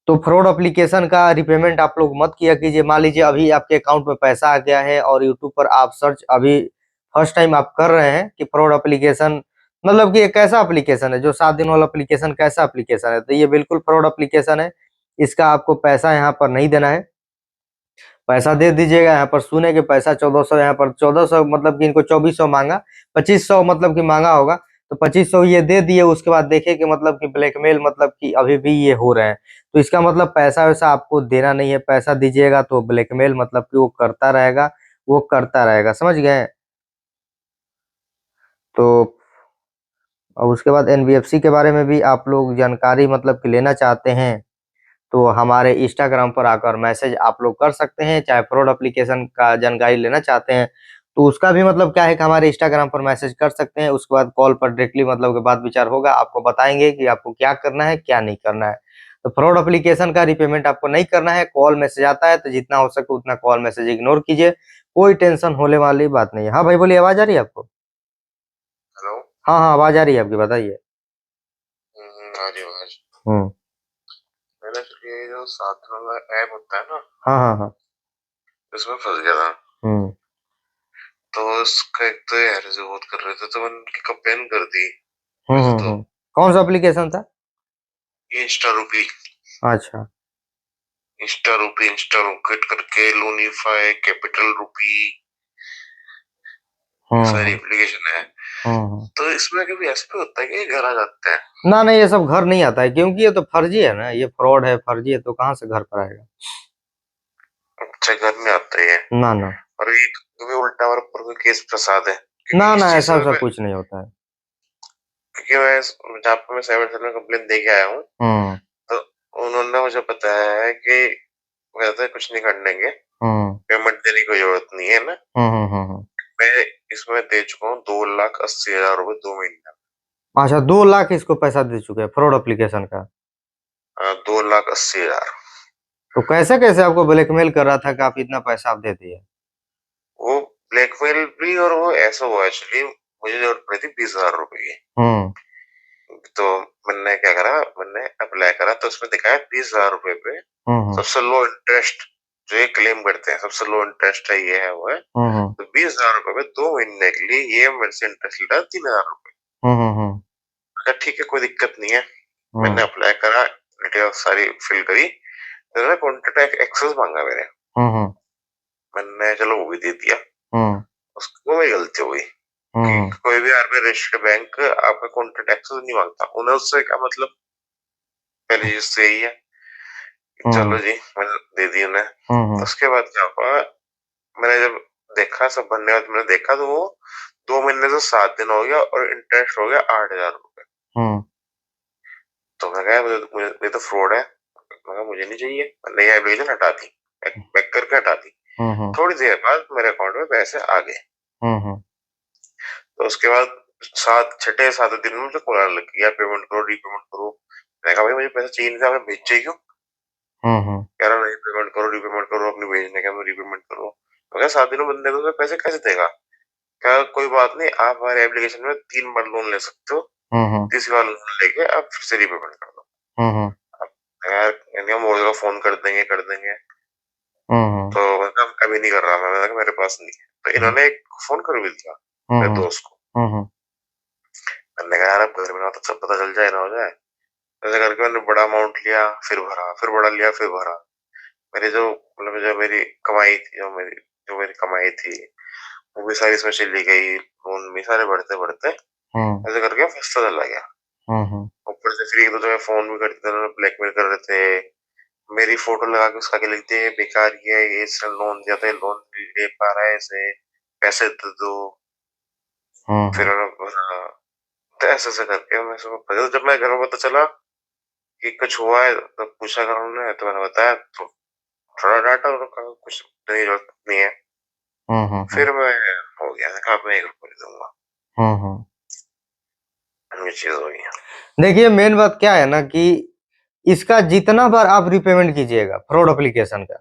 तो फ्रॉड एप्लीकेशन का रिपेमेंट आप लोग मत किया कीजिए। मान लीजिए अभी आपके अकाउंट में पैसा आ गया है और यूट्यूब पर आप सर्च अभी फर्स्ट टाइम आप कर रहे हैं कि फ्रॉड एप्लीकेशन मतलब कि ये कैसा एप्लीकेशन है, जो 7 दिन वाला एप्लीकेशन कैसा एप्लीकेशन है, तो ये बिल्कुल फ्रॉड एप्लीकेशन है। इसका आपको पैसा यहाँ पर नहीं देना है, पैसा दे दीजिएगा। यहाँ पर सुने कि पैसा 1400, यहाँ पर 1400 मतलब कि इनको 2400 मांगा, 2500 मतलब कि मांगा होगा, तो 2500 ये दे दिए। उसके बाद देखे कि मतलब कि ब्लैकमेल मतलब कि अभी भी ये हो रहे हैं, तो इसका मतलब पैसा वैसा आपको देना नहीं है। पैसा दीजिएगा तो ब्लैकमेल मतलब कि वो करता रहेगा, वो करता रहेगा, समझ गए? तो और उसके बाद एनबीएफसी के बारे में भी आप लोग जानकारी मतलब कि लेना चाहते हैं तो हमारे इंस्टाग्राम पर आकर मैसेज आप लोग कर सकते हैं। चाहे फ्रॉड एप्लीकेशन का जानकारी लेना चाहते हैं तो उसका भी मतलब क्या है कि हमारे इंस्टाग्राम पर मैसेज कर सकते हैं। उसके बाद कॉल पर डायरेक्टली मतलब के बात विचार होगा, आपको बताएंगे कि आपको क्या करना है क्या नहीं करना है। तो फ्रॉड एप्लीकेशन का रिपेमेंट आपको नहीं करना है, कॉल मैसेज आता है तो जितना हो सके उतना कॉल मैसेज इग्नोर कीजिए, कोई टेंशन होने वाली बात नहीं है। हाँ भाई बोलिए, आवाज आ रही है आपको? हेलो। हाँ हाँ आवाज आ रही है आपकी, बताइए। आ रही आवाज। हम्म। मैंने ये जो 7 दिन वाला ऐप होता है ना, हाँ हाँ हाँ। उसमें फंस गया था। हम्म। तो उसका एक तो यार जो बहुत कर रहे थे तो मैंने उनकी कंप्लेन कर दी वैसे तो। कौन सा एप्लीकेशन था? ये इंस्टा रूपी, अच्छा। इंस्टा रॉकेट करके, लोनीफाई, कैपिटल रूपी, सारी हम्म एप्लीकेशन है। हम्म। तो इसमें कभी ऐसा भी होता है कि घर आ जाते हैं? ना नहीं, ये सब घर नहीं आता है, क्योंकि ये तो फर्जी है ना, ये फ्रॉड है, फर्जी है, तो कहाँ से घर पर आएगा? अच्छा, घर में आता है ये। ना ना और ये कभी उल्टा और ऊपर कोई केस प्रसाद है? ना क्योंकि इस ना, चीज ऐसा में वैसा कुछ नहीं होता है। क्योंकि मैं जहाँ पे मैं साइबर सेल में कंप्लेन दे के आया हूँ, हम्म तो उन्होंने मुझे बताया है कि कहते हैं कुछ नहीं करने के, हम्म पेमेंट देने की कोई जरूरत नहीं है ना। हम्म। मैं इसमें दे चुका हूँ 2,80,000 रुपए 2 महीने में। अच्छा, 2 लाख इसको पैसा दे चुके हैं फ्रॉड एप्लीकेशन का? 2,80,000। तो कैसे कैसे आपको ब्लैकमेल कर रहा था कि आप इतना पैसा आप दे दिए? वो ब्लैकमेल भी, और वो ऐसा हुआ एक्चुअली, मुझे जरूरत पड़ी थी 20,000 रुपए की। हम्म तो मैंने क्या करा, मैंने अप्लाई करा तो उसमें दिखाया 20,000 रुपए पे हम्म सबसे लो इंटरेस्ट, जो ये क्लेम करते हैं सबसे लो इंटरेस्ट है, ये है वो है। हम्म तो 20,000 रुपए पे 2 महीने के लिए ये मेरे से इंटरेस्ट लेता 3,000 रुपए। हम्म। अच्छा ठीक है, कोई दिक्कत नहीं है। मैंने हम्म अप्लाई करा, डिटेल्स सारी फिल करी, तो उन्होंने कॉन्टेक्ट एक्सेस मांगा मेरे। हम्म मैंने चलो वो भी दे दिया। हम्म उसको मेरी गलती हो गई कि हम्म कोई भी आरबीआई रजिस्टर्ड बैंक आपका कॉन्टेक्ट एक्सेस नहीं मांगता, उन्हें उससे क्या मतलब, पहली चीज तो यही है। चलो जी, मैंने दे दी उन्हें। तो हम्म उसके बाद क्या हुआ, मैंने जब देखा सब भरने के बाद मैंने देखा तो वो 2 महीने से 7 दिन हो गया और इंटरेस्ट हो गया 8,000 रुपए। हम्म तो मैं कहा ये तो फ्रॉड है, मैं कहा मुझे नहीं चाहिए। मैंने ये एप्लीकेशन हटा दी, बैक करके हटा दी। हम्म थोड़ी देर बाद मेरे अकाउंट में पैसे आ गए। हम्म तो उसके बाद 7 दिन में मुझे कॉल आने लग गया, पेमेंट करो रीपेमेंट करो। मैंने कहा भाई मुझे पैसे चाहिए नहीं था, मैं भेजे क्यों? कह रहा नहीं, पेमेंट करो रीपेमेंट करो, अपनी भेजने का रीपेमेंट करो। मैं कहा 7 दिन में बंदे को पैसे कैसे देगा? क्या कोई बात नहीं, आप हमारे एप्लीकेशन में 3 बार लोन ले सकते हो, हम्म तीसरी बार लोन लेके आप फिर से रीपेमेंट कर दो। हम्म अब यार हम और फोन कर देंगे। हम्म तो मतलब अभी नहीं कर रहा मैं, मैंने कहा मेरे पास नहीं है। तो इन्होंने एक फोन कर भी दिया मेरे दोस्त को। हम्म मैंने कहा यार अब घर में ना तो सब पता चल जाए ना हो जाए। ऐसे करके मैंने बड़ा अमाउंट लिया, फिर भरा, फिर बड़ा लिया, फिर भरा। मेरी जो मतलब जो मेरी कमाई थी, जो मेरी कमाई थी वो भी सारी इसमें चली गई, लोन भी सारे बढ़ते बढ़ते ऐसे करके फंसता चला गया। ऊपर से फिर एक दो जगह फोन भी करते थे, ब्लैकमेल कर रहे थे। मेरी फोटो लगा के उसका आगे लिखते हैं बेकार ही है ये, इसने लोन दिया था, लोन नहीं ले पा रहा है, इसे पैसे दे दो। फिर तो ऐसे ऐसे करके मैं सब जब मैं घर में पता चला कि कुछ हुआ है तब पूछा घर उन्होंने तो मैंने बताया तो थोड़ा डांटा और कहा कुछ नहीं जरूरत नहीं है। फिर मैं हो गया मैं कहा मैं कर दूंगा ये चीज हो गई। देखिए मेन बात क्या है ना कि इसका जितना बार आप रिपेमेंट कीजिएगा फ्रॉड एप्लीकेशन का,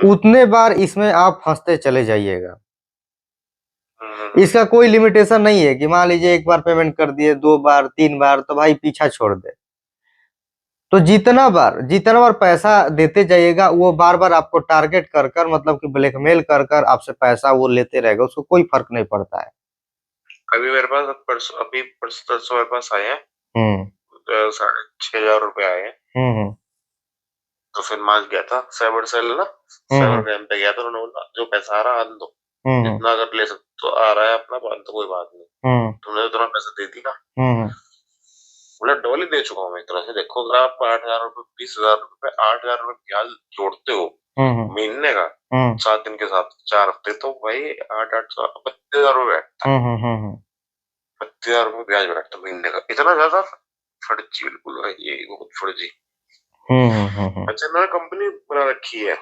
उतने बार इसमें आप फंसते चले जाइएगा। इसका कोई लिमिटेशन नहीं है कि मान लीजिए एक बार पेमेंट कर दिए, 2 बार 3 बार तो भाई पीछा छोड़ दे। तो जितना बार पैसा देते जाइएगा वो बार बार आपको टारगेट कर कर मतलब कि ब्लैकमेल कर कर आपसे पैसा वो लेते रहेगा, उसको कोई फर्क नहीं पड़ता है। अभी मेरे पास परसों मेरे पास आए हैं 6,500 आए हैं। तो फिर मैं गया था साइबर सेल ना, साइबर क्राइम पे गया था, उन्होंने बोला जो पैसा आ रहा है दो, जितना अगर ले सकते तो आ रहा है अपना बांध तो कोई बात नहीं, तुमने तो पैसा दे दिया। बोला डबल ही दे चुका हूँ मैं इतना से, देखो अगर आप 8,000 रुपए 20,000 रुपए 8,000 रुपए ब्याज जोड़ते हो महीने का 7 दिन के साथ 4 हफ्ते, तो भाई 8,800 32,000 रुपए बैठता 32,000 रुपए ब्याज बैठता महीने का, इतना ज्यादा फर्जी बिल्कुल भाई, ये बहुत फर्जी। अच्छा इन्होंने कंपनी बना रखी है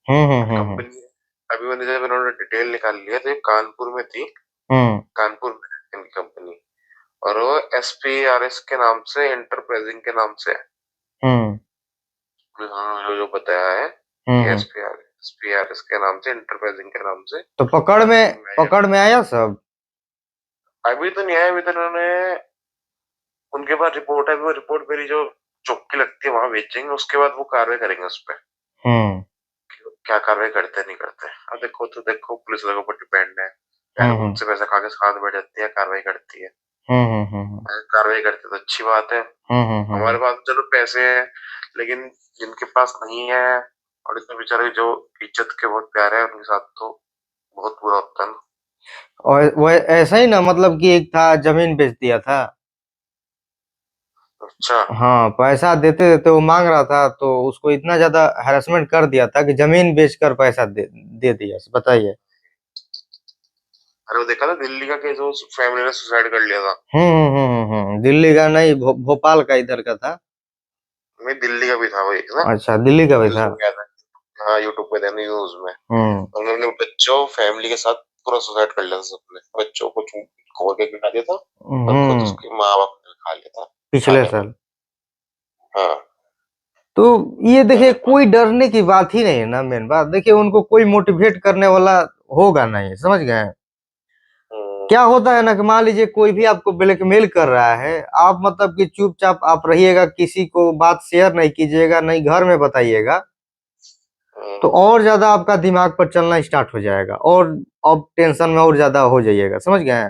कंपनी। अभी मैंने जब इन्होंने डिटेल निकाल लिया तो ये कानपुर में थी, कानपुर में इनकी कंपनी, और वो SPRS के नाम से, एंटरप्राइजिंग के नाम से जो बताया है SPRS के नाम से, एंटरप्राइजिंग के नाम से। तो पकड़ में आया सब? अभी तो नहीं आया, अभी तो इन्होंने उनके पास रिपोर्ट है, वो रिपोर्ट मेरी जो चौकी लगती है वहां भेजेंगे, उसके बाद वो कार्रवाई करेंगे उस पर, क्या कार्रवाई करते नहीं करते। अब देखो पुलिस वालों पर डिपेंड है, उनसे पैसा खा के साथ बैठ जाती है, कार्रवाई करती है, कार्रवाई करते तो अच्छी बात है। हमारे पास चलो पैसे हैं, लेकिन जिनके पास नहीं है और इतने बेचारे जो इज्जत के बहुत प्यारे हैं उनके साथ तो बहुत बुरा होता है ना। और वो ऐसा ही ना, मतलब कि एक था जमीन बेच दिया था। अच्छा हाँ, पैसा देते देते वो मांग रहा था तो उसको इतना ज्यादा हैरेसमेंट कर दिया था कि जमीन बेचकर पैसा दे दिया। बताइए। अरे वो देखा था दिल्ली का केस, वो फैमिली ने सुसाइड कर लिया था। दिल्ली का नहीं, भोपाल का इधर का था। नहीं दिल्ली का भी था वो एक ना। अच्छा, दिल्ली का भी था। हाँ यूट्यूब पे था न्यूज में, उन्होंने बच्चों फैमिली के साथ पूरा सुसाइड कर लिया था सबने, बच्चों को खोल के गिरा दिया था और खुद उसके माँ बाप ने खा लिया था पिछले साल। हाँ तो ये देखिए कोई डरने की बात ही नहीं है ना। मेन बात देखिए, उनको कोई मोटिवेट करने वाला होगा नहीं, समझ गए। क्या होता है ना कि मान लीजिए कोई भी आपको ब्लैकमेल कर रहा है, आप मतलब कि चुपचाप आप रहिएगा, किसी को बात शेयर नहीं कीजिएगा, नहीं घर में बताइएगा, तो और ज्यादा आपका दिमाग पर चलना स्टार्ट हो जाएगा और अब टेंशन में और ज्यादा हो जाइएगा, समझ गए।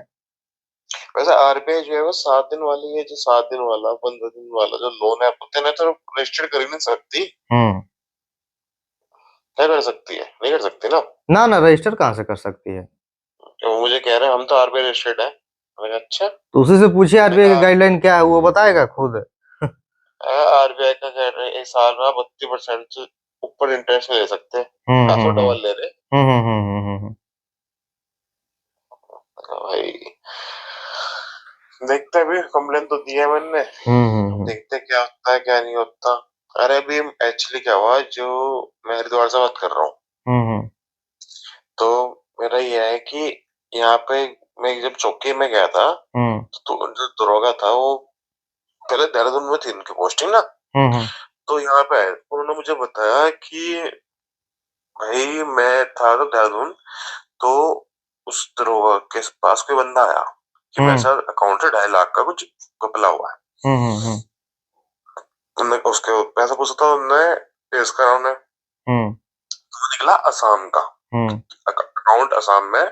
वैसे RBI जो है वो 7 दिन वाली है, जो 7 दिन वाला 15 दिन वाला जो लोन है होते हैं ना, तो रजिस्टर कर ही नहीं सकती। क्या कर सकती है? नहीं कर सकती ना। ना रजिस्टर कहाँ से कर सकती है? तो मुझे कह रहे हैं हम तो RBI रजिस्टर्ड है। मैंने कहा अच्छा, तो उसी से पूछिए आरबीआई का गाइडलाइन क्या है, वो बताएगा खुद। RBI का कह रहे हैं एक साल में 32% से ऊपर इंटरेस्ट ले सकते हैं, आप तो डबल ले रहे। भाई देखते हैं, अभी कंप्लेन तो दिया है मैंने, देखते हैं क्या होता है क्या नहीं होता। अरे अभी एक्चुअली क्या हुआ, जो मैं हरिद्वार से बात कर रहा हूँ, तो मेरा ये है कि यहाँ पे मैं जब चौकी में गया था तो जो दरोगा था वो पहले देहरादून में थी उनकी पोस्टिंग ना, तो यहाँ पे आए, उन्होंने मुझे बताया कि भाई मैं था तो देहरादून, तो उस दरोगा के पास कोई बंदा आया कि मेरे साथ अकाउंट से 2.5 लाख का कुछ घपला हुआ है। उन्होंने उसके पैसा पूछा था, उन्होंने पेश करा उन्हें, तो निकला असम का अकाउंट, असम में,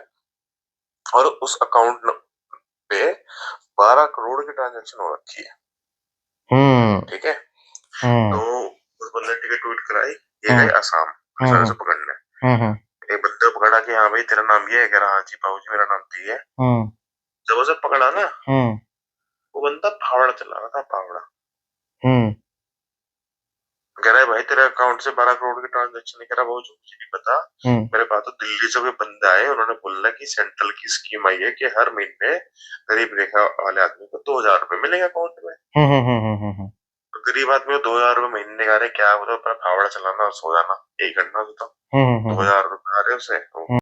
और उस अकाउंट पे 12 करोड़ की ट्रांजैक्शन हो रखी है। ठीक है, तो उस बंदे ने टिकट ट्वीट कराई, ये गए असम से पकड़ने। एक बंदे को पकड़ा कि हाँ भाई तेरा नाम ये है, कह रहा हाँ जी बाबू जी मेरा नाम तो ये है। जब उसे पकड़ा ना, वो बंदा फावड़ा चला रहा था, फावड़ा। कह रहा है भाई तेरे अकाउंट से 12 करोड़ की ट्रांजैक्शन नहीं करा, वो जो मुझे नहीं पता। मेरे पास तो दिल्ली से कोई बंदा आए, उन्होंने बोला कि सेंट्रल की स्कीम आई है कि हर महीने गरीब रेखा वाले आदमी को 2000 रुपए मिलेगा अकाउंट में। तो गरीब आदमी को 2000 रुपए महीने निकाले, क्या वो तो अपना फावड़ा चलाना और सो जाना, यही करना होता। 2000 रुपए आ रहे उसे